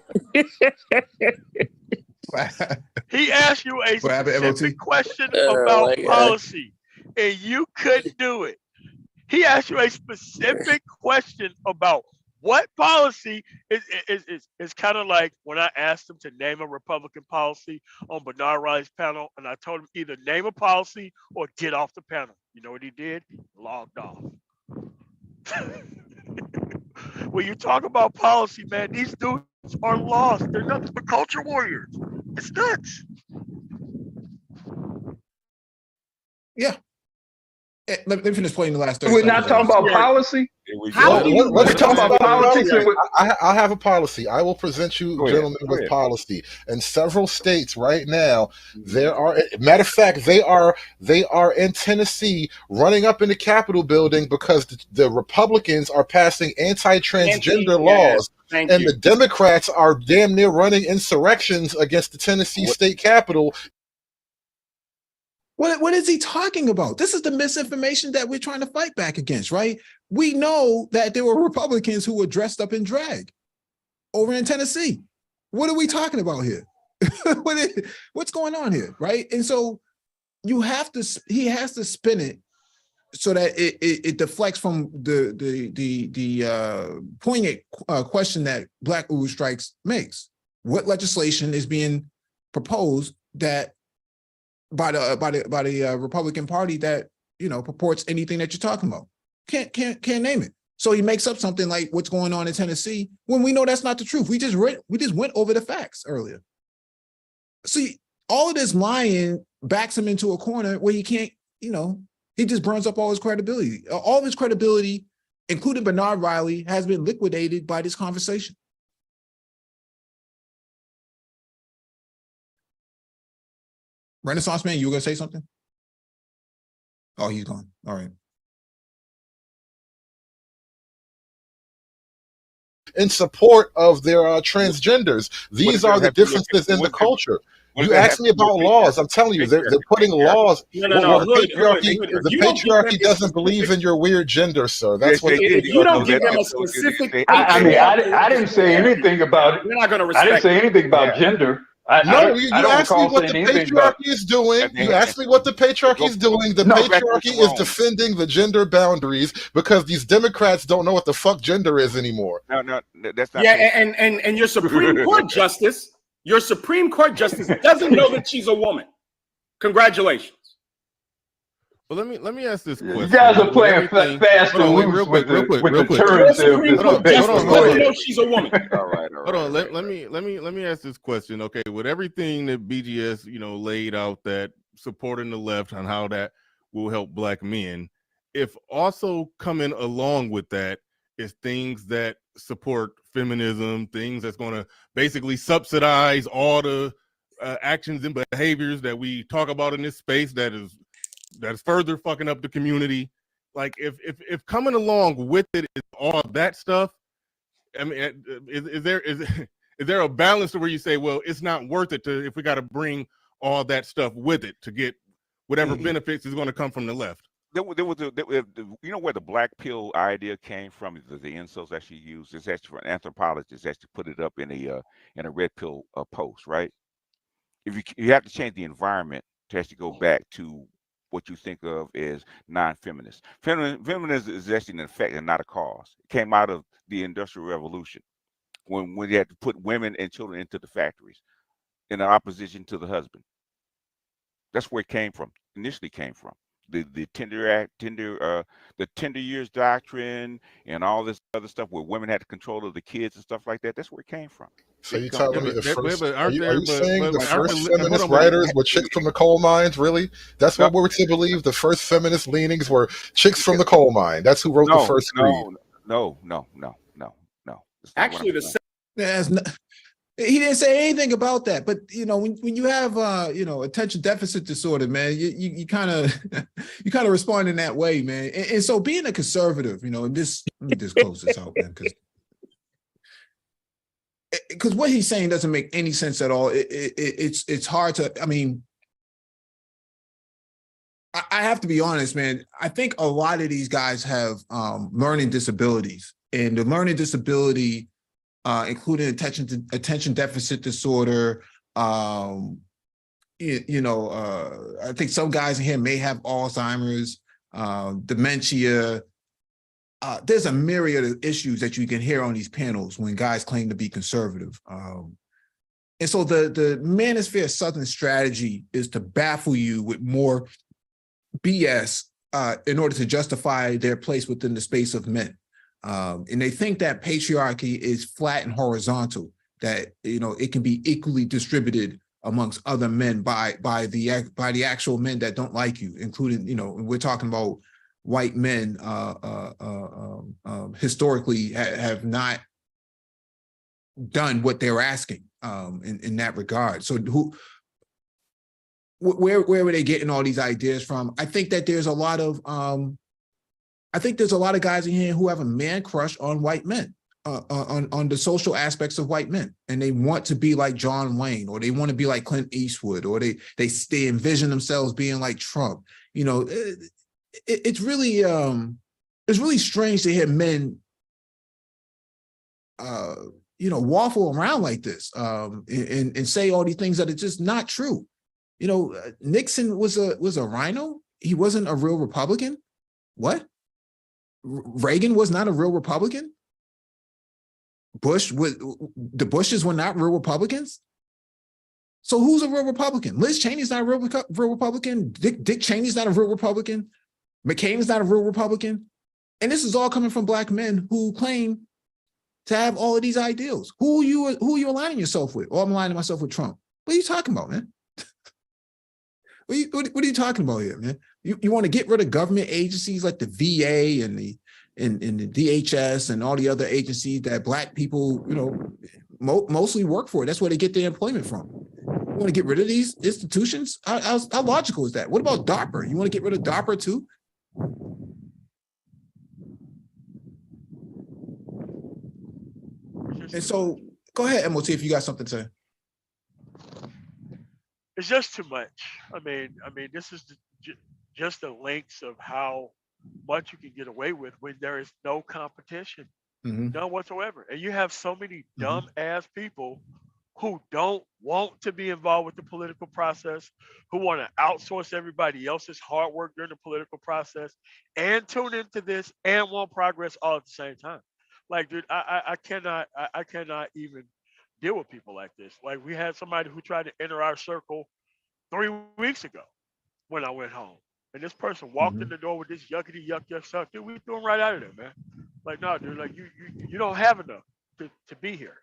He asked you a What happened, MOT? specific question Oh about my God. policy, and you couldn't do it. He asked you a specific question about what policy is kind of like when I asked him to name a Republican policy on Bernard Riley's panel, and I told him either name a policy or get off the panel. You know what he did? He logged off. When you talk about policy, man, these dudes are lost. They're nothing but culture warriors. It's nuts. Yeah. Let me finish playing the last 30 We're seconds. not talking about policy. Here we How go. do you- Let's We're talking talk about politics. And I have a policy. I will present you, Go ahead. gentlemen, Go with ahead. policy. In several states right now, there are. Matter of fact, they are in Tennessee, running up in the Capitol building because the Republicans are passing anti-transgender laws, Thank and you. the Democrats are damn near running insurrections against the Tennessee state capitol. What is he talking about? This is the misinformation that we're trying to fight back against, right? We know that there were Republicans who were dressed up in drag over in Tennessee. What are we talking about here? What's going on here, right? And so he has to spin it so that it deflects from the poignant question that Black Uber Strikes makes. What legislation is being proposed that by the Republican Party that purports anything that you're talking about? Can't name it. So he makes up something like what's going on in Tennessee when we know that's not the truth. We just went over the facts earlier. See, all of this lying backs him into a corner where he can't, he just burns up all his credibility. All of his credibility, including Bernard Riley, has been liquidated by this conversation. Renaissance man, you were gonna say something? Oh, he's gone. All right. in support of their transgenders. These are the differences in the culture. You asked me about laws. I'm telling you, they're putting laws. No. The patriarchy doesn't believe in your weird gender, sir. That's what. If you don't give them a specific, I didn't say anything about. We're not going to respect. I didn't say anything about gender. You asked me what the patriarchy is doing. You asked me what the patriarchy is doing. The patriarchy is defending the gender boundaries because these Democrats don't know what the fuck gender is anymore. No, that's not. Yeah, and your Supreme Court justice. Your Supreme Court justice doesn't know that she's a woman. Congratulations. Well, let me ask this question. You guys are playing fast and loose with the terms of this debate. Doesn't know she's a woman. All right. Hold on. Let me ask this question. Okay, with everything that BGS laid out that supporting the left on how that will help black men, if also coming along with that is things that support feminism, things that's going to basically subsidize all the actions and behaviors that we talk about in this space that is further fucking up the community. Like if coming along with it is all that stuff, I mean, is there a balance to where you say, well, it's not worth it if we got to bring all that stuff with it to get whatever benefits is going to come from the left? There was where the black pill idea came from. The insults actually used. It's actually an anthropologist actually put it up in a red pill post, right? If you have to change the environment to actually go back to what you think of as non-feminist. Feminism is actually an effect and not a cause. It came out of the Industrial Revolution when you had to put women and children into the factories in opposition to the husband. That's where it initially came from. The tender years doctrine and all this other stuff where women had control of the kids and stuff like that. That's where it came from. So you telling me the first? Are you saying the first feminist writers were chicks from the coal mines? Really? That's what we're to believe. The first feminist leanings were chicks from the coal mine. That's who wrote the first creed. No. Actually, he didn't say anything about that. But when you have attention deficit disorder, man, you kind of respond in that way, man. And so being a conservative, let me just close this out, man, because what he's saying doesn't make any sense at all. It's hard to. I mean, I have to be honest, man. I think a lot of these guys have learning disabilities, and the learning disability, including attention deficit disorder. I think some guys in here may have Alzheimer's, dementia. There's a myriad of issues that you can hear on these panels when guys claim to be conservative. And so the Manosphere Southern strategy is to baffle you with more BS in order to justify their place within the space of men. And they think that patriarchy is flat and horizontal, that it can be equally distributed amongst other men by the actual men that don't like you, including we're talking about white men historically have not done what they're asking in that regard. So where were they getting all these ideas from? I think that there's a lot of guys in here who have a man crush on white men, on the social aspects of white men, and they want to be like John Wayne, or they want to be like Clint Eastwood, or they envision themselves being like Trump. It's really strange to hear men waffle around like this and say all these things that are just not true. Nixon was a rhino. He wasn't a real Republican. What? Reagan was not a real Republican. The Bushes were not real Republicans. So who's a real Republican? Liz Cheney's not a real Republican. Dick Cheney's not a real Republican. McCain is not a real Republican. And this is all coming from black men who claim to have all of these ideals. Who are you aligning yourself with? Oh, I'm aligning myself with Trump. What are you talking about, man? What are you talking about here, man? You want to get rid of government agencies like the VA and the DHS and all the other agencies that black people, mostly work for. That's where they get their employment from. You want to get rid of these institutions? How logical is that? What about DARPA? You want to get rid of DARPA too? And so go ahead, MOT, if you got something to say. It's just too much. I mean, this is just the lengths of how much you can get away with when there is no competition, none whatsoever. And you have so many dumb ass people who don't want to be involved with the political process, who want to outsource everybody else's hard work during the political process and tune into this and want progress all at the same time. Like, dude, I cannot even deal with people like this. Like, we had somebody who tried to enter our circle 3 weeks ago when I went home. And this person walked in the door with this yuckity yuck stuff. Dude, we threw him right out of there, man. Like, no, dude, like you don't have enough to be here.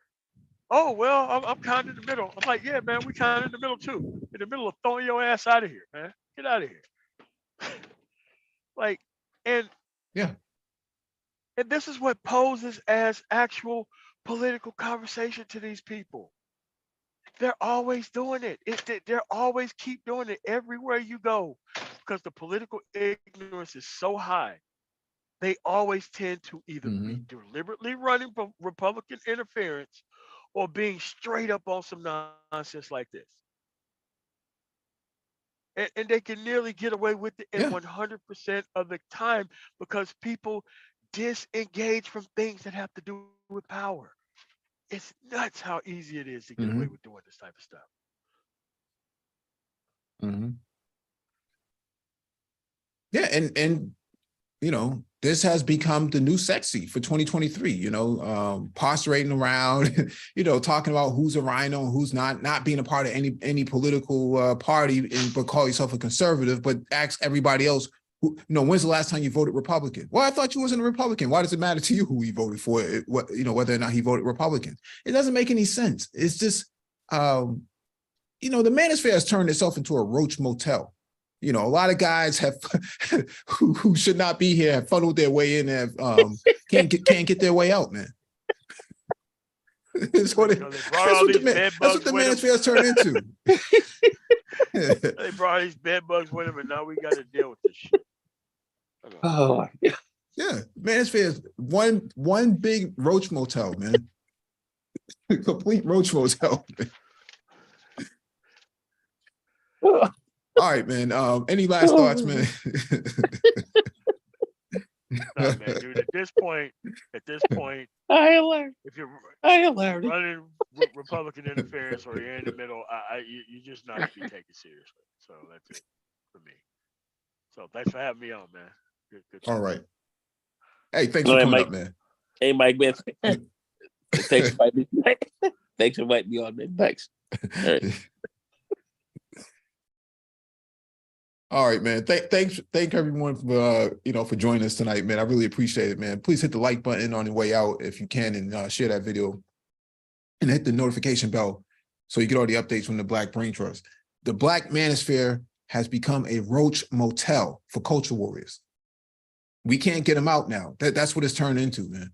Oh, well, I'm kind of in the middle. I'm like, yeah, man, we kind of in the middle too. In the middle of throwing your ass out of here, man. Get out of here. Like, and this is what poses as actual political conversation to these people. They're always doing it. They're always keep doing it everywhere you go because the political ignorance is so high. They always tend to either be deliberately running for Republican interference or being straight up on some nonsense like this. And they can nearly get away with it in 100% of the time because people disengage from things that have to do with power. It's nuts how easy it is to get away with doing this type of stuff. Yeah, and you know, this has become the new sexy for 2023, you know, posturating around, you know, talking about who's a rhino and who's not being a part of any political party, but call yourself a conservative, but ask everybody else, who, you know, when's the last time you voted Republican? Well, I thought you wasn't a Republican. Why does it matter to you who he voted for, what, you know, whether or not he voted Republican? It doesn't make any sense. It's just, you know, the Manosphere has turned itself into a roach motel. You know, a lot of guys have who should not be here have funneled their way in and can't get their way out, man. That's what the Manosphere has turned into. They brought these bed bugs with them, and now we got to deal with this shit. Oh, yeah, Manosphere is one big roach motel, man. Complete roach motel. All right, man. Any last thoughts, man? Nah, man, dude. At this point, if you're running Republican interference or you're in the middle, you just not to be taken seriously. So that's it for me. So thanks for having me on, man. Good all right. Hey, thanks for coming Mike. up, man. Hey, Mike, man. Thanks for inviting me. Thanks for inviting me on, man. Thanks. All right. All right, man. Thank everyone for for joining us tonight, man. I really appreciate it, man. Please hit the like button on the way out if you can, and share that video, and hit the notification bell so you get all the updates from the Black Brain Trust. The Black Manosphere has become a roach motel for culture warriors. We can't get them out now. That's what it's turned into, man.